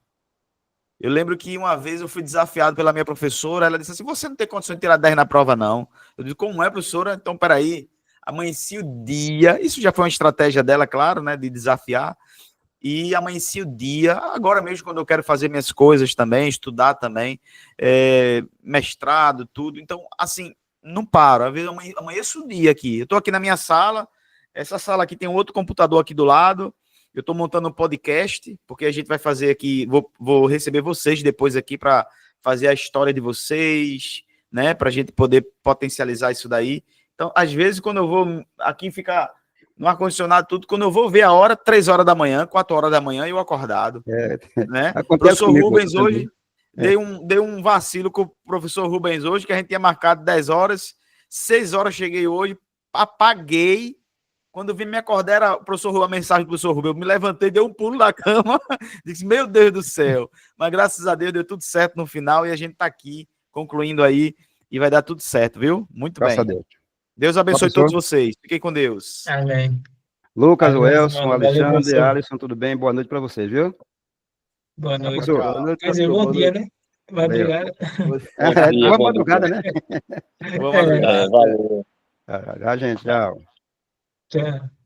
Eu lembro que uma vez eu fui desafiado pela minha professora, ela disse assim, você não tem condição de tirar 10 na prova, não. Eu disse, como é, professora? Então, peraí. Amanheci o dia, isso já foi uma estratégia dela, claro, né, de desafiar, e amanheci o dia, agora mesmo quando eu quero fazer minhas coisas também, estudar também, mestrado, tudo, então, assim, não paro, às vezes amanheço o dia aqui, eu tô aqui na minha sala, essa sala aqui tem um outro computador aqui do lado, eu tô montando um podcast, porque a gente vai fazer aqui, vou receber vocês depois aqui para fazer a história de vocês, né, pra gente poder potencializar isso daí. Então, às vezes, quando eu vou aqui ficar no ar-condicionado, tudo, quando eu vou ver a hora, 3 horas da manhã, 4 horas da manhã, eu acordado. Né? Acontece Professor comigo, Rubens hoje, É. dei um vacilo com o professor Rubens hoje, que a gente tinha marcado 10 horas, 6 horas cheguei hoje, apaguei, Quando eu vim me acordar, era o professor Rubem, a mensagem do professor Rubem. Eu me levantei, dei um pulo da cama, disse, meu Deus do céu. Mas graças a Deus deu tudo certo no final e a gente está aqui concluindo aí e vai dar tudo certo, viu? Muito Graças a bem. Deus. Deus abençoe Professor? todos vocês. Fiquem com Deus. Amém. Lucas, Valeu, Welson, mano. Valeu, Alexandre, professor. Alisson, tudo bem? Boa noite para vocês, viu? Boa noite. Professor. Boa noite, Quer dizer, professor. bom dia, né? Mas Valeu. obrigado. Boa bom madrugada, né? Boa madrugada. Valeu. Já, gente, tchau. Tchau.